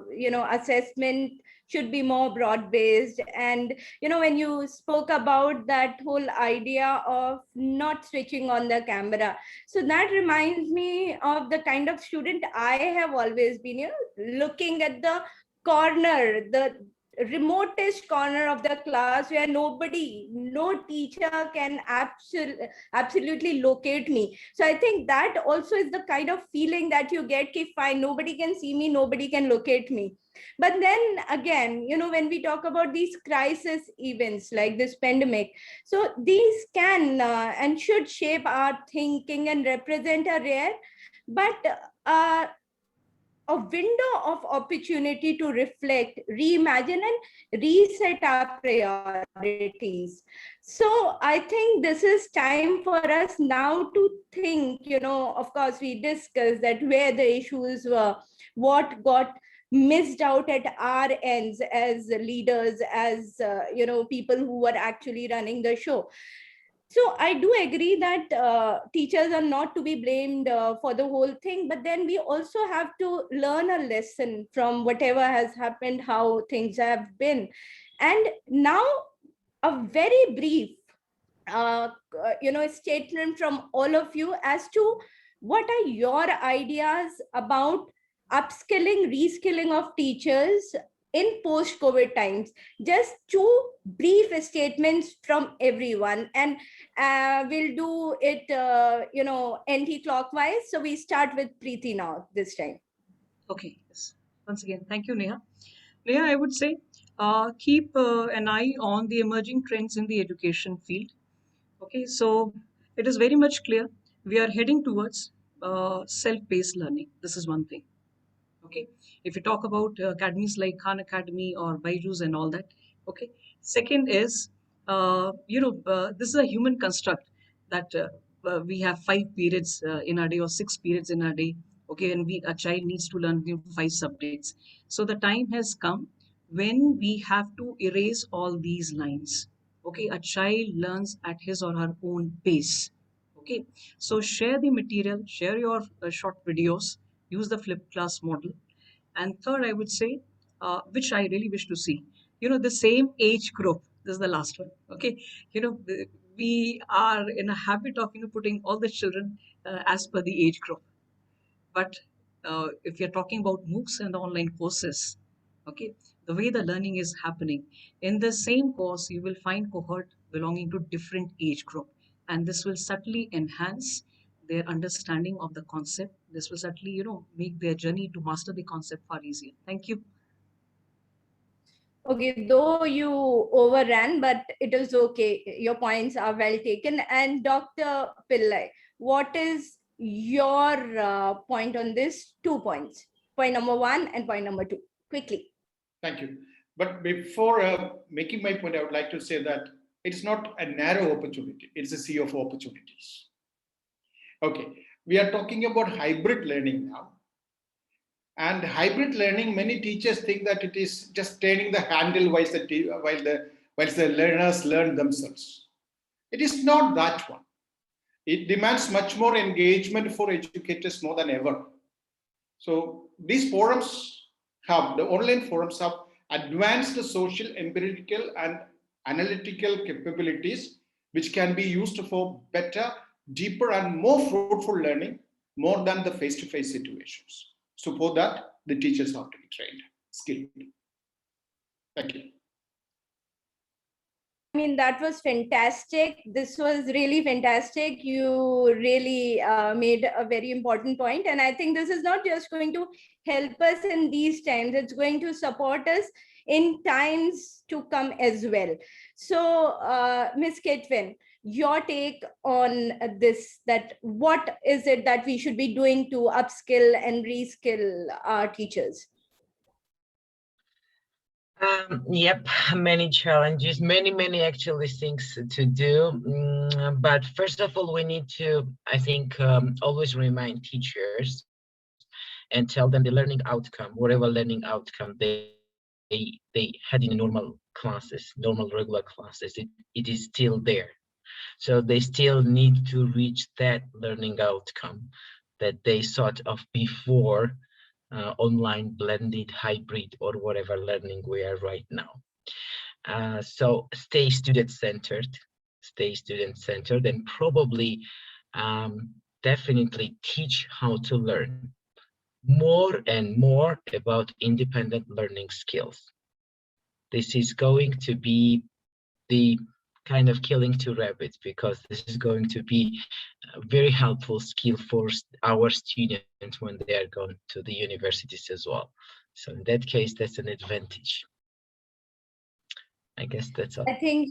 assessment should be more broad based. And, when you spoke about that whole idea of not switching on the camera, so that reminds me of the kind of student I have always been, looking at the corner, the remotest corner of the class where no teacher can absolutely locate me. So I think that also is the kind of feeling that you get, if fine, nobody can see me, nobody can locate me. But then again, when we talk about these crisis events like this pandemic, so these can and should shape our thinking and represent a rare but a window of opportunity to reflect, reimagine, and reset our priorities. So I think this is time for us now to think, of course, we discussed that where the issues were, what got missed out at our ends as leaders, as, people who were actually running the show. So I do agree that teachers are not to be blamed for the whole thing, but then we also have to learn a lesson from whatever has happened, how things have been. And now a very brief, statement from all of you as to what are your ideas about upskilling, reskilling of teachers in post-COVID times. Just two brief statements from everyone, and we'll do it, anti-clockwise. So we start with Preeti now this time. Okay. Yes. Once again, thank you, Neha. Neha, I would say keep an eye on the emerging trends in the education field. Okay, so it is very much clear we are heading towards self-paced learning. This is one thing. Okay, if you talk about academies like Khan Academy or Byju's and all that. Okay, second is this is a human construct that we have 5 periods in a day or 6 periods in a day. Okay, and a child needs to learn 5 subjects. So the time has come when we have to erase all these lines. Okay, a child learns at his or her own pace. Okay, so share the material, share your short videos, use the flipped class model. And third, I would say, which I really wish to see, the same age group. This is the last one. Okay, we are in a habit of putting all the children as per the age group. But if you're talking about MOOCs and the online courses, okay, the way the learning is happening in the same course, you will find cohort belonging to different age group. And this will certainly enhance their understanding of the concept. This will certainly, make their journey to master the concept far easier. Thank you. Okay, though you overran, but it is okay. Your points are well taken. And Dr. Pillai, what is your point on this? 2 points. Point number 1 and point number 2. Quickly. Thank you. But before making my point, I would like to say that it's not a narrow opportunity. It's a sea of opportunities. Okay, we are talking about hybrid learning now. And hybrid learning, many teachers think that it is just turning the handle whilst the learners learn themselves. It is not that one. It demands much more engagement for educators more than ever. So these forums the online forums have advanced the social, empirical, and analytical capabilities, which can be used for better, deeper, and more fruitful learning, more than the face-to-face situations. So for that, the teachers have to be trained, skilled. Thank you. I mean, that was fantastic. This was really fantastic. You really made a very important point. And I think this is not just going to help us in these times, it's going to support us in times to come as well. So, Ms. Ketwin, your take on this, that what is it that we should be doing to upskill and reskill our teachers? Yep, many challenges, many actually things to do. But first of all, we need to, I think, always remind teachers and tell them the learning outcome, whatever learning outcome they had in normal classes, normal regular classes, it is still there. So they still need to reach that learning outcome that they thought of before online, blended, hybrid, or whatever learning we are right now. So stay student-centered, and probably definitely teach how to learn more and more about independent learning skills. This is going to be the kind of killing two rabbits, because this is going to be a very helpful skill for our students when they are going to the universities as well. So in that case, that's an advantage. I guess that's all. I think,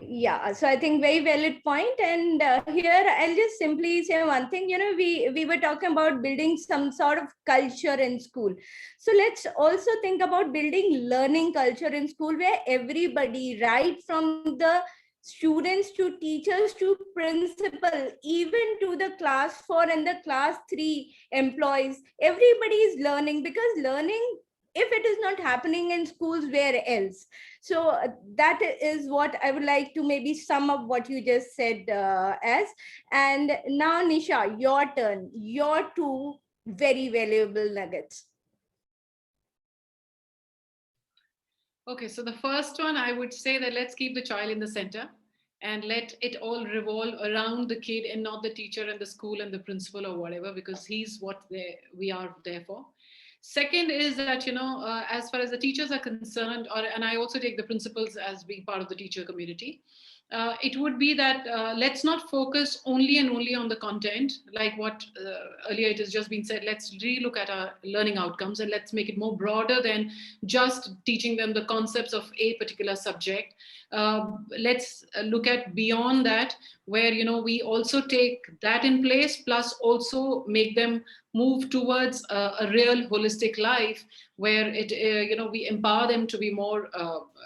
yeah, so I think very valid point. And here I'll just simply say one thing. We were talking about building some sort of culture in school. So let's also think about building learning culture in school, where everybody, right from the students to teachers to principal, even to the class 4 and the class 3 employees, everybody is learning, because learning, if it is not happening in schools, where else? So that is what I would like to maybe sum up what you just said as. And now, Nisha, your turn. Your 2 very valuable nuggets. Okay, so the first one, I would say that let's keep the child in the center and let it all revolve around the kid and not the teacher and the school and the principal or whatever, because he's what we are there for. Second is that, as far as the teachers are concerned, and I also take the principals as being part of the teacher community, it would be that let's not focus only on the content, like what earlier it has just been said. Let's relook at our learning outcomes and let's make it more broader than just teaching them the concepts of a particular subject. Let's look at beyond that, where we also take that in place, plus also make them move towards a real holistic life, where we empower them to be more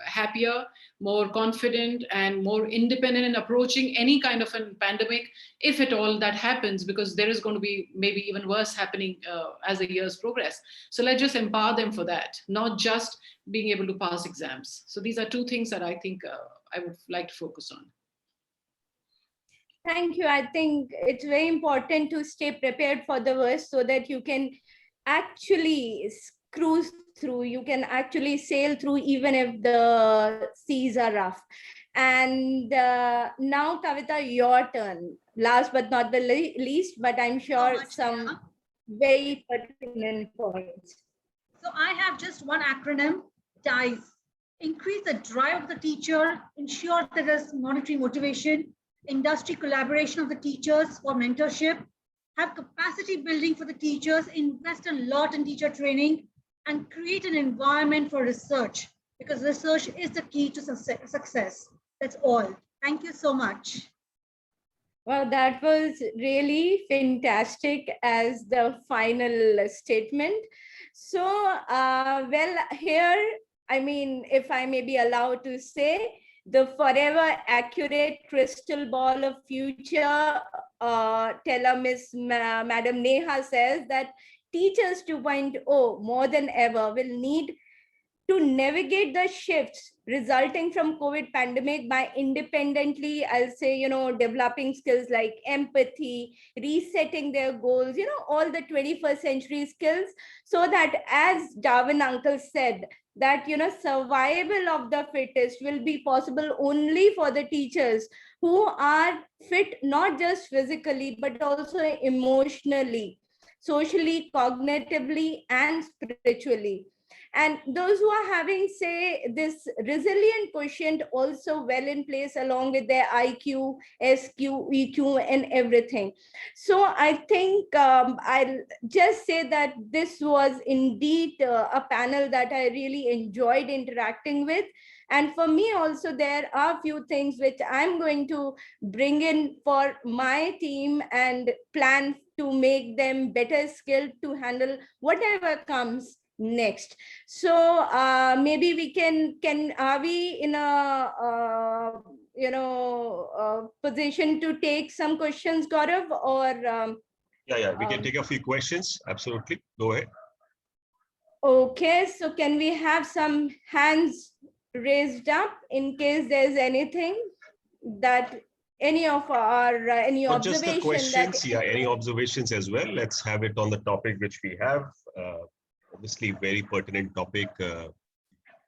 happier, more confident, and more independent in approaching any kind of a pandemic, if at all that happens, because there is going to be maybe even worse happening as the years progress. So let's just empower them for that, not just being able to pass exams. So these are 2 things that I think I would like to focus on. Thank you. I think it's very important to stay prepared for the worst, so that you can actually cruise through, you can actually sail through, even if the seas are rough. And now, Kavita, your turn. Last but not the least, but I'm sure some very pertinent points. So I have just one acronym, TIES. increase the drive of the teacher, ensure that there's monetary motivation, industry collaboration of the teachers for mentorship, have capacity building for the teachers, invest a lot in teacher training, and create an environment for research, because research is the key to success. That's all. Thank you so much. Well, that was really fantastic as the final statement. So, well, here, I mean, if I may be allowed to say, the forever accurate crystal ball of future, teller Miss Madam Neha says that Teachers 2.0 more than ever will need to navigate the shifts resulting from COVID pandemic by independently, I'll say, developing skills like empathy, resetting their goals, all the 21st century skills, so that, as Darwin uncle said, that, survival of the fittest will be possible only for the teachers who are fit, not just physically, but also emotionally, socially, cognitively, and spiritually. And those who are having, say, this resilient quotient also well in place along with their IQ, SQ, EQ, and everything. So I think I'll just say that this was indeed a panel that I really enjoyed interacting with. And for me also, there are a few things which I'm going to bring in for my team and plan to make them better skilled to handle whatever comes next. So maybe we can are we in a position to take some questions, Gaurav, or yeah, we can take a few questions. Absolutely, go ahead. Okay, so can we have some hands raised up in case there's anything that any of our any Not observation just the questions, that any observations as well. Let's have it on the topic which we have. Obviously, very pertinent topic.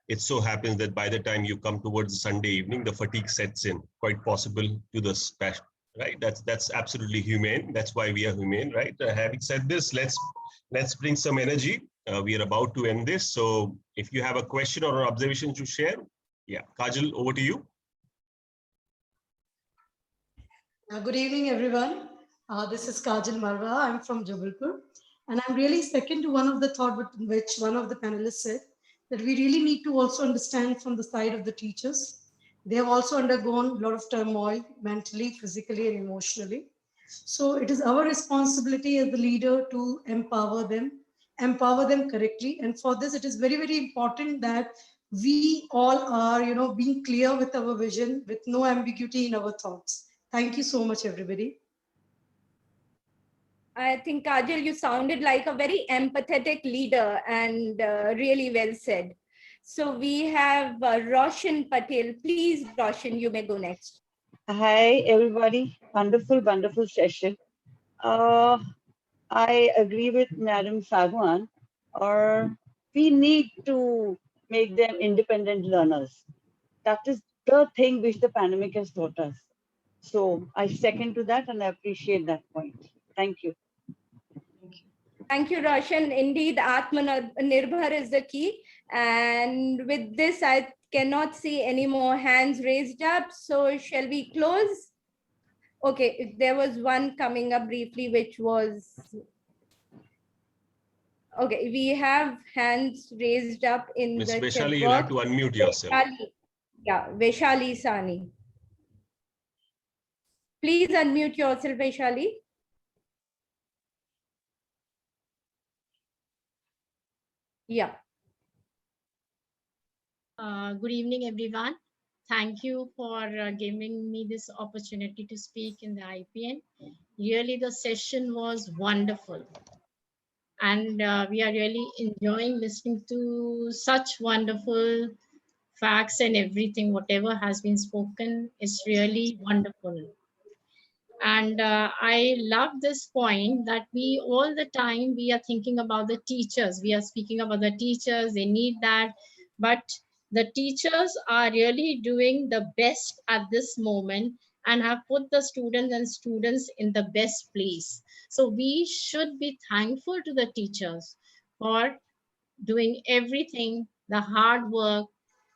It so happens that by the time you come towards the Sunday evening, the fatigue sets in, quite possible to the special, right? That's absolutely humane. That's why we are humane, right? Having said this, let's bring some energy. We are about to end this. So if you have a question or an observation to share, yeah, Kajal, over to you. Good evening, everyone. This is Kajal Marwa. I'm from Jabalpur. And I'm really second to one of the thought which one of the panelists said, that we really need to also understand from the side of the teachers. They have also undergone a lot of turmoil, mentally, physically, and emotionally. So it is our responsibility as the leader to empower them correctly. And for this, it is very, very important that we all are, being clear with our vision, with no ambiguity in our thoughts. Thank you so much, everybody. I think, Kajal, you sounded like a very empathetic leader and really well said. So we have Roshan Patel. Please, Roshan, you may go next. Hi, everybody. Wonderful, wonderful session. I agree with Madam Sagwan, or we need to make them independent learners. That is the thing which the pandemic has taught us. So I second to that and I appreciate that point. Thank you. Thank you, Roshan. Indeed, Atmanirbhar is the key. And with this, I cannot see any more hands raised up. So shall we close? Okay, there was one coming up briefly, which was... Okay, we have hands raised up in Ms. the Vaishali, chat you'll have box. to unmute yourself. Yeah, Vaishali Sani. Please unmute yourself, Vaishali. Yeah. Good evening, everyone. Thank you for giving me this opportunity to speak in the IPN. Really, the session was wonderful. And we are really enjoying listening to such wonderful facts and everything. Whatever has been spoken is really wonderful. And I love this point that we all the time, we are thinking about the teachers. We are speaking about the teachers, they need that. But the teachers are really doing the best at this moment and have put the students in the best place. So we should be thankful to the teachers for doing everything, the hard work,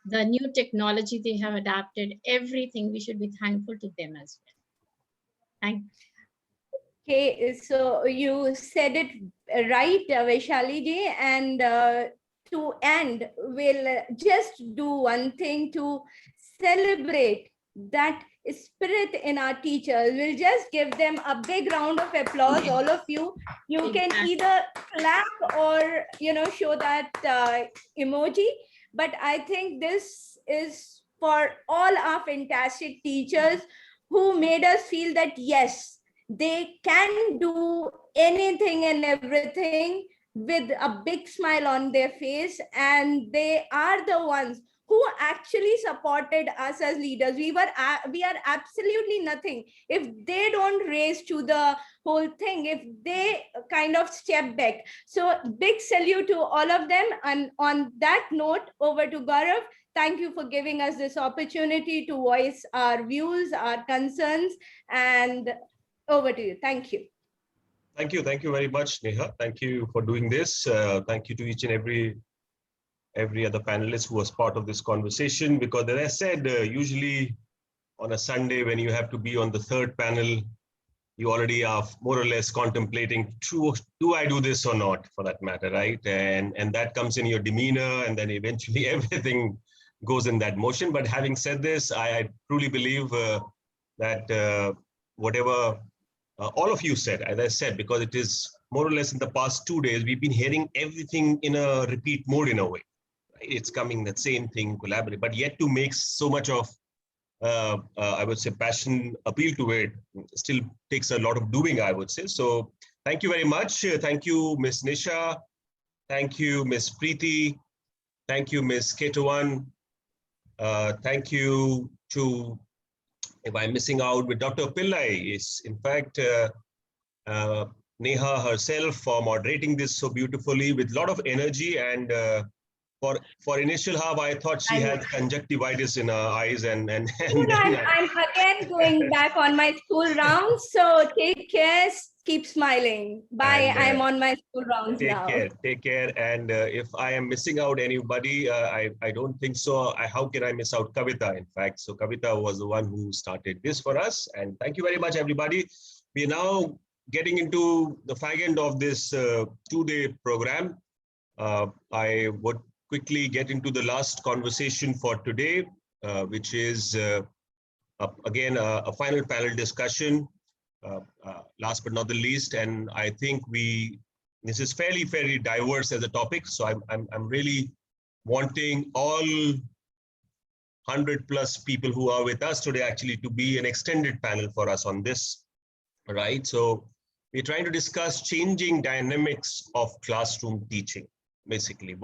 the new technology they have adapted, everything, we should be thankful to them as well. Thank you. Okay, so you said it right, Vaishali ji, and to end, we'll just do one thing to celebrate that spirit in our teachers. We'll just give them a big round of applause, all of you. You can either clap or, show that emoji, but I think this is for all our fantastic teachers who made us feel that, yes, they can do anything and everything with a big smile on their face, and they are the ones who actually supported us as leaders. We are absolutely nothing if they don't raise to the whole thing, if they kind of step back. So big salute to all of them. And on that note, over to Gaurav. Thank you for giving us this opportunity to voice our views, our concerns, and over to you. Thank you. Thank you. Thank you very much, Neha. Thank you for doing this. Thank you to each and every other panelist who was part of this conversation, because as I said, usually on a Sunday when you have to be on the third panel, you already are more or less contemplating, do I do this or not, for that matter, right? And that comes in your demeanor, and then eventually everything goes in that motion. But having said this, I truly believe that whatever all of you said, as I said, because it is more or less in the past 2 days, we've been hearing everything in a repeat mode in a way. It's coming that same thing, collaborate, but yet to make so much of, I would say, passion appeal to it still takes a lot of doing, I would say. So thank you very much. Thank you, Ms. Nisha. Thank you, Ms. Preeti. Thank you, Ms. Ketuan. Thank you to, if I'm missing out, with Dr. Pillai, is in fact Neha herself for moderating this so beautifully with a lot of energy. And for initial half, I thought she had conjunctivitis in her eyes, and I'm again going back on my school rounds. So take care, keep smiling. Bye. I'm on my school rounds now. Take care. And if I am missing out anybody, I don't think so. How can I miss out Kavita, in fact? So Kavita was the one who started this for us. And thank you very much, everybody. We are now getting into the fag end of this 2-day program. I would quickly get into the last conversation for today, which is again a final panel discussion, last but not the least. And I think this is fairly diverse as a topic. So I'm really wanting all 100+ people who are with us today actually to be an extended panel for us on this, right? So we're trying to discuss changing dynamics of classroom teaching. Basically,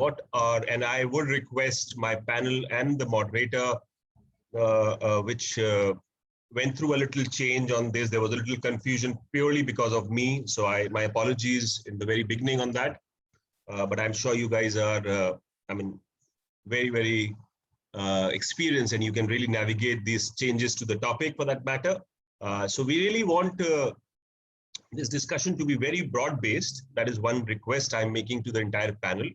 and I would request my panel and the moderator, which went through a little change on this. There was a little confusion purely because of me. So my apologies in the very beginning on that. But I'm sure you guys are, very experienced, and you can really navigate these changes to the topic for that matter. So we really want this discussion to be very broad-based. That is one request I'm making to the entire panel,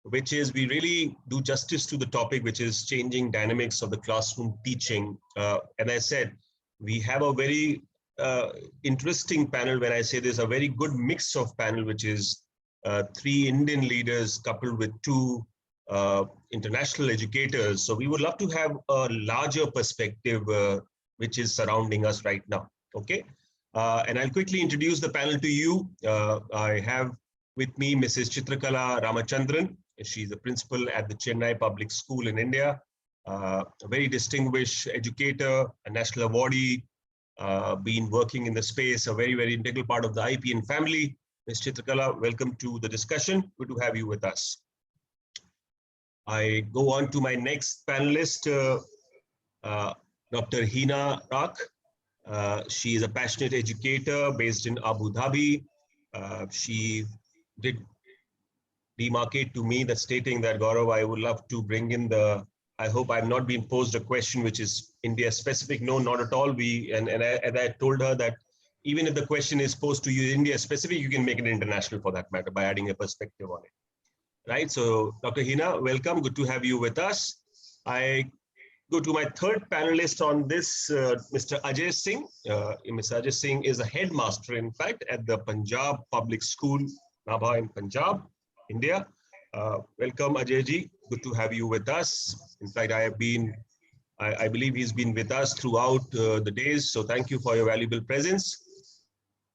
which is we really do justice to the topic, which is changing dynamics of the classroom teaching. And I said, we have a very interesting panel. When I say there's a very good mix of panel, which is 3 Indian leaders coupled with 2 international educators. So we would love to have a larger perspective, which is surrounding us right now. Okay. And I'll quickly introduce the panel to you. I have with me Mrs. Chitrakala Ramachandran. She's a principal at the Chennai Public School in India, a very distinguished educator, a national awardee, been working in the space, a very integral part of the IPN family. Ms. Chitrakala, welcome to the discussion. Good to have you with us. I go on to my next panelist, Dr. Hina Rak. She is a passionate educator based in Abu Dhabi. She did demarcate to me that stating that, Gaurav, I would love to bring in I hope I'm not being posed a question which is India specific. No, not at all. I told her that even if the question is posed to you India specific, you can make it international for that matter by adding a perspective on it. Right. So Dr. Hina, welcome. Good to have you with us. I go to my third panelist on this, Mr. Ajay Singh. Mr. Ajay Singh is a headmaster, in fact, at the Punjab Public School, Nabha in Punjab, India. Welcome, Ajay ji. Good to have you with us. In fact, I believe he's been with us throughout the days. So thank you for your valuable presence.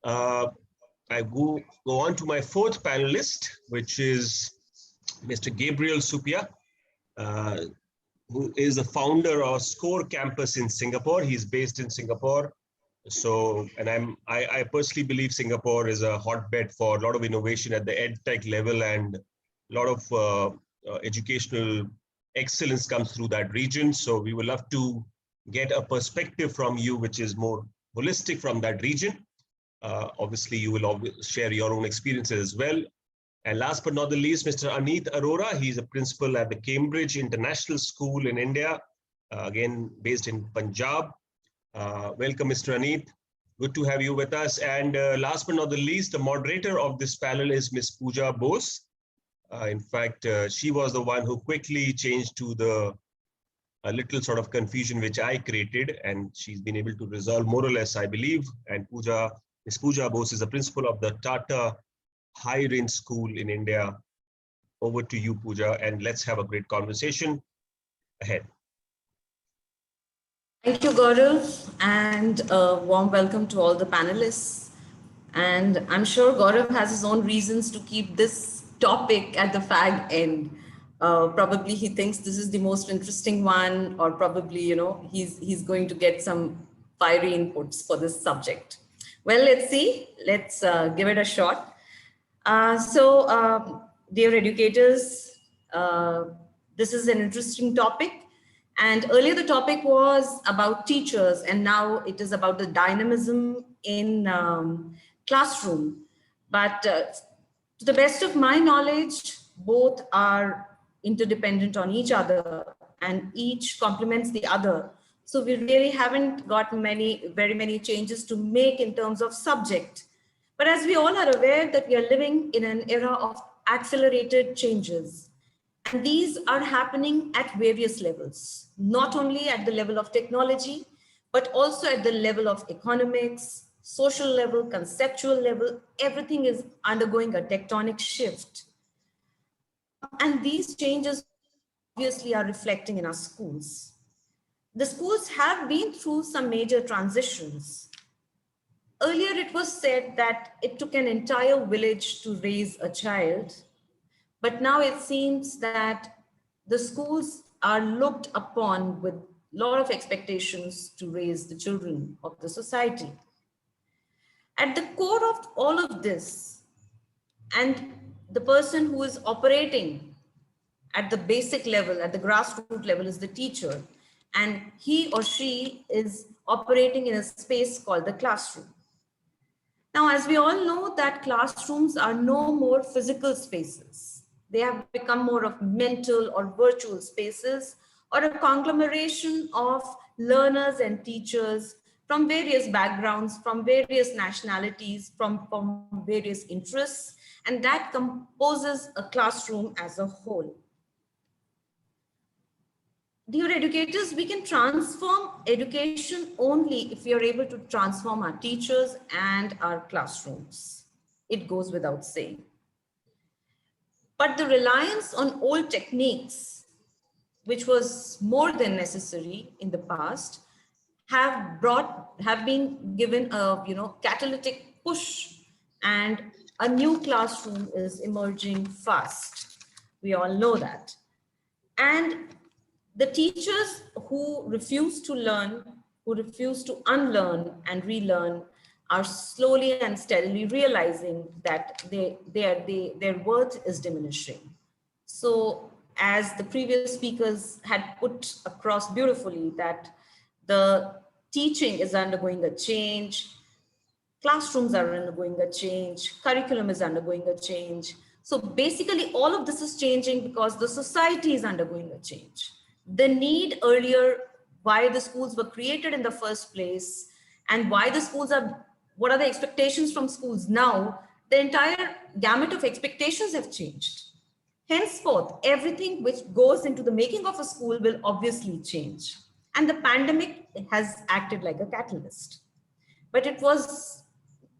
I go on to my fourth panelist, which is Mr. Gabriel Supia, who is the founder of SCORE campus in Singapore. He's based in Singapore. So, and I personally believe Singapore is a hotbed for a lot of innovation at the EdTech level, and a lot of educational excellence comes through that region. So we would love to get a perspective from you, which is more holistic from that region. Obviously, you will share your own experiences as well. And last but not the least, Mr. Aneet Arora. He's a principal at the Cambridge International School in India, again, based in Punjab. Welcome, Mr. Aneet. Good to have you with us. And last but not the least, the moderator of this panel is Ms. Pooja Bose. In fact, she was the one who quickly changed to a little sort of confusion which I created, and she's been able to resolve more or less, I believe. And Ms. Pooja Bose is the principal of the Tata High Range School in India. Over to you, Pooja, and let's have a great conversation ahead. Thank you, Gaurav, and a warm welcome to all the panelists. And I'm sure Gaurav has his own reasons to keep this topic at the fag end. Probably he thinks this is the most interesting one, or probably, you know, he's going to get some fiery inputs for this subject. Well, let's see. Let's give it a shot. Dear educators, this is an interesting topic. And earlier the topic was about teachers, and now it is about the dynamism in classroom. But to the best of my knowledge, both are interdependent on each other, and each complements the other. So we really haven't got very many changes to make in terms of subject. But as we all are aware that we are living in an era of accelerated changes, and these are happening at various levels, not only at the level of technology, but also at the level of economics, social level, conceptual level. Everything is undergoing a tectonic shift. And these changes obviously are reflecting in our schools. The schools have been through some major transitions. Earlier, it was said that it took an entire village to raise a child, but now it seems that the schools are looked upon with a lot of expectations to raise the children of the society. At the core of all of this, and the person who is operating at the basic level, at the grassroots level, is the teacher, and he or she is operating in a space called the classroom. Now, as we all know, that classrooms are no more physical spaces. They have become more of mental or virtual spaces, or a conglomeration of learners and teachers from various backgrounds, from various nationalities, from various interests, and that composes a classroom as a whole. Dear educators, we can transform education only if we are able to transform our teachers and our classrooms. It goes without saying. But the reliance on old techniques, which was more than necessary in the past, have been given a catalytic push, and a new classroom is emerging fast. We all know that. And the teachers who refuse to learn, who refuse to unlearn and relearn, are slowly and steadily realizing that their worth is diminishing. So as the previous speakers had put across beautifully, that the teaching is undergoing a change, classrooms are undergoing a change, curriculum is undergoing a change. So basically all of this is changing because the society is undergoing a change. The need earlier, why the schools were created in the first place, and why the schools are, what are the expectations from schools now, the entire gamut of expectations have changed. Henceforth, everything which goes into the making of a school will obviously change. And the pandemic has acted like a catalyst. But it was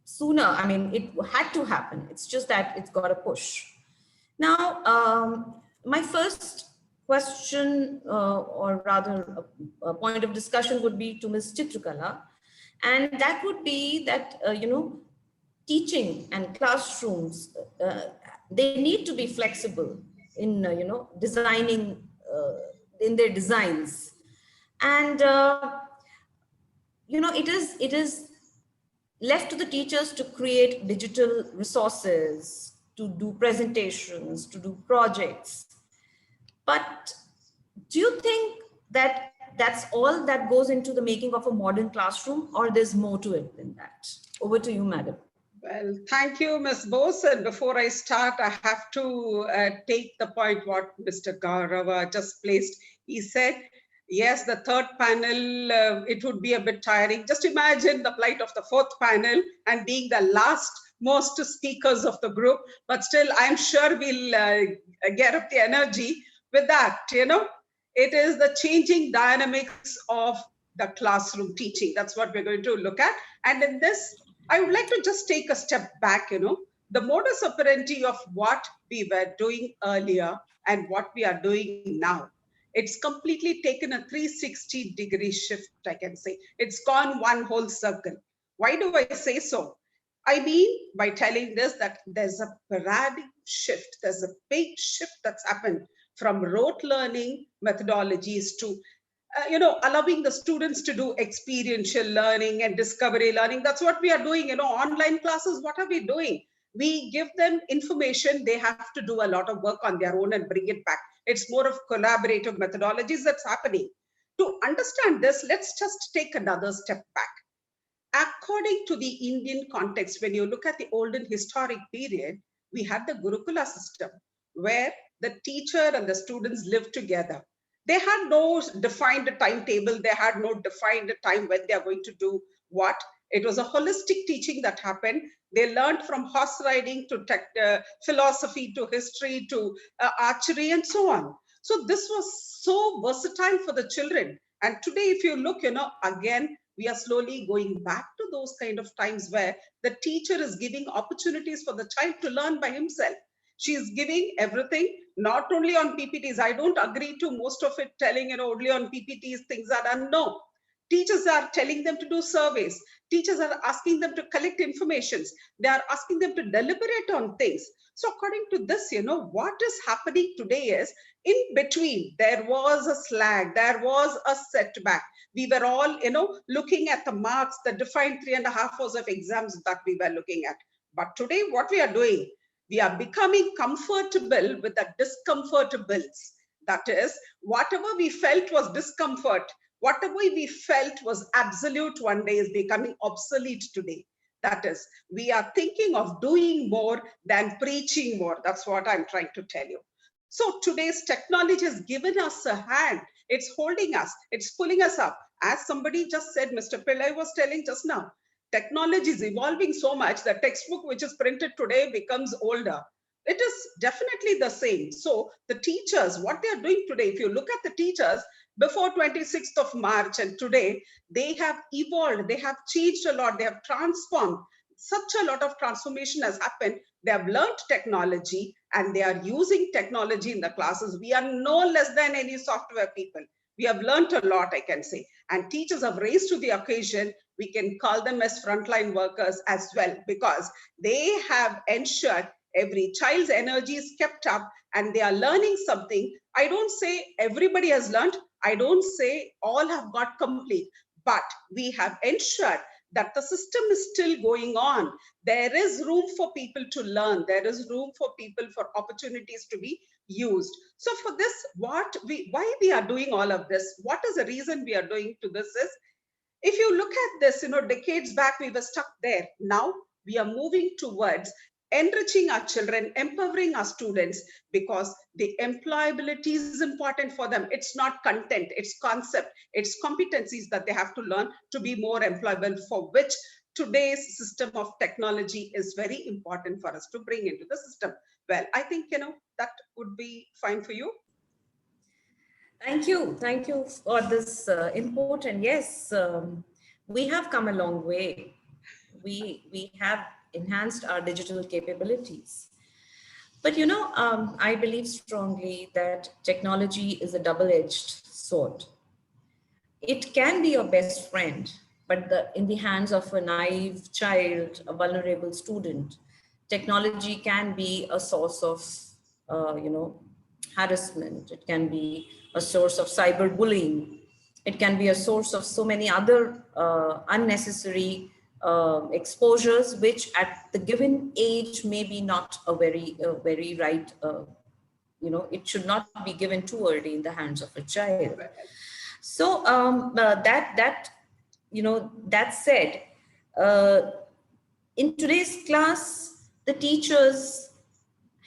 sooner, I mean, it had to happen. It's just that it's got a push. Now, my first question, or rather a point of discussion would be to Ms. Chitrakala. And that would be that, teaching and classrooms, they need to be flexible in, designing, in their designs. And, it is left to the teachers to create digital resources, to do presentations, to do projects. But do you think that that's all that goes into the making of a modern classroom, or there's more to it than that? Over to you, madam. Well, thank you, Ms. Bose. And before I start, I have to take the point what Mr. Gaurava just placed. He said, yes, the third panel, it would be a bit tiring. Just imagine the plight of the fourth panel and being the last most speakers of the group. But still, I'm sure we'll get up the energy with that, It is the changing dynamics of the classroom teaching. That's what we're going to look at. And in this, I would like to just take a step back, the modus operandi of what we were doing earlier and what we are doing now. It's completely taken a 360-degree shift, I can say. It's gone one whole circle. Why do I say so? I mean, by telling this, that there's a paradigm shift. There's a big shift that's happened from rote learning methodologies to allowing the students to do experiential learning and discovery learning. That's what we are doing. Online classes, what are we doing? We give them information. They have to do a lot of work on their own and bring it back. It's more of collaborative methodologies that's happening. To understand this, let's just take another step back. According to the Indian context, when you look at the olden historic period, we had the Gurukula system where the teacher and the students lived together. They had no defined timetable. They had no defined time when they are going to do what. It was a holistic teaching that happened. They learned from horse riding to philosophy to history to archery and so on. So this was so versatile for the children. And today, if you look, again, we are slowly going back to those kind of times where the teacher is giving opportunities for the child to learn by himself. She is giving everything, not only on PPTs. I don't agree to most of it telling, only on PPTs things are done. No. Teachers are telling them to do surveys. Teachers are asking them to collect information. They are asking them to deliberate on things. So according to this, what is happening today is, in between, there was a slag, there was a setback. We were all, looking at the marks, the defined 3.5 hours of exams that we were looking at. But today, what we are doing, we are becoming comfortable with the discomfortables. That is, whatever we felt was discomfort, whatever we felt was absolute one day is becoming obsolete today. That is, we are thinking of doing more than preaching more. That's what I'm trying to tell you. So today's technology has given us a hand. It's holding us. It's pulling us up. As somebody just said, Mr. Pillai was telling just now, technology is evolving so much that textbook which is printed today becomes older. It is definitely the same. So the teachers, what they are doing today, if you look at the teachers before 26th of March and today, they have evolved, they have changed a lot, they have transformed. Such a lot of transformation has happened. They have learned technology and they are using technology in the classes. We are no less than any software people. We have learned a lot, I can say. And teachers have raised to the occasion. We can call them as frontline workers as well, because they have ensured every child's energy is kept up and they are learning something. I don't say everybody has learned. I don't say all have got complete, but we have ensured that the system is still going on. There is room for people to learn. There is room for people for opportunities to be used. So for this, why we are doing all of this, what is the reason we are doing to this is, if you look at this, decades back, we were stuck there. Now we are moving towards enriching our children, empowering our students, because the employability is important for them. It's not content, it's concept, it's competencies that they have to learn to be more employable, for which today's system of technology is very important for us to bring into the system. well. I think, that would be fine for you. Thank you. Thank you for this important. Yes, we have come a long way. We have enhanced our digital capabilities. But I believe strongly that technology is a double-edged sword. It can be your best friend, but in the hands of a naive child, a vulnerable student, technology can be a source of, harassment. It can be a source of cyberbullying. It can be a source of so many other unnecessary exposures, which at the given age may be not a very right. It should not be given too early in the hands of a child. So that said, in today's class, the teachers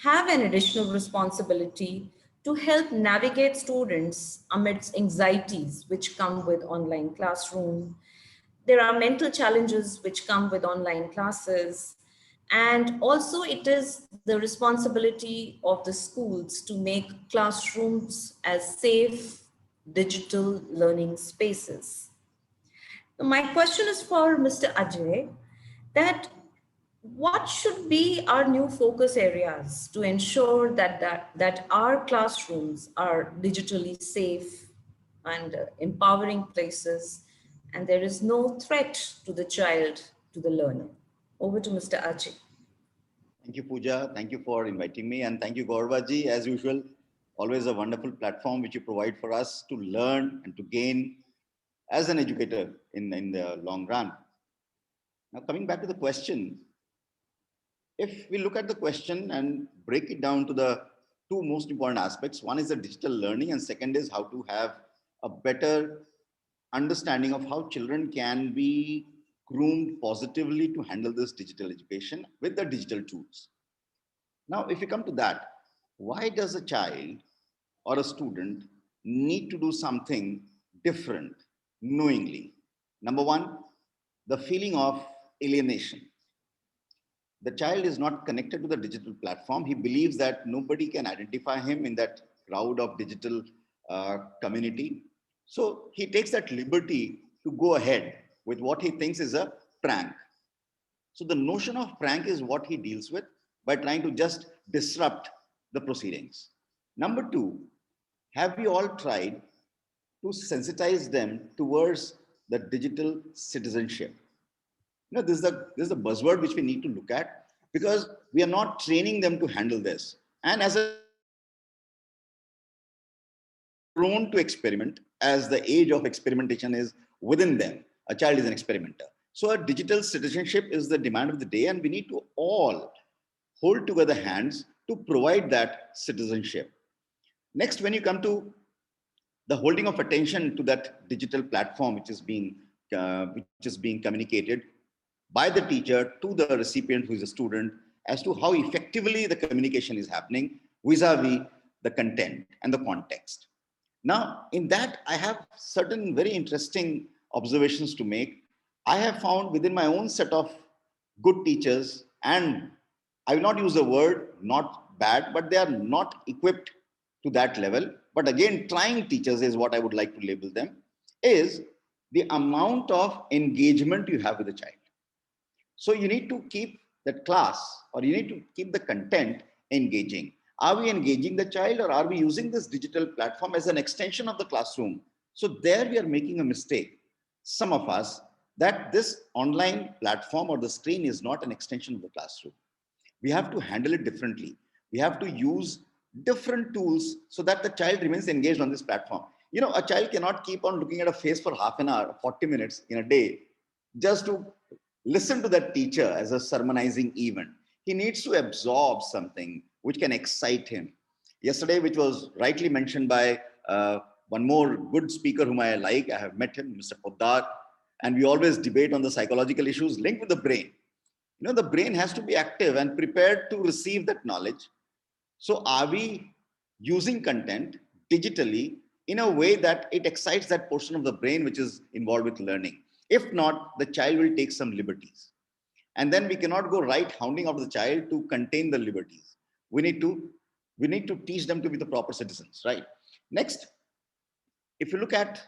have an additional responsibility to help navigate students amidst anxieties which come with online classroom. There are mental challenges which come with online classes. And also it is the responsibility of the schools to make classrooms as safe digital learning spaces. My question is for Mr. Ajay, that what should be our new focus areas to ensure that our classrooms are digitally safe and empowering places, and there is no threat to the child, to the learner? Over to Mr. Ajay. Thank you, Pooja. Thank you for inviting me. And thank you, Gaurav-ji. As usual, always a wonderful platform which you provide for us to learn and to gain as an educator in the long run. Now, coming back to the question, if we look at the question and break it down to the two most important aspects, one is the digital learning and second is how to have a better understanding of how children can be groomed positively to handle this digital education with the digital tools. Now, if we come to that, why does a child or a student need to do something different knowingly? Number one, the feeling of alienation. The child is not connected to the digital platform. He believes that nobody can identify him in that crowd of digital community. So he takes that liberty to go ahead with what he thinks is a prank. So the notion of prank is what he deals with by trying to just disrupt the proceedings. Number two, have we all tried to sensitize them towards the digital citizenship? This is a buzzword which we need to look at because we are not training them to handle this. And as a prone to experiment, as the age of experimentation is within them, a child is an experimenter. So a digital citizenship is the demand of the day, and we need to all hold together hands to provide that citizenship. Next, when you come to the holding of attention to that digital platform which is being communicated by the teacher to the recipient who is a student as to how effectively the communication is happening vis-a-vis the content and the context. Now, in that, I have certain very interesting observations to make. I have found within my own set of good teachers, and I will not use the word not bad, but they are not equipped to that level. But again, trying teachers is what I would like to label them, is the amount of engagement you have with the child. So you need to keep that class, or you need to keep the content engaging. Are we engaging the child, or are we using this digital platform as an extension of the classroom? So there we are making a mistake, some of us, that this online platform or the screen is not an extension of the classroom. We have to handle it differently. We have to use different tools so that the child remains engaged on this platform. A child cannot keep on looking at a face for half an hour, 40 minutes in a day, just to listen to that teacher as a sermonizing event. He needs to absorb something which can excite him. Yesterday, which was rightly mentioned by one more good speaker whom I like, I have met him, Mr. Poddar, and we always debate on the psychological issues linked with the brain. The brain has to be active and prepared to receive that knowledge. So are we using content digitally in a way that it excites that portion of the brain which is involved with learning? If not, the child will take some liberties. And then we cannot go right hounding out the child to contain the liberties. We need to teach them to be the proper citizens, right? Next, if you look at,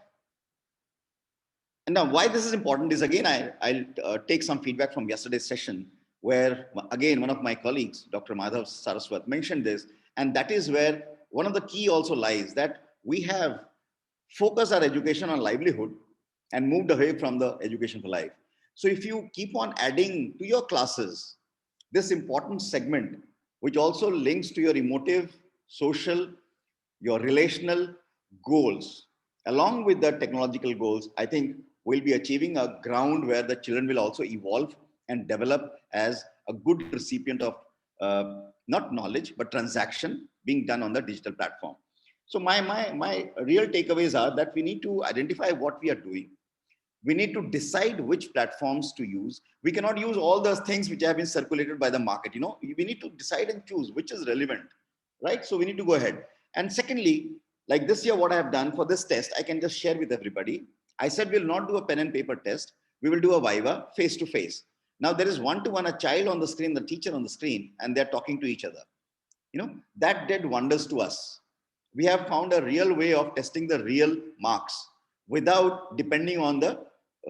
and now why this is important is, again, I'll take some feedback from yesterday's session, where again, one of my colleagues, Dr. Madhav Saraswat, mentioned this, and that is where one of the key also lies, that we have focused our education on livelihood and moved away from the education for life. So if you keep on adding to your classes this important segment, which also links to your emotive, social, your relational goals, along with the technological goals, I think we'll be achieving a ground where the children will also evolve and develop as a good recipient of not knowledge, but transaction being done on the digital platform. So my real takeaways are that we need to identify what we are doing. We need to decide which platforms to use. We cannot use all those things which have been circulated by the market. You know, we need to decide and choose which is relevant, right? So we need to go ahead. And secondly, like this year, what I have done for this test, I can just share with everybody. I said we'll not do a pen and paper test. We will do a Viva face to face. Now there is one-to-one, a child on the screen, the teacher on the screen, and they're talking to each other. You know, that did wonders to us. We have found a real way of testing the real marks without depending on the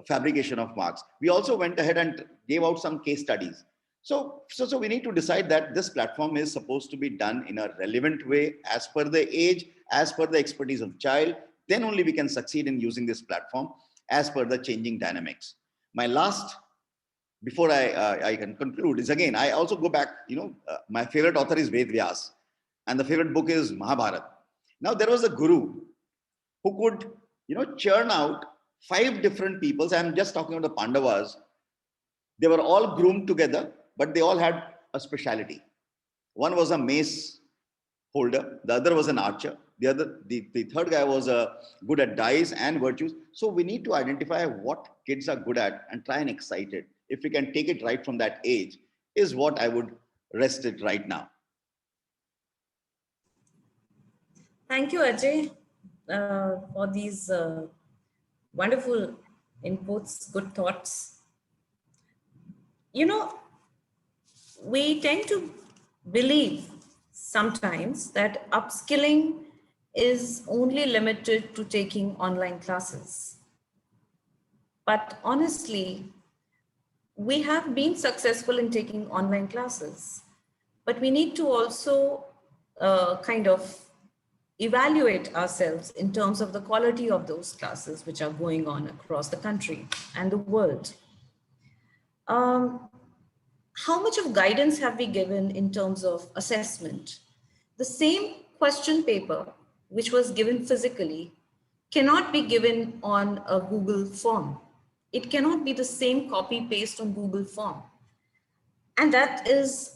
fabrication of marks. We also went ahead and gave out some case studies. So we need to decide that this platform is supposed to be done in a relevant way, as per the age, as per the expertise of the child. Then only we can succeed in using this platform as per the changing dynamics. My last, before I can conclude, is again, I also go back, my favorite author is Ved Vyas, and the favorite book is Mahabharata. Now there was a guru who could, churn out 5 different peoples. I'm just talking about the Pandavas. They were all groomed together, but they all had a speciality. One was a mace holder, the other was an archer, the third guy was good at dice and virtues. So we need to identify what kids are good at and try and excite it. If we can take it right from that age, is what I would rest it right now. Thank you, Ajay, for these wonderful inputs, good thoughts. We tend to believe sometimes that upskilling is only limited to taking online classes. But honestly, we have been successful in taking online classes, but we need to also kind of evaluate ourselves in terms of the quality of those classes which are going on across the country and the world. How much of guidance have we given in terms of assessment? The same question paper, which was given physically, cannot be given on a Google form. It cannot be the same copy paste on Google form. And that is,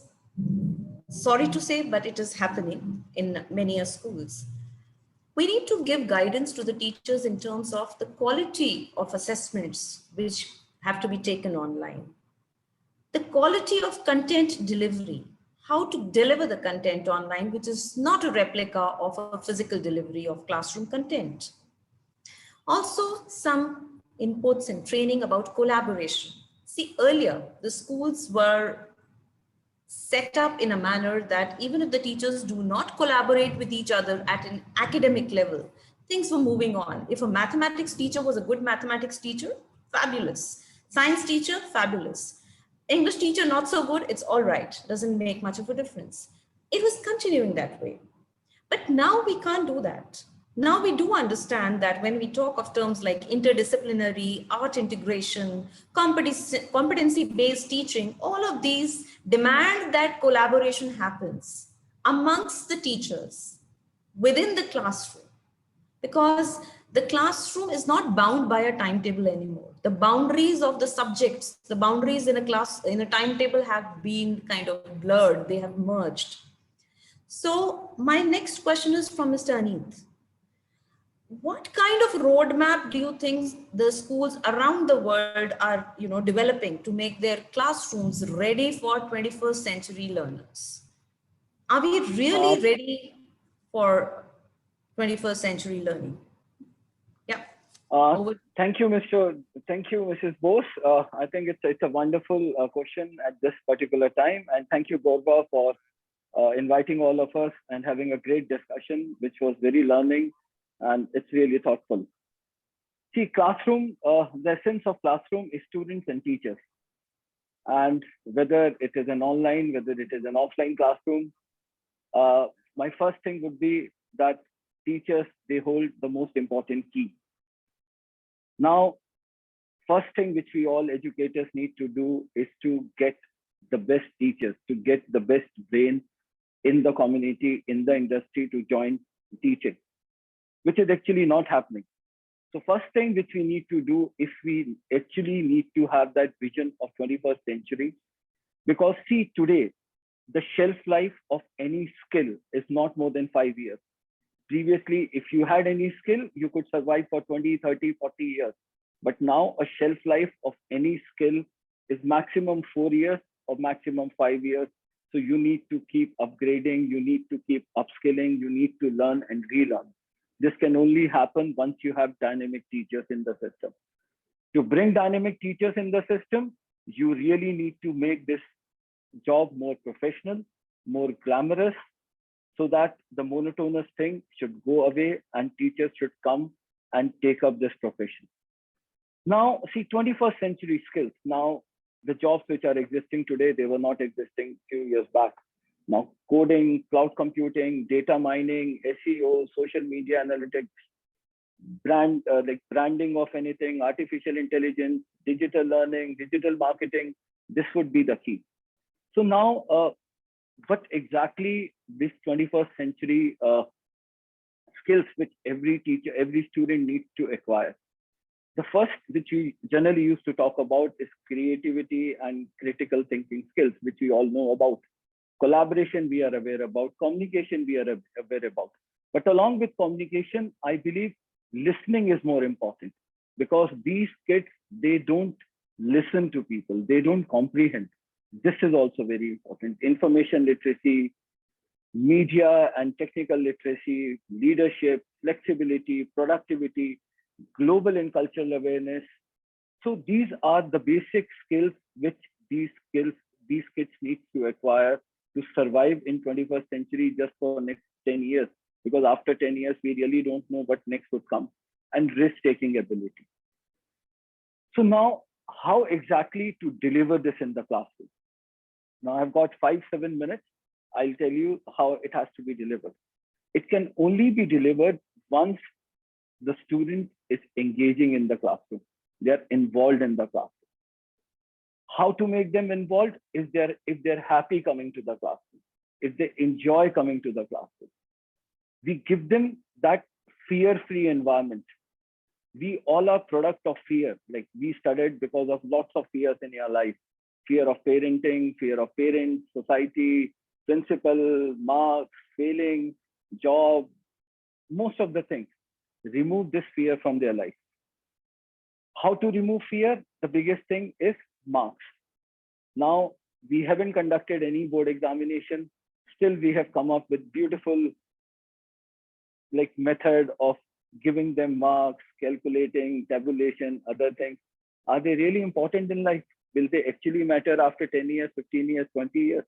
sorry to say, but it is happening in many schools. We need to give guidance to the teachers in terms of the quality of assessments which have to be taken online. The quality of content delivery, how to deliver the content online, which is not a replica of a physical delivery of classroom content. Also, some inputs and training about collaboration. See, earlier, the schools were set up in a manner that even if the teachers do not collaborate with each other at an academic level, things were moving on. If a mathematics teacher was a good mathematics teacher, fabulous. Science teacher, fabulous. English teacher, not so good, it's all right. Doesn't make much of a difference. It was continuing that way. But now we can't do that. Now we do understand that when we talk of terms like interdisciplinary, art integration, competency-based teaching, all of these demand that collaboration happens amongst the teachers within the classroom, because the classroom is not bound by a timetable anymore. The boundaries of the subjects, the boundaries in a timetable have been kind of blurred, they have merged. So my next question is from Mr. Aneet. What kind of roadmap do you think the schools around the world are developing to make their classrooms ready for 21st century learners? Are we really ready for 21st century learning? Yeah. Thank you, Mrs. Bose. I think it's a wonderful question at this particular time, and thank you, Gorba, for inviting all of us and having a great discussion, which was very learning, and it's really thoughtful. See, classroom, the essence of classroom is students and teachers. And whether it is an online, whether it is an offline classroom, my first thing would be that teachers, they hold the most important key. Now, first thing which we all educators need to do is to get the best teachers, to get the best brain in the community, in the industry to join teaching, which is actually not happening. So first thing which we need to do is we actually need to have that vision of 21st century, because see, today, the shelf life of any skill is not more than 5 years. Previously, if you had any skill, you could survive for 20, 30, 40 years. But now a shelf life of any skill is maximum 4 years or maximum 5 years. So you need to keep upgrading, you need to keep upskilling, you need to learn and relearn. This can only happen once you have dynamic teachers in the system. To bring dynamic teachers in the system, you really need to make this job more professional, more glamorous, so that the monotonous thing should go away and teachers should come and take up this profession. Now, see, 21st century skills. Now, the jobs which are existing today, they were not existing a few years back. Now, coding, cloud computing, data mining, SEO, social media analytics, branding of anything, artificial intelligence, digital learning, digital marketing, this would be the key. So now, what exactly this 21st century skills which every teacher, every student needs to acquire? The first, which we generally used to talk about, is creativity and critical thinking skills, which we all know about. Collaboration, we are aware about. Communication, we are aware about. But along with communication, I believe listening is more important, because these kids, they don't listen to people. They don't comprehend. This is also very important. Information literacy, media and technical literacy, leadership, flexibility, productivity, global and cultural awareness. So these are the basic skills which these kids need to acquire to survive in 21st century just for next 10 years. Because after 10 years, we really don't know what next would come, and risk-taking ability. So now, how exactly to deliver this in the classroom? Now I've got 5-7 minutes. I'll tell you how it has to be delivered. It can only be delivered once the student is engaging in the classroom. They're involved in the classroom. How to make them involved is if they're happy coming to the classroom, if they enjoy coming to the classroom. We give them that fear-free environment. We all are product of fear. Like, we studied because of lots of fears in your life. Fear of parenting, fear of parents, society, principal, marks, failing, job, most of the things. Remove this fear from their life. How to remove fear? The biggest thing is marks. Now, we haven't conducted any board examination. Still, we have come up with beautiful method of giving them marks, calculating, tabulation, other things. Are they really important in life? Will they actually matter after 10 years, 15 years, 20 years?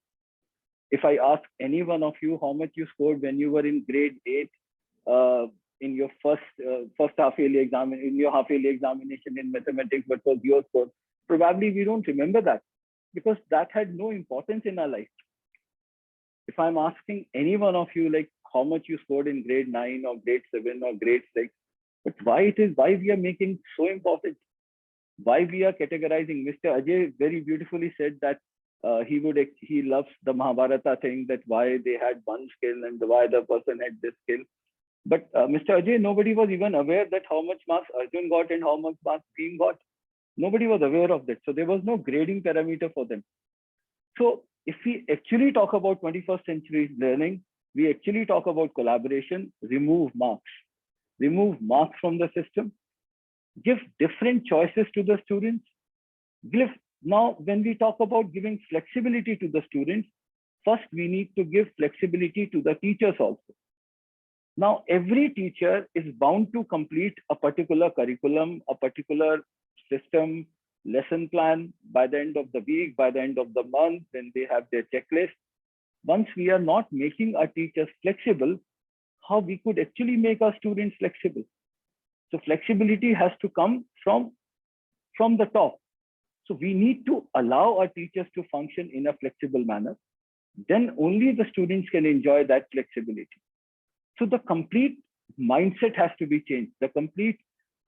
If I ask any one of you how much you scored when you were in grade 8, in your first half-yearly exam, in your half-yearly examination in mathematics, what was your score? Probably we don't remember that, because that had no importance in our life. If I'm asking any one of you, how much you scored in grade 9 or grade 7 or grade 6, but why we are making so important? Why we are categorizing? Mr. Ajay very beautifully said that he loves the Mahabharata thing, that why they had one skill and why the person had this skill. But Mr. Ajay, nobody was even aware that how much marks Arjun got and how much marks Bhim got. Nobody was aware of that. So there was no grading parameter for them. So if we actually talk about 21st century learning, we actually talk about collaboration, remove marks from the system, give different choices to the students. Now, when we talk about giving flexibility to the students, first we need to give flexibility to the teachers also. Now, every teacher is bound to complete a particular curriculum, a particular system, lesson plan by the end of the week, by the end of the month, when they have their checklist. once we are not making our teachers flexible, how we could actually make our students flexible. So flexibility has to come from the top. So we need to allow our teachers to function in a flexible manner. Then only the students can enjoy that flexibility. So the complete mindset has to be changed. The complete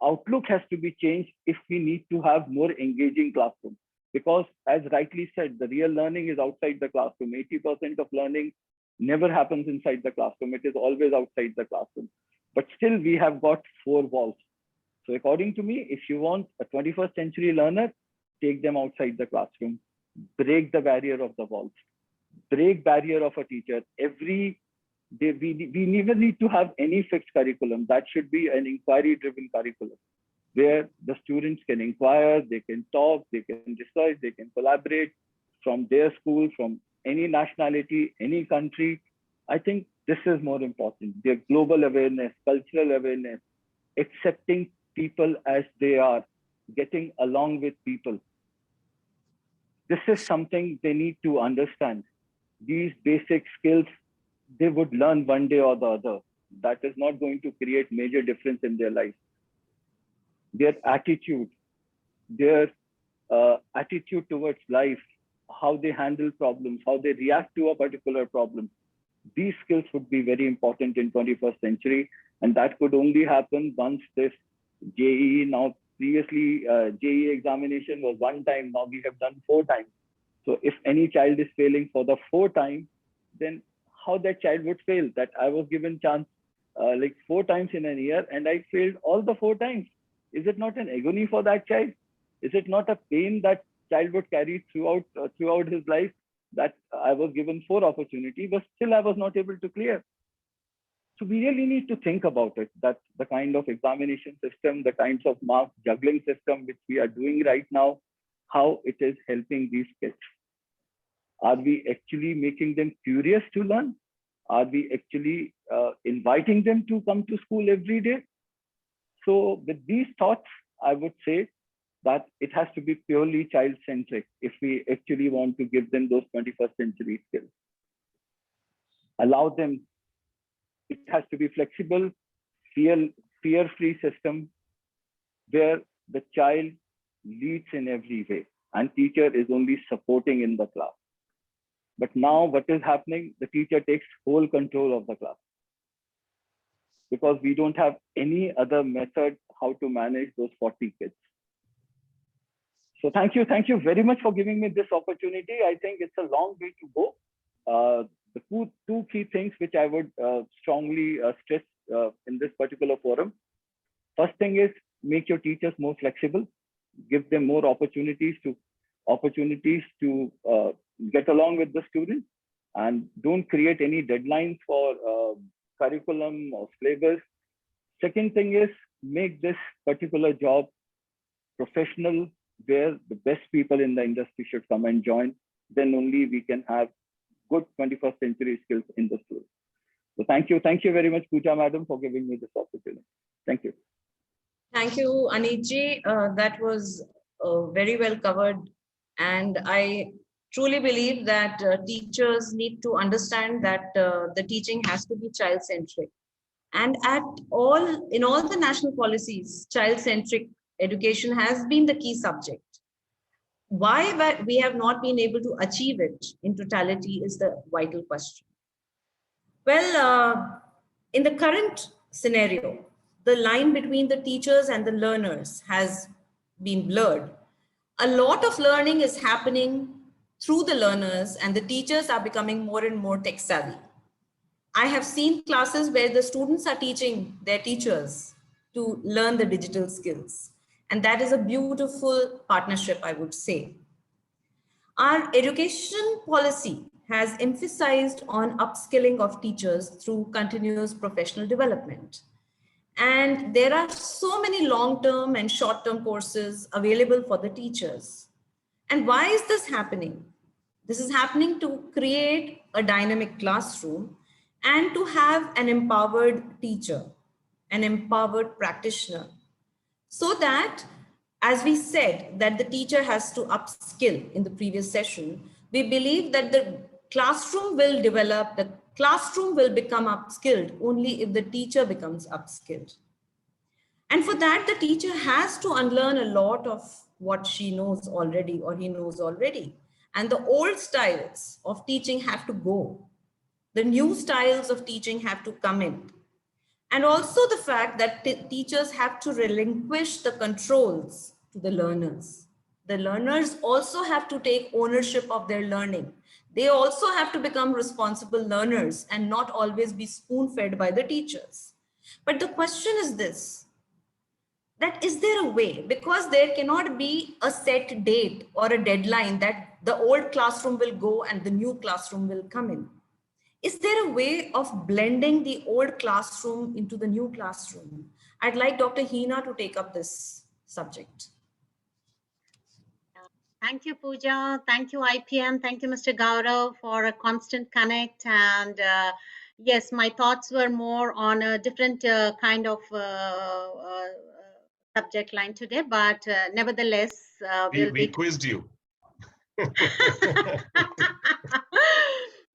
outlook has to be changed if we need to have more engaging classroom. Because as rightly said, the real learning is outside the classroom. 80% of learning never happens inside the classroom. It is always outside the classroom. But still we have got 4 walls. So according to me, if you want a 21st century learner, take them outside the classroom, break the barrier of the walls, break barrier of a teacher. Every day, we never need to have any fixed curriculum. That should be an inquiry-driven curriculum where the students can inquire, they can talk, they can discuss, they can collaborate from their school, from any nationality, any country. I think this is more important. Their global awareness, cultural awareness, accepting people as they are, getting along with people. This is something they need to understand. These basic skills, they would learn one day or the other. That is not going to create major difference in their life. Their attitude towards life, how they handle problems, how they react to a particular problem. These skills would be very important in 21st century. And that could only happen once this JEE, now previously JEE examination was 1 time, now we have done 4 times. So if any child is failing for the 4th time, then how that child would fail? That I was given chance like 4 times in a year and I failed all the 4 times. Is it not an agony for that child? Is it not a pain that child would carry throughout his life, that I was given 4 opportunities, but still I was not able to clear? So we really need to think about it, that the kind of examination system, the kinds of mark juggling system which we are doing right now, how it is helping these kids. Are we actually making them curious to learn? Are we actually inviting them to come to school every day? So with these thoughts, I would say that it has to be purely child-centric if we actually want to give them those 21st century skills. Allow them. It has to be flexible, fear-free system where the child leads in every way and teacher is only supporting in the class. But now what is happening? The teacher takes whole control of the class because we don't have any other method how to manage those 40 kids. So thank you very much for giving me this opportunity. I think it's a long way to go. The two key things which I would strongly stress in this particular forum. First thing is make your teachers more flexible, give them more opportunities to get along with the students, and don't create any deadlines for curriculum or syllabus. Second thing is make this particular job professional, where the best people in the industry should come and join. Then only we can have good 21st century skills in the school. So thank you very much, Pooja madam, for giving me this opportunity. Thank you. Thank you, Anitji. That was very well covered. And I truly believe that teachers need to understand that the teaching has to be child-centric. And in all the national policies, child-centric education has been the key subject. Why we have not been able to achieve it in totality is the vital question. Well, in the current scenario, the line between the teachers and the learners has been blurred. A lot of learning is happening through the learners, and the teachers are becoming more and more tech savvy. I have seen classes where the students are teaching their teachers to learn the digital skills. And that is a beautiful partnership, I would say. Our education policy has emphasized on upskilling of teachers through continuous professional development. And there are so many long-term and short-term courses available for the teachers. And why is this happening? This is happening to create a dynamic classroom and to have an empowered teacher, an empowered practitioner, so that, as we said, that the teacher has to upskill in the previous session, we believe that the classroom will develop, the classroom will become upskilled only if the teacher becomes upskilled. And for that, the teacher has to unlearn a lot of what she knows already or he knows already. And the old styles of teaching have to go. The new styles of teaching have to come in. And also the fact that teachers have to relinquish the controls to the learners. The learners also have to take ownership of their learning. They also have to become responsible learners and not always be spoon-fed by the teachers. But the question is this, that is there a way, because there cannot be a set date or a deadline that the old classroom will go and the new classroom will come in. Is there a way of blending the old classroom into the new classroom? I'd like Dr. Hina to take up this subject. Thank you, Pooja. Thank you, IPN. Thank you, Mr. Gaurav, for a constant connect. And yes, my thoughts were more on a different kind of subject line today, but nevertheless, we quizzed you.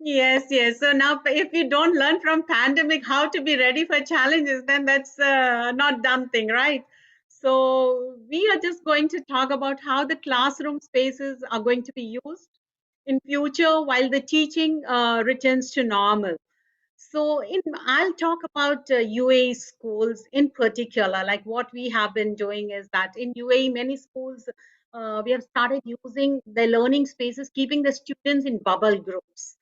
Yes, yes. So now if we don't learn from pandemic how to be ready for challenges, then that's not dumb thing, right? So we are just going to talk about how the classroom spaces are going to be used in future while the teaching returns to normal. So I'll talk about UAE schools in particular. Like what we have been doing is that in UAE, many schools, we have started using the learning spaces, keeping the students in bubble groups.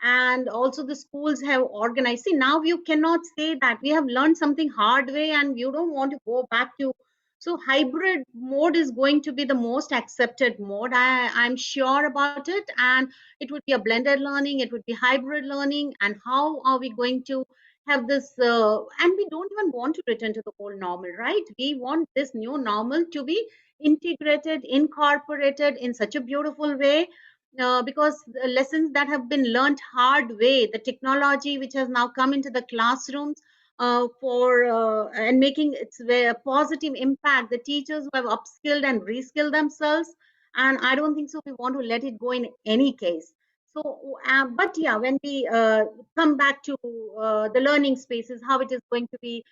And also the schools have organized. See, now you cannot say that we have learned something hard way and you don't want to go back to. So hybrid mode is going to be the most accepted mode. I'm sure about it. And it would be a blended learning. It would be hybrid learning. And how are we going to have this? And we don't even want to return to the old normal, right? We want this new normal to be integrated, incorporated in such a beautiful way. Because the lessons that have been learned hard way, the technology which has now come into the classrooms and making its a positive impact, the teachers who have upskilled and reskilled themselves, and I don't think so we want to let it go in any case. So but yeah, when we come back to the learning spaces, how it is going to be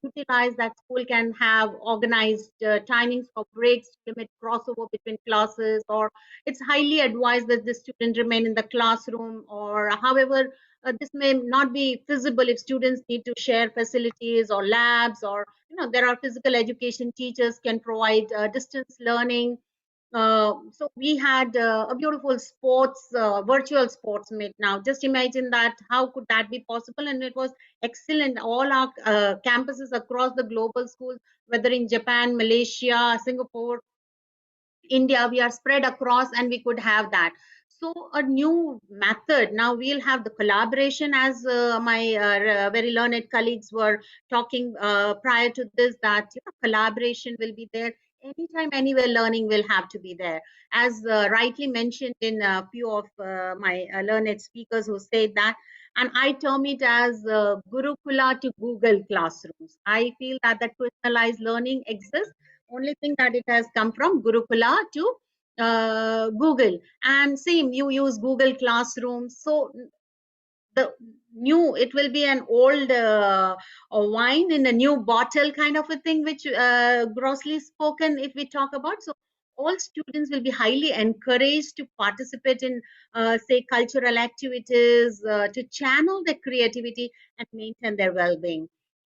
utilized, that school can have organized timings for breaks to limit crossover between classes, or it's highly advised that the student remain in the classroom, or however this may not be feasible if students need to share facilities or labs, or there are physical education teachers can provide distance learning. So we had a beautiful sports, virtual sports meet. Now, just imagine that, how could that be possible? And it was excellent. All our campuses across the global schools, whether in Japan, Malaysia, Singapore, India, we are spread across, and we could have that. So a new method. Now we'll have the collaboration, as my very learned colleagues were talking prior to this, that collaboration will be there. Anytime, anywhere, learning will have to be there. As rightly mentioned in a few of my learned speakers who said that, and I term it as Gurukula to Google classrooms. I feel that that personalized learning exists. Only thing that it has come from Gurukula to Google. And same, you use Google Classroom. So the new, it will be an old wine in a new bottle kind of a thing, which grossly spoken, if we talk about. So all students will be highly encouraged to participate in, say, cultural activities, to channel their creativity and maintain their well-being.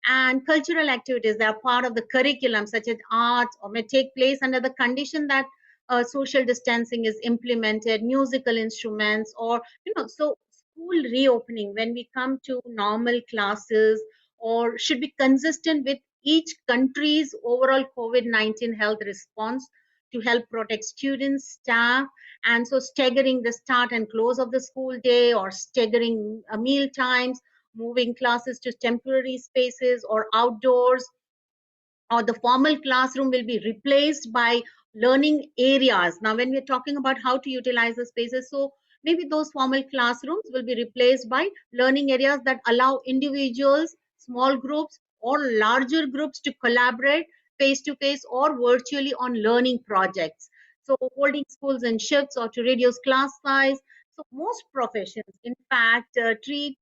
And cultural activities that are part of the curriculum, such as arts, or may take place under the condition that social distancing is implemented, musical instruments, or so school reopening, when we come to normal classes, or should be consistent with each country's overall COVID-19 health response to help protect students, staff. And so staggering the start and close of the school day, or staggering meal times, moving classes to temporary spaces or outdoors, or the formal classroom will be replaced by learning areas. Now, when we're talking about how to utilize the spaces, so maybe those formal classrooms will be replaced by learning areas that allow individuals, small groups, or larger groups to collaborate face-to-face or virtually on learning projects. So holding schools in shifts or to reduce class size. So most professions, in fact, treat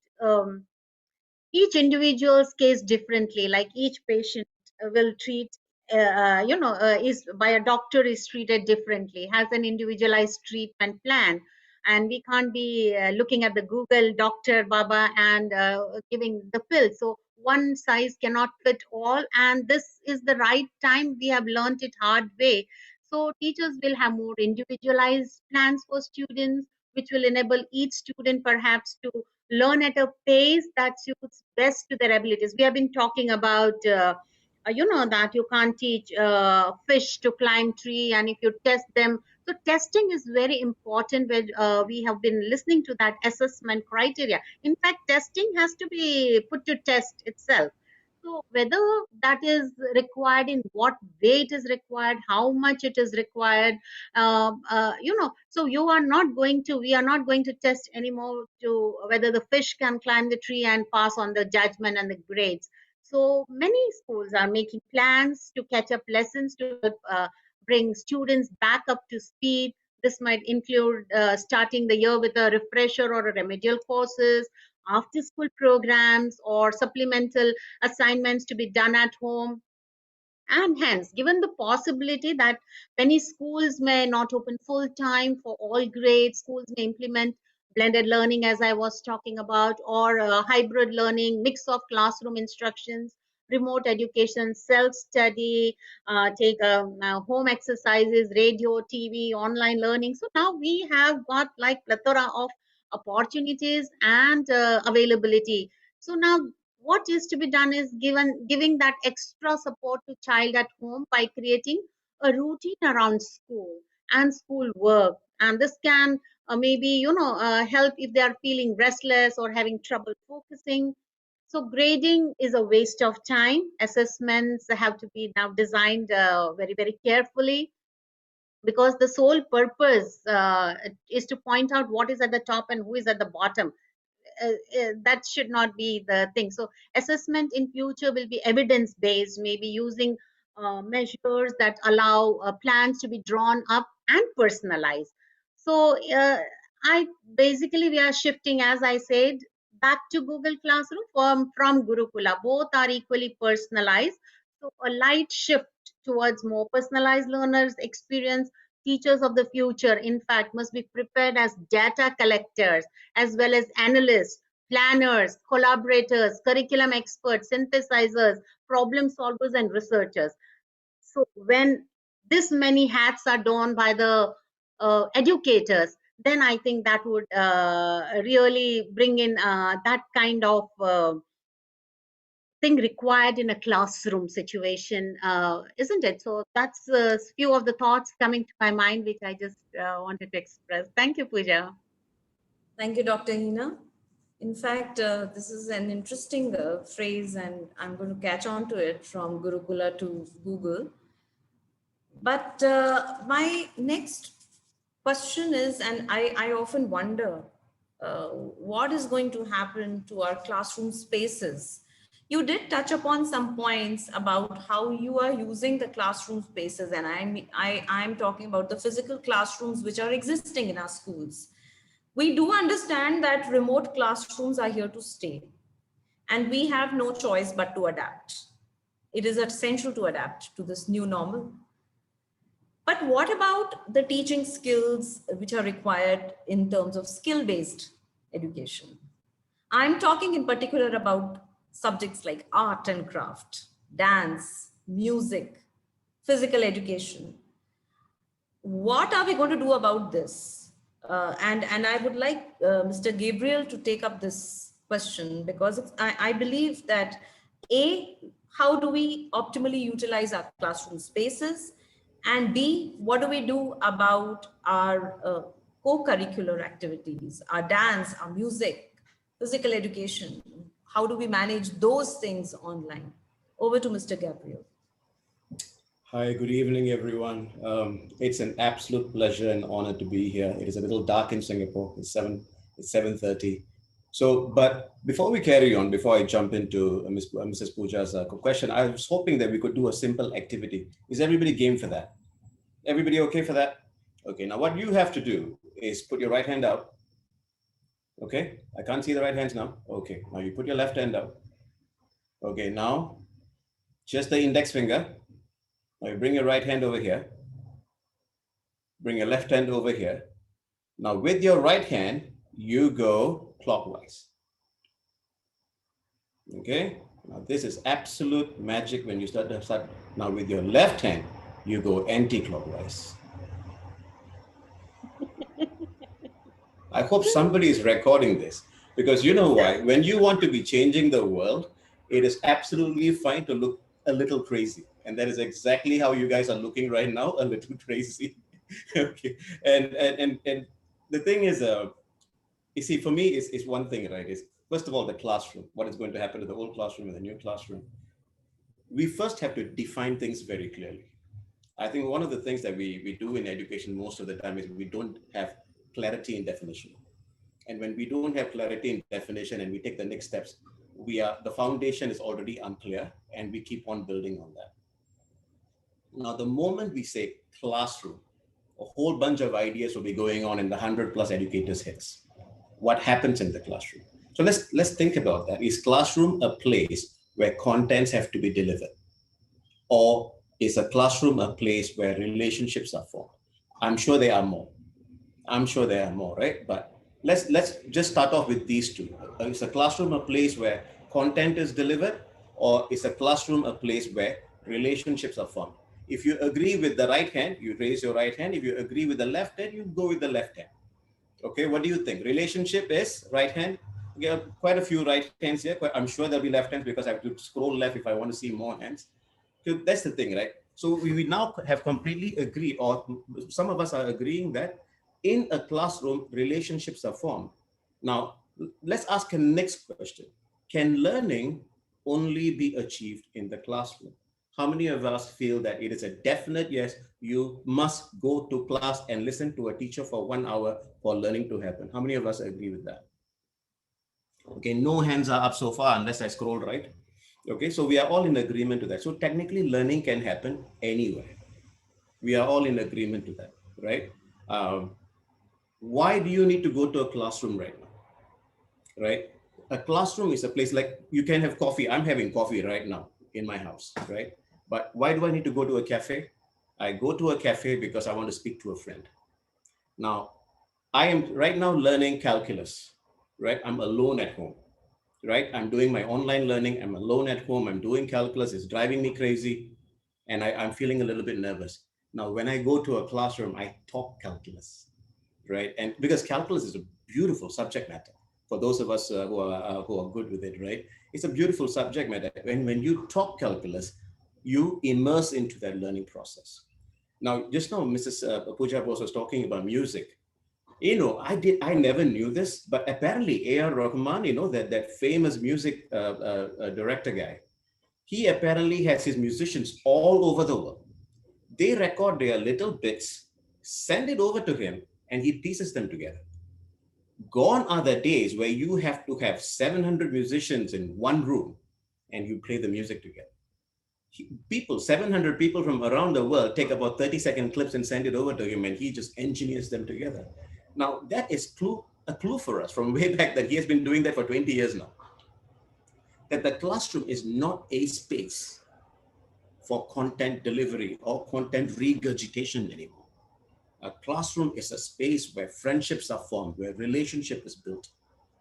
each individual's case differently. Like each patient will treat is by a doctor is treated differently, has an individualized treatment plan, and we can't be looking at the Google doctor Baba and giving the pill. So one size cannot fit all, and this is the right time. We have learned it hard way. So teachers will have more individualized plans for students, which will enable each student perhaps to learn at a pace that suits best to their abilities. We have been talking about, that you can't teach fish to climb tree, and if you test them. So testing is very important. Where we have been listening to that assessment criteria. In fact, testing has to be put to test itself. So whether that is required, in what way it is required, how much it is required, so we are not going to test anymore to whether the fish can climb the tree and pass on the judgment and the grades. So many schools are making plans to catch up lessons to bring students back up to speed. This might include starting the year with a refresher or a remedial courses, after school programs, or supplemental assignments to be done at home. And hence, given the possibility that many schools may not open full time for all grades, schools may implement blended learning, as I was talking about, or hybrid learning, mix of classroom instructions, remote education, self-study, take home exercises, radio, TV, online learning. So now we have got like plethora of opportunities and availability. So now what is to be done is giving that extra support to child at home by creating a routine around school and school work. And this can maybe help if they are feeling restless or having trouble focusing. So grading is a waste of time. Assessments have to be now designed very, very carefully, because the sole purpose is to point out what is at the top and who is at the bottom. That should not be the thing. So assessment in future will be evidence based, maybe using measures that allow plans to be drawn up and personalized. So I basically, we are shifting, as I said, back to Google Classroom from Gurukula. Both are equally personalized. So a light shift towards more personalized learners experience. Teachers of the future, in fact, must be prepared as data collectors, as well as analysts, planners, collaborators, curriculum experts, synthesizers, problem solvers, and researchers. So when this many hats are donned by the educators, then I think that would really bring in that kind of thing required in a classroom situation, isn't it? So that's a few of the thoughts coming to my mind, which I just wanted to express. Thank you, Pooja. Thank you, Dr. Hina. In fact, this is an interesting phrase, and I'm going to catch on to it, from Gurukula to Google. But my next question is, and I often wonder, what is going to happen to our classroom spaces? You did touch upon some points about how you are using the classroom spaces, and I'm talking about the physical classrooms which are existing in our schools. We do understand that remote classrooms are here to stay, and we have no choice but to adapt. It is essential to adapt to this new normal. But what about the teaching skills which are required in terms of skill-based education? I'm talking in particular about subjects like art and craft, dance, music, physical education. What are we going to do about this? And I would like Mr. Gabriel to take up this question, because I believe that A, how do we optimally utilize our classroom spaces? And B, what do we do about our co-curricular activities, our dance, our music, physical education? How do we manage those things online? Over to Mr. Gabriel. Hi, good evening, everyone. It's an absolute pleasure and honor to be here. It is a little dark in Singapore. It's 7:30. So, but before we carry on, before I jump into Mrs. Pooja's question, I was hoping that we could do a simple activity. Is everybody game for that? Everybody okay for that? Okay, now what you have to do is put your right hand out Okay, I can't see the right hands now. Okay, now you put your left hand up. Okay, now just the index finger. Now you bring your right hand over here. Bring your left hand over here. Now with your right hand, you go clockwise. Okay, now this is absolute magic when you start. Now with your left hand, you go anti-clockwise. I hope somebody is recording this, because you know why? When you want to be changing the world, it is absolutely fine to look a little crazy. And that is exactly how you guys are looking right now, a little crazy. Okay. And the thing is, you see, for me, it's one thing, right? Is first of all, the classroom, what is going to happen to the old classroom and the new classroom. We first have to define things very clearly. I think one of the things that we do in education most of the time is we don't have clarity in definition. And when we don't have clarity in definition and we take the next steps, the foundation is already unclear and we keep on building on that. Now, the moment we say classroom, a whole bunch of ideas will be going on in the 100+ educators' heads. What happens in the classroom? So let's think about that. Is classroom a place where contents have to be delivered? Or is a classroom a place where relationships are formed? I'm sure there are more. I'm sure there are more, right? But let's just start off with these two. Is a classroom a place where content is delivered, or is a classroom a place where relationships are formed? If you agree with the right hand, you raise your right hand. If you agree with the left hand, you go with the left hand. Okay, what do you think? Relationship is right hand. We have quite a few right hands here. I'm sure there'll be left hands because I have to scroll left if I want to see more hands. So that's the thing, right? So we now have completely agreed, or some of us are agreeing that in a classroom, relationships are formed. Now, let's ask a next question. Can learning only be achieved in the classroom? How many of us feel that it is a definite yes, you must go to class and listen to a teacher for 1 hour for learning to happen? How many of us agree with that? Okay, no hands are up so far unless I scroll right. Okay, so we are all in agreement to that. So technically learning can happen anywhere. We are all in agreement to that, right? Why do you need to go to a classroom right now, right? A classroom is a place like you can have coffee. I'm having coffee right now in my house, right? But why do I need to go to a cafe? I go to a cafe because I want to speak to a friend. Now, I am right now learning calculus, right? I'm alone at home, right? I'm doing my online learning. I'm alone at home. I'm doing calculus. It's driving me crazy. And I'm feeling a little bit nervous. Now, when I go to a classroom, I talk calculus, right? And because calculus is a beautiful subject matter for those of us who are good with it, right? It's a beautiful subject matter. When you talk calculus, you immerse into that learning process. Now, just now, Mrs. Pooja was talking about music. You know, I never knew this, but apparently A.R. Rahman, you know, that famous music director guy, he apparently has his musicians all over the world. They record their little bits, send it over to him, and he pieces them together. Gone are the days where you have to have 700 musicians in one room and you play the music together. 700 people from around the world take about 30-second clips and send it over to him, and he just engineers them together. Now, that is a clue for us from way back that he has been doing that for 20 years now. That the classroom is not a space for content delivery or content regurgitation anymore. A classroom is a space where friendships are formed, where relationship is built,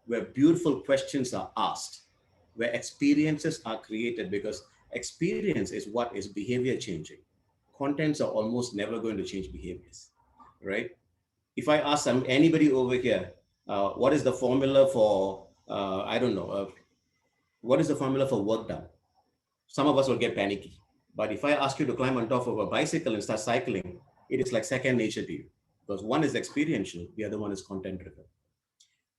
where beautiful questions are asked, where experiences are created, because experience is what is behavior changing. Contents are almost never going to change behaviors, right? If I ask anybody over here, what is the formula for, I don't know, what is the formula for work done? Some of us will get panicky. But if I ask you to climb on top of a bicycle and start cycling, it is like second nature to you, because one is experiential, the other one is content driven.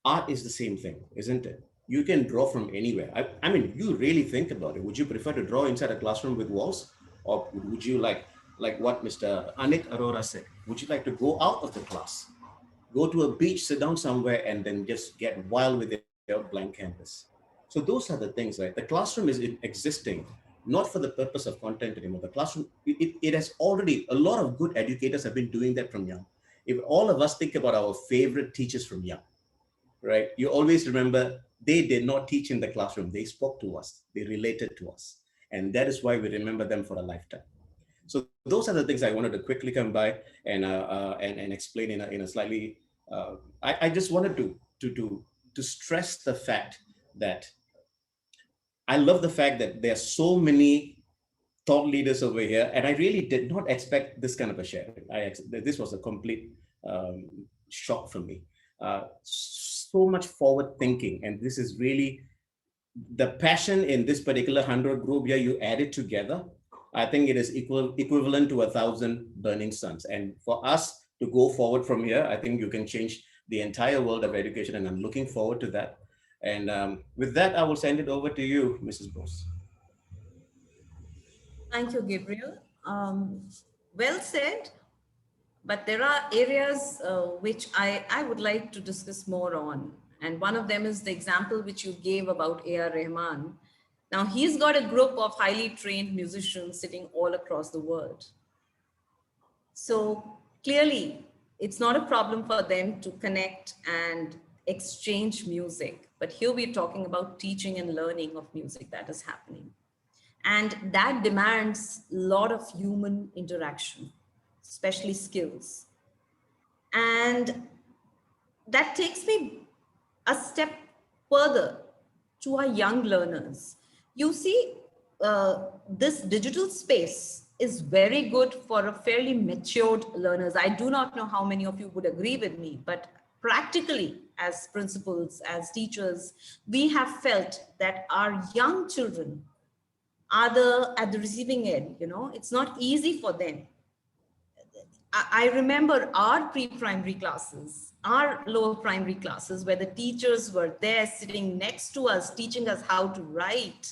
Art is the same thing, isn't it? You can draw from anywhere. I mean, you really think about it. Would you prefer to draw inside a classroom with walls? Or would you like what Mr. Anik Arora said, would you like to go out of the class, go to a beach, sit down somewhere, and then just get wild with your blank canvas? So those are the things, right? The classroom is existing not for the purpose of content anymore. The classroom, it has already, a lot of good educators have been doing that from young. If all of us think about our favorite teachers from young, right? You always remember they did not teach in the classroom. They spoke to us. They related to us. And that is why we remember them for a lifetime. So those are the things I wanted to quickly come by and explain in a slightly, I just wanted to stress the fact that I love the fact that there are so many thought leaders over here, and I really did not expect this kind of a sharing. This was a complete shock for me. So much forward thinking, and this is really the passion in this particular 100 group here. You add it together, I think it is equivalent to 1,000 burning suns. And for us to go forward from here, I think you can change the entire world of education, and I'm looking forward to that. And with that, I will send it over to you, Mrs. Bose. Thank you, Gabriel. Well said, but there are areas which I would like to discuss more on. And one of them is the example which you gave about A.R. Rahman. Now, he's got a group of highly trained musicians sitting all across the world. So clearly, it's not a problem for them to connect and exchange music. But here we're talking about teaching and learning of music that is happening. And that demands a lot of human interaction, especially skills. And that takes me a step further to our young learners. You see, this digital space is very good for a fairly matured learners. I do not know how many of you would agree with me, but practically as principals, as teachers, we have felt that our young children are at the receiving end. You know, it's not easy for them. I remember our pre-primary classes, our lower primary classes, where the teachers were there sitting next to us, teaching us how to write,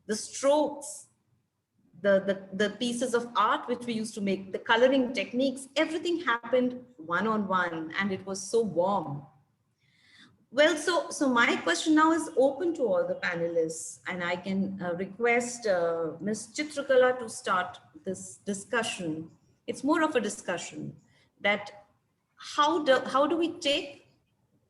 the strokes, the pieces of art which we used to make, the coloring techniques, everything happened one-on-one, and it was so warm. Well, so my question now is open to all the panelists, and I can request Ms. Chitrakala to start this discussion. It's more of a discussion that how do we take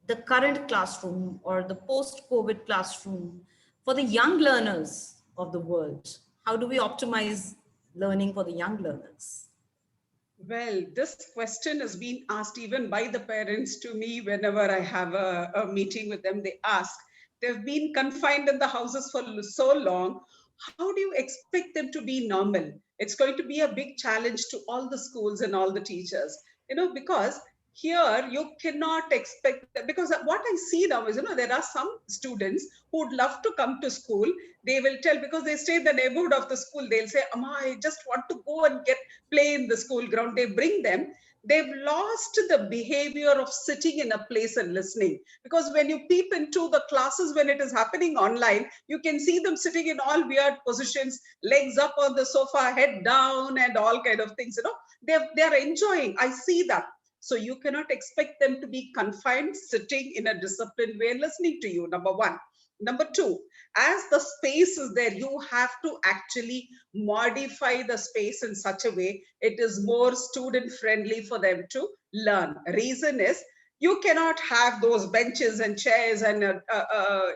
the current classroom or the post-COVID classroom for the young learners of the world? How do we optimize learning for the young learners? Well, this question has been asked even by the parents to me whenever I have a meeting with them. They ask, they've been confined in the houses for so long. How do you expect them to be normal? It's going to be a big challenge to all the schools and all the teachers, you know, because here you cannot expect that, because what I see now is, you know, there are some students who would love to come to school. They will tell, because they stay in the neighborhood of the school, they'll say, Amma, I just want to go and play in the school ground. They bring them. They've lost the behavior of sitting in a place and listening, because when you peep into the classes, when it is happening online, you can see them sitting in all weird positions, legs up on the sofa, head down, and all kind of things. You know, they're enjoying. I see that. So you cannot expect them to be confined, sitting in a disciplined way and listening to you, number one. Number two, as the space is there, you have to actually modify the space in such a way it is more student friendly for them to learn. Reason is, you cannot have those benches and chairs and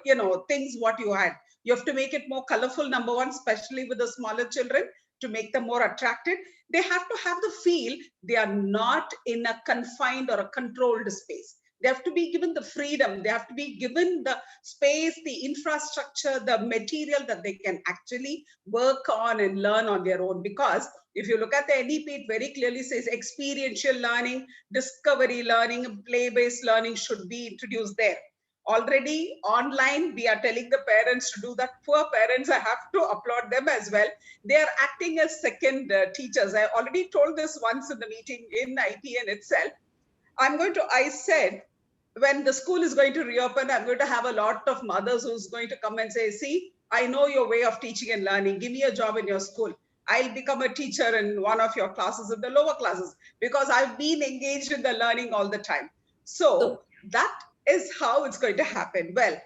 you know, things what you had. You have to make it more colorful, number one, especially with the smaller children, to make them more attractive. They have to have the feel they are not in a confined or a controlled space. They have to be given the freedom. They have to be given the space, the infrastructure, the material that they can actually work on and learn on their own. Because if you look at the NEP, it very clearly says experiential learning, discovery learning, play-based learning should be introduced there. Already online, we are telling the parents to do that. Poor parents, I have to applaud them as well. They are acting as second teachers. I already told this once in the meeting in IPN itself. I said, when the school is going to reopen, I'm going to have a lot of mothers who's going to come and say, see, I know your way of teaching and learning. Give me a job in your school. I'll become a teacher in one of your classes, in the lower classes, because I've been engaged in the learning all the time. So that is how it's going to happen. Well,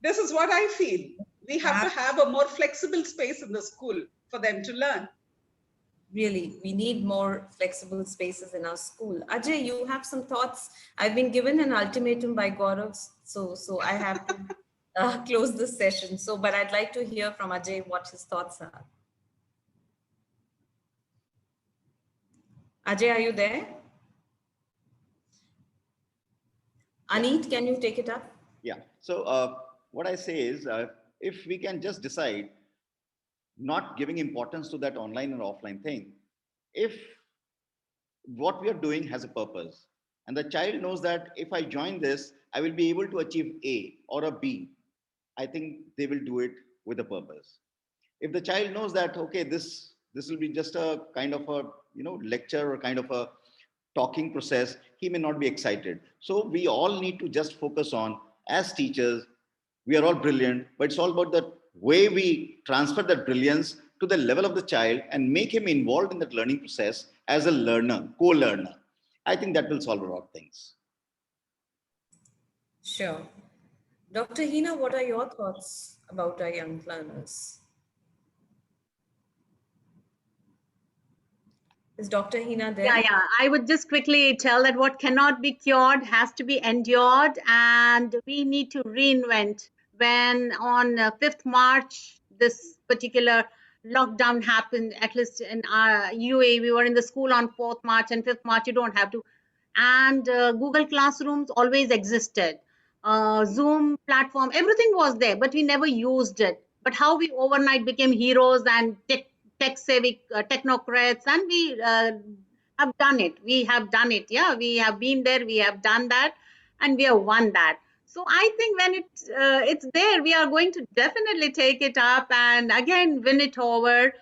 this is what I feel. We have to have a more flexible space in the school for them to learn. really, we need more flexible spaces in our school. Ajay, you have some thoughts? I've been given an ultimatum by Gaurav, so I have to close this session. So, but I'd like to hear from Ajay what his thoughts are. Ajay, are you there? Aneet, can you take it up? Yeah. So what I say is, if we can just decide not giving importance to that online and offline thing, if what we are doing has a purpose, and the child knows that if I join this, I will be able to achieve A or a B, I think they will do it with a purpose. If the child knows that, okay, this will be just a kind of a lecture or kind of a talking process, he may not be excited. So we all need to just focus on, as teachers, we are all brilliant, but it's all about the way we transfer that brilliance to the level of the child and make him involved in that learning process as a learner, co-learner. I think that will solve a lot of things. Sure. Dr. Hina, what are your thoughts about our young learners? Is Dr. Hina there? Yeah. I would just quickly tell that what cannot be cured has to be endured, and we need to reinvent. When on 5th March, this particular lockdown happened, at least in our UAE, we were in the school on 4th March and 5th March, you don't have to. And Google Classrooms always existed. Zoom platform, everything was there, but we never used it. But how we overnight became heroes and tech-savvy technocrats, and we have done it. We have done it. Yeah, we have been there. We have done that, and we have won that. So I think when it's there, we are going to definitely take it up and again win it over.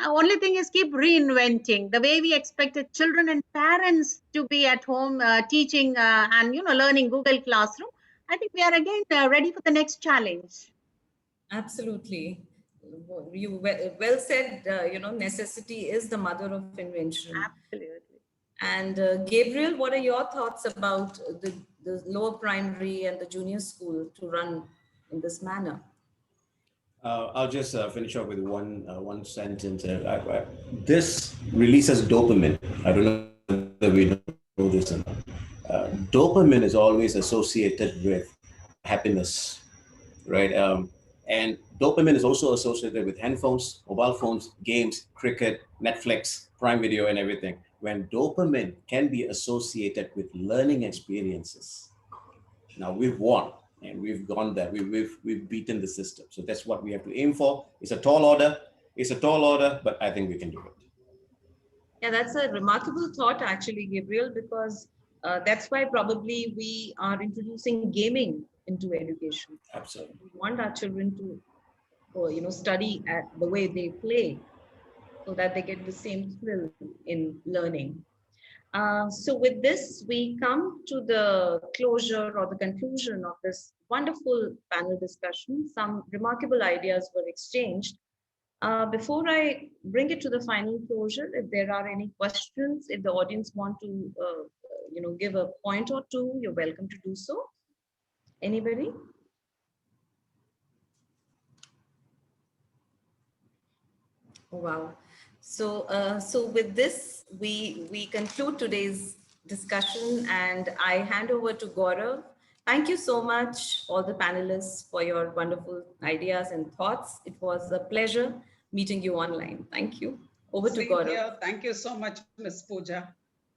Only thing is keep reinventing the way we expected children and parents to be at home teaching and learning Google Classroom. I think we are again ready for the next challenge. Absolutely. You well said. Necessity is the mother of invention. Absolutely. And Gabriel, what are your thoughts about the lower primary and the junior school to run in this manner? I'll just finish off with one sentence. This releases dopamine. I don't know whether we know this or not. Dopamine is always associated with happiness, right? And dopamine is also associated with handphones, mobile phones, games, cricket, Netflix, Prime Video, and everything. When dopamine can be associated with learning experiences, now we've won. And we've gone there. We've beaten the system. So that's what we have to aim for. It's a tall order. But I think we can do it. Yeah, that's a remarkable thought, actually, Gabriel, because that's why probably we are introducing gaming into education. Absolutely. We want our children to, study at the way they play, so that they get the same thrill in learning. So with this, we come to the closure or the conclusion of this wonderful panel discussion. Some remarkable ideas were exchanged. Before I bring it to the final closure, if there are any questions, if the audience want to, give a point or two, you're welcome to do so. Anybody? Oh, wow. So with this, we conclude today's discussion, and I hand over to Gaurav. Thank you so much, all the panelists, for your wonderful ideas and thoughts. It was a pleasure meeting you online. Thank you. Over to Gaurav. Here. Thank you so much, Ms. Pooja.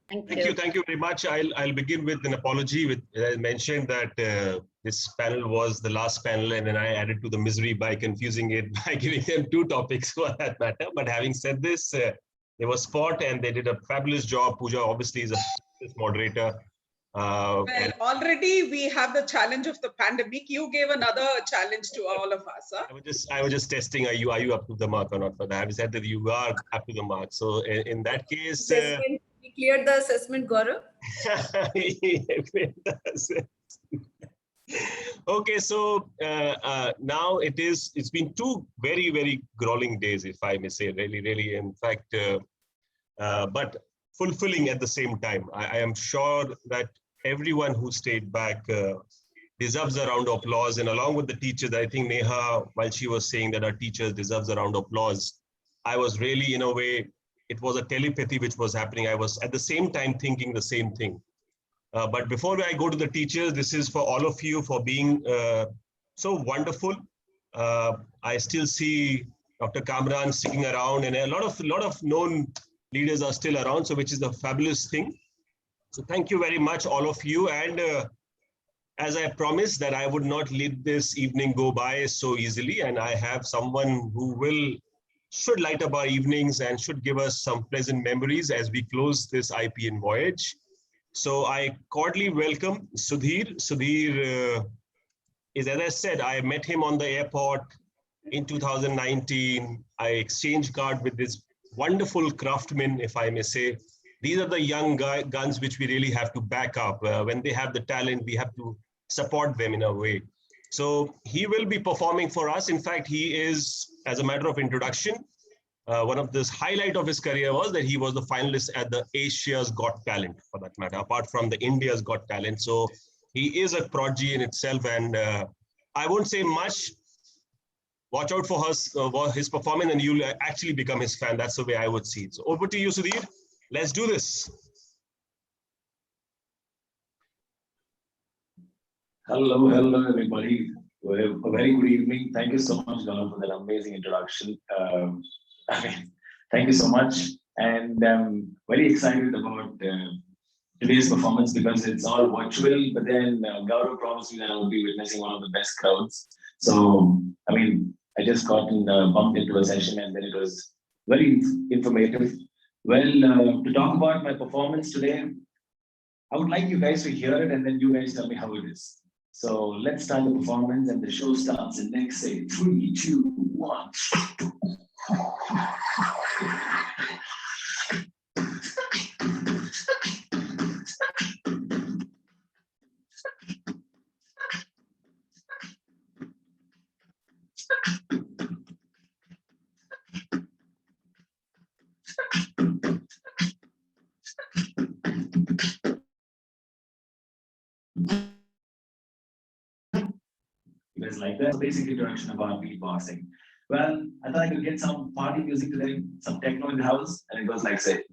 Thank you very much. I'll begin with an apology. I mentioned that this panel was the last panel, and then I added to the misery by confusing it by giving them two topics for that matter. But having said this, they were spot and they did a fabulous job. Pooja obviously is a moderator. Well, already we have the challenge of the pandemic. You gave another challenge to all of us. Huh? I was just testing. Are you up to the mark or not for that? Having said that, you are up to the mark. So in that case, we cleared the assessment, Gaurav. Okay, so now it's been two very, very grueling days, if I may say, really, in fact, but fulfilling at the same time. I am sure that everyone who stayed back deserves a round of applause. And along with the teachers, I think Neha, while she was saying that our teachers deserves a round of applause, I was really, in a way, it was a telepathy which was happening. I was at the same time thinking the same thing. But before I go to the teachers, this is for all of you for being so wonderful. I still see Dr. Kamran sticking around, and a lot of known leaders are still around, so which is a fabulous thing. So thank you very much, all of you. And as I promised that I would not let this evening go by so easily, and I have someone who should light up our evenings and should give us some pleasant memories as we close this IPN voyage. So I cordially welcome Sudhir. Sudhir is, as I said, I met him on the airport in 2019. I exchanged cards with this wonderful craftsman, if I may say. These are the young guns which we really have to back up. When they have the talent, we have to support them in a way. So he will be performing for us. In fact, he is, as a matter of introduction, one of the highlight of his career was that he was the finalist at the Asia's Got Talent, for that matter, apart from the India's Got Talent. So he is a prodigy in itself, and I won't say much. Watch out for his performance, and you'll actually become his fan. That's the way I would see it. So over to you, Sudhir. Let's do this. Hello, everybody. A very good evening. Thank you so much, Gaurav, for that amazing introduction. Thank you so much. And I'm very excited about today's performance because it's all virtual, but then Gaurav promised me that I will be witnessing one of the best crowds. So, I just got bumped into a session and then it was very informative. Well, to talk about my performance today, I would like you guys to hear it and then you guys tell me how it is. So let's start the performance and the show starts in next, say, 3, 2, 1. You guys like that? Basic introduction about beatboxing. Well, I thought I could get some party music today, some techno in the house, and it goes like, say.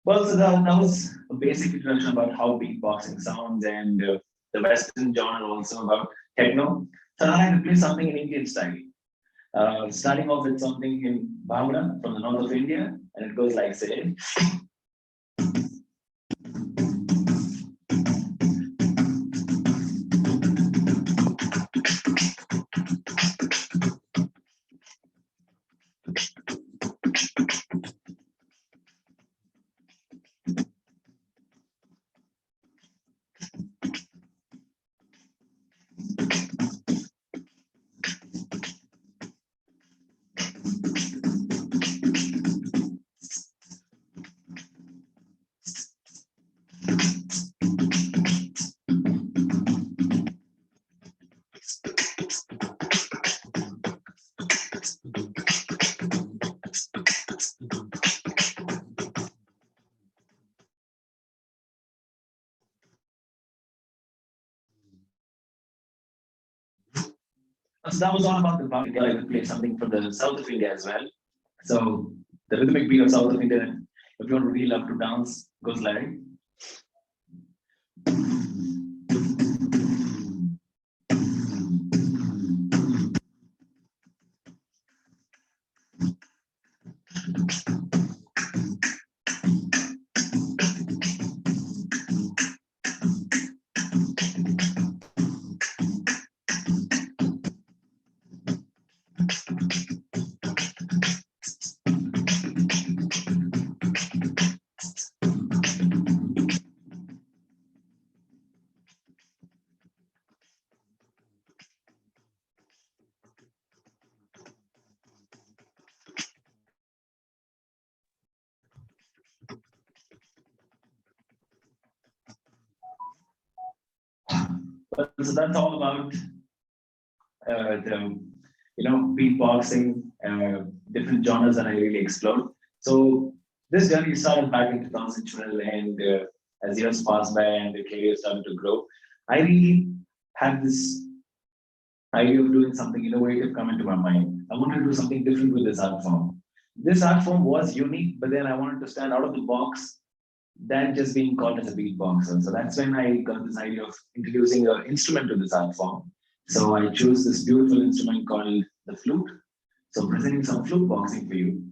Well, so that was a basic introduction about how beatboxing sounds and the Western genre also about techno. So I had to play something in Indian style. Starting off with something in Bhangra from the north of India, and it goes like, say. So that was all about the Bhangra. I could play something from the south of India as well. So the rhythmic beat of south of India, if you want to really love to dance, goes like. Well, so that's all about the beatboxing, different genres that I really explored. So this journey started back in 2012, and as years passed by and the career started to grow, I really had this idea of doing something innovative come into my mind. I wanted to do something different with this art form. This art form was unique, but then I wanted to stand out of the box than just being called as a beatboxer. So that's when I got this idea of introducing an instrument to this art form. So I chose this beautiful instrument called the flute. So presenting some flute boxing for you.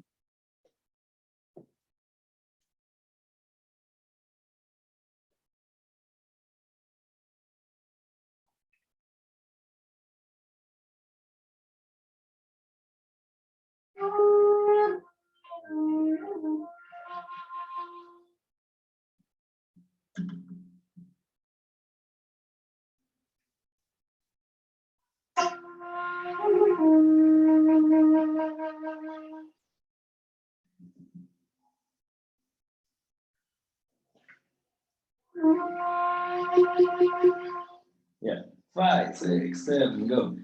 Yeah, 5, 6, 7, go.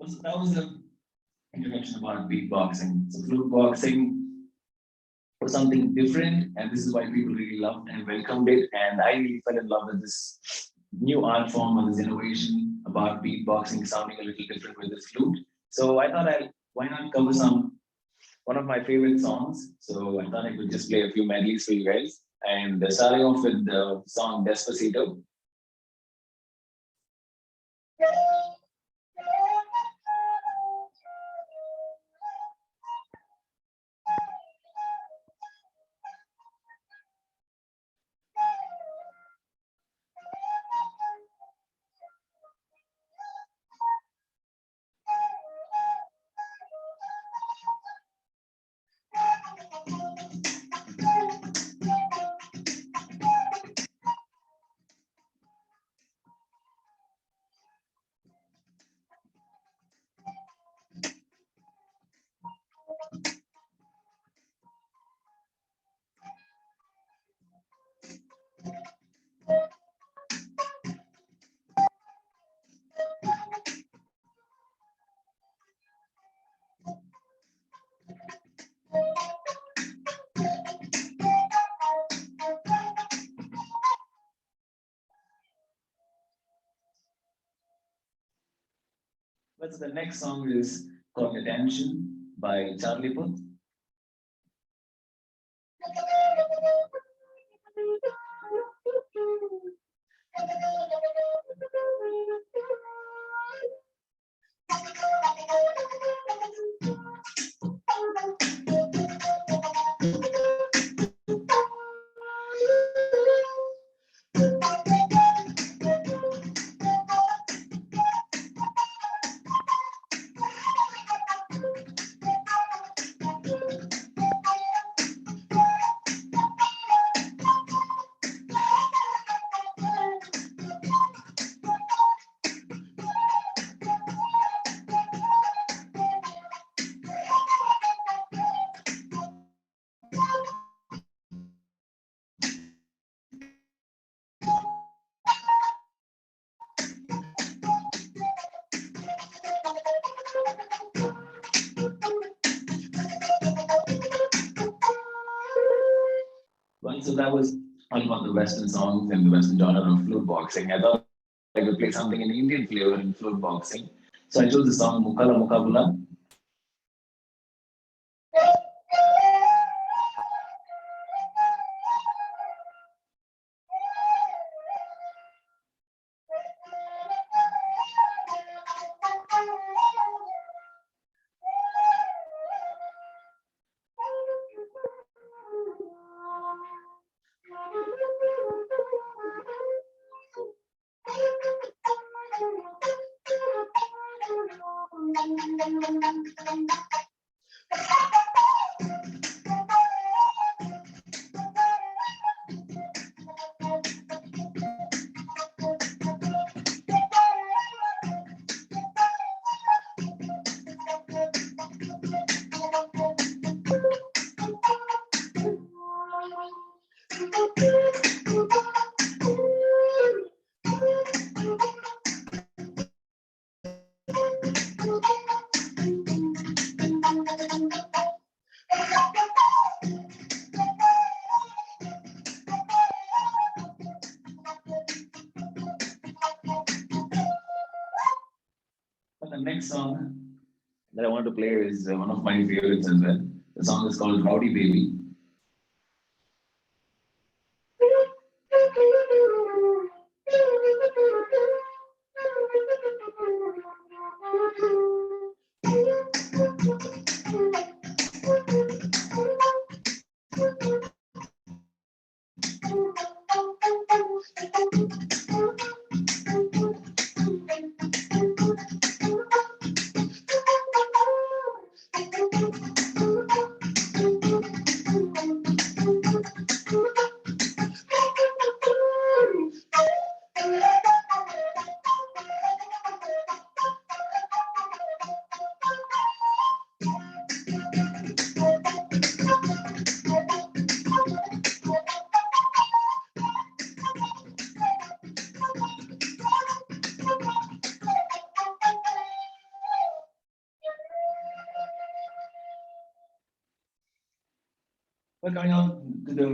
So that was the introduction about beatboxing. So flute boxing was something different, and this is why people really loved and welcomed it. And I really fell in love with this new art form and this innovation about beatboxing sounding a little different with this flute. So I thought why not cover one of my favorite songs. So I thought I could just play a few medleys for you guys. And starting off with the song Despacito. But the next song is called Attention by Charlie Puth. So that was all about the Western songs and the Western genre of flute boxing. I thought I could play something in Indian flavor in flute boxing. So I chose the song Mukala Mukabula. But the next song that I want to play is one of my favorites as well. The song is called Rowdy Baby. But coming on to the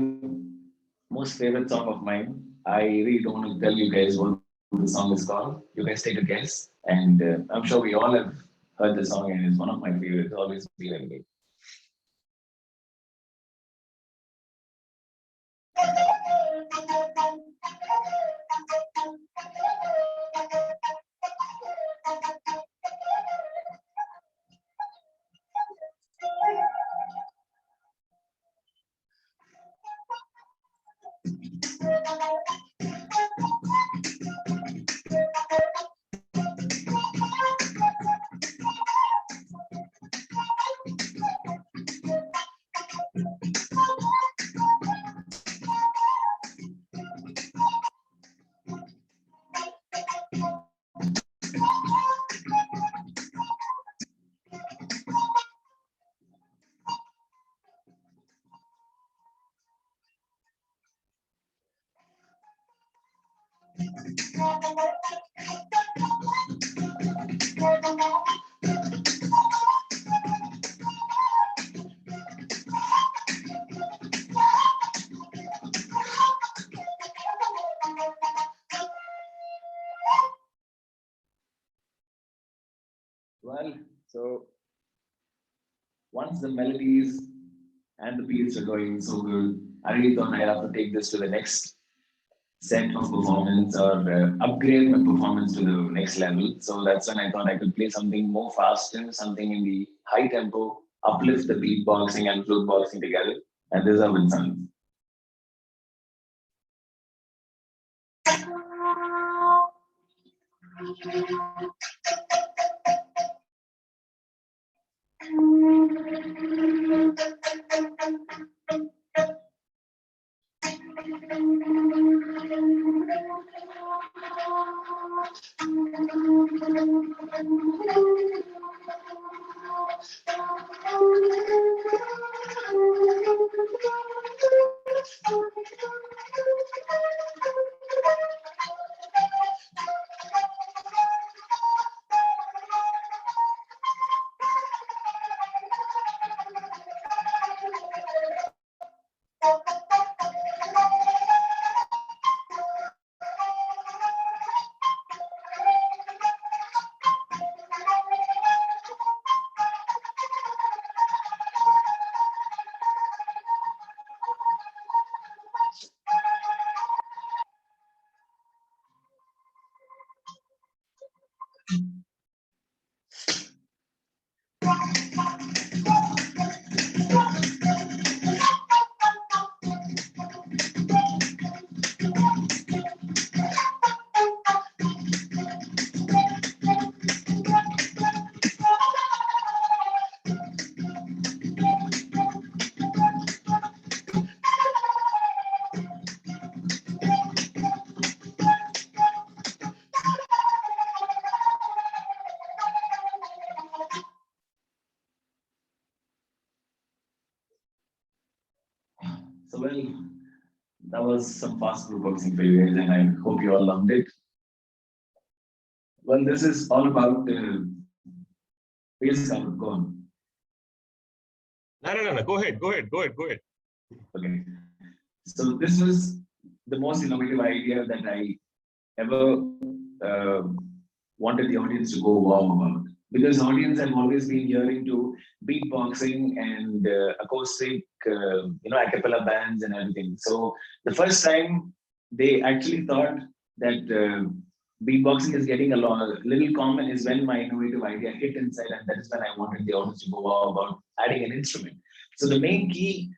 most favorite song of mine, I really don't want to tell you guys what the song is called. You guys take a guess, and I'm sure we all have heard the song, and it's one of my favorites. Always be like me. Well, so once the melodies and the beats are going so good, I really thought I have to take this to the next set of performance or upgrade my performance to the next level. So that's when I thought I could play something more faster, something in the high tempo, uplift the beatboxing and flute boxing together. And this is how it sounds. well, that was some fast group boxing for you guys, and I hope you all loved it. Well, this is all about please go on. No. Go ahead. Okay. So this was the most innovative idea that I ever wanted the audience to go wow about. Because audience have always been hearing to beatboxing and acoustic, a cappella bands and everything. So the first time they actually thought that beatboxing is getting a little common is when my innovative idea hit inside, and that is when I wanted the audience to go wow about adding an instrument. So the main key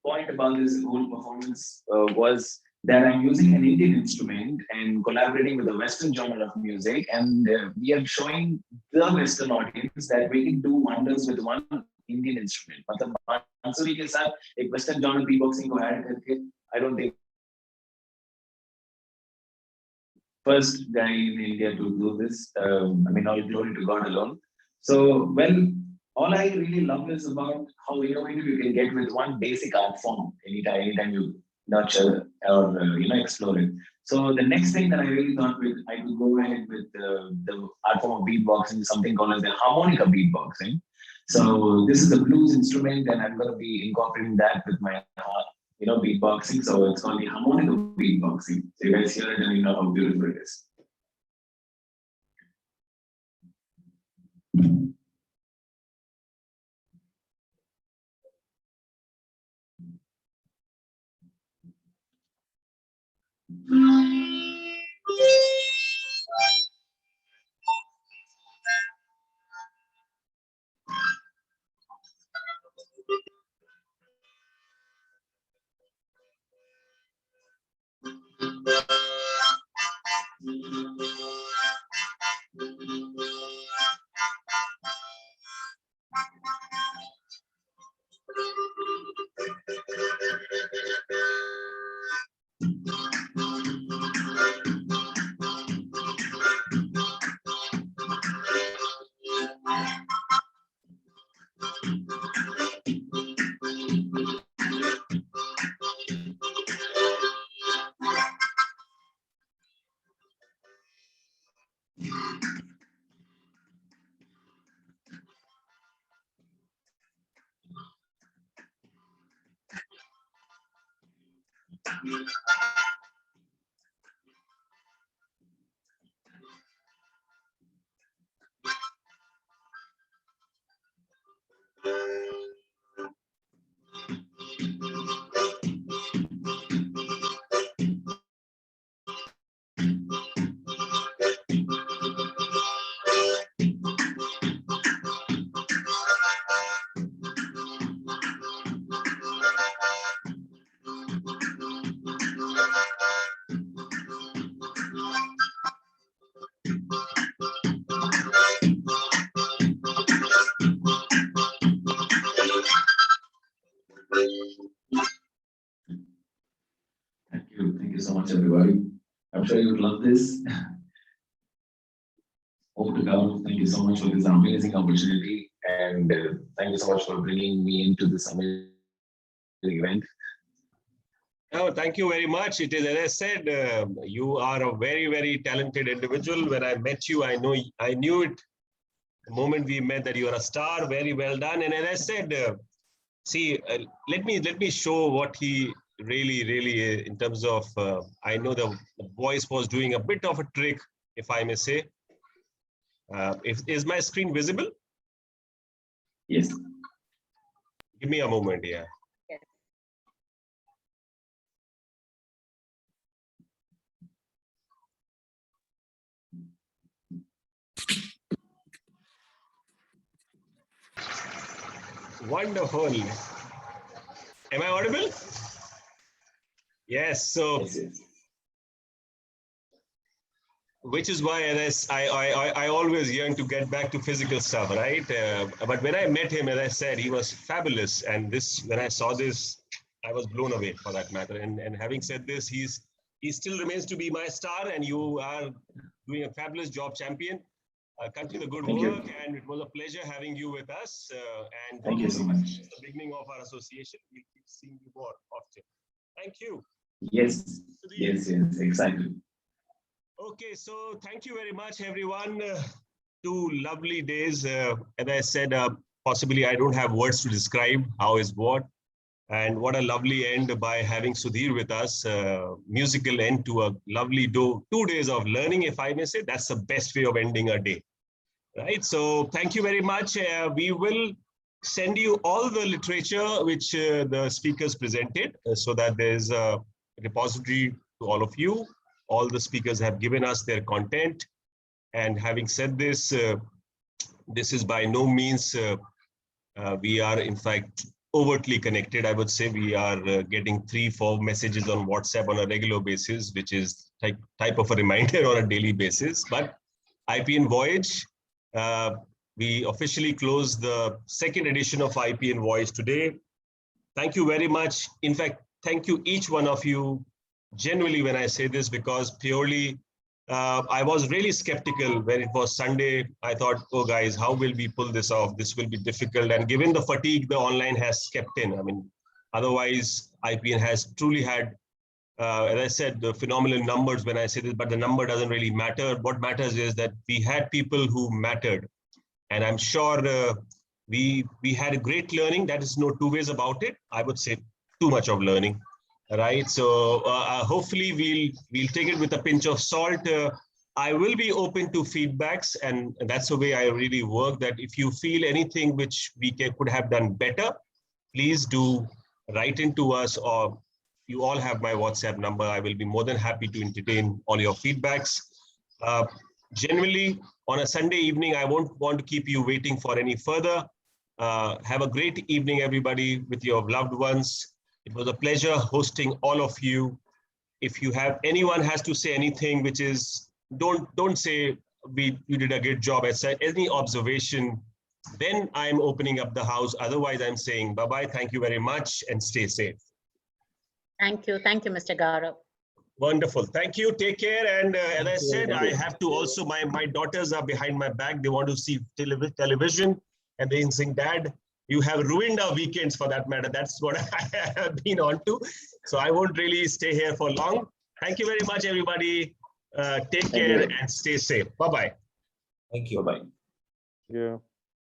point about this whole performance was that I'm using an Indian instrument and collaborating with a Western genre of music, and we are showing the Western audience that we can do wonders with one Indian instrument. मतलब बांसुरी के साथ एक Western genre beatboxing को add करके, I don't think first guy in India to do this. I mean, all glory to God alone. So, well, all I really love is about how innovative you can get with one basic art form anytime you nurture or explore it. So the next thing that I really thought I could go ahead with the art form of beatboxing is something called as the harmonica beatboxing. So this is a blues instrument, and I'm going to be incorporating that with my beatboxing. So it's called the harmonica beatboxing. So you guys hear it and you know how beautiful it is. Thank you so much, everybody. I'm sure you would love this. Over to God. Thank you so much for this amazing opportunity, and thank you so much for bringing me into this amazing event. No, thank you very much. It is, as I said, you are a very, very talented individual. When I met you, I knew it the moment we met that you are a star. Very well done. And as I said, let me show what he really is in terms of. I know the voice was doing a bit of a trick, if I may say. Is my screen visible? Yes. Give me a moment here. Wonderful. Am I audible? Yes. So, which is why I always yearn to get back to physical stuff, right? But when I met him, as I said, he was fabulous. And when I saw this, I was blown away, for that matter. And having said this, he still remains to be my star, and you are doing a fabulous job, champion. Continue the good Thank work, you. and it was a pleasure having you with us. And Thank you so much. It's the beginning of our association. We'll keep seeing you more often. Thank you. Yes, yes, exactly. Okay, so thank you very much, everyone. 2 lovely days. As I said, possibly I don't have words to describe how is what. And what a lovely end by having Sudhir with us, musical end to a lovely 2 days of learning, if I may say. That's the best way of ending a day, right? So thank you very much. We will send you all the literature which the speakers presented so that there's a repository to all of you. All the speakers have given us their content. And having said this, this is by no means, we are in fact overtly connected. I would say we are getting 3-4 messages on WhatsApp on a regular basis, which is type of a reminder on a daily basis. But IPN Voyage, we officially closed the 2nd edition of IPN Voyage today. Thank you very much. In fact, thank you each one of you, genuinely, when I say this, because purely I was really skeptical when it was Sunday. I thought, oh guys, how will we pull this off? This will be difficult. And given the fatigue the online has kept in, I mean, otherwise IPN has truly had, as I said, the phenomenal numbers when I say this, but the number doesn't really matter. What matters is that we had people who mattered. And I'm sure we had a great learning. That is no 2 ways about it. I would say too much of learning. Right, so hopefully we'll take it with a pinch of salt. I will be open to feedbacks, and that's the way I really work. That if you feel anything which we could have done better, please do write into us, or you all have my WhatsApp number. I will be more than happy to entertain all your feedbacks. Generally, on a Sunday evening, I won't want to keep you waiting for any further. Have a great evening, everybody, with your loved ones. It was a pleasure hosting all of you. If you have anyone has to say anything, which is don't say you did a good job. I said any observation, then I'm opening up the house. Otherwise, I'm saying bye-bye. Thank you very much and stay safe. Thank you, Mr. Gaurav. Wonderful. Thank you. Take care. And as I said, I have to also, my daughters are behind my back. They want to see television, and they saying, Dad, you have ruined our weekends for that matter. That's what I have been on to. So I won't really stay here for long. Thank you very much, everybody. Take care and stay safe. Bye-bye. Thank you. Bye-bye. Yeah.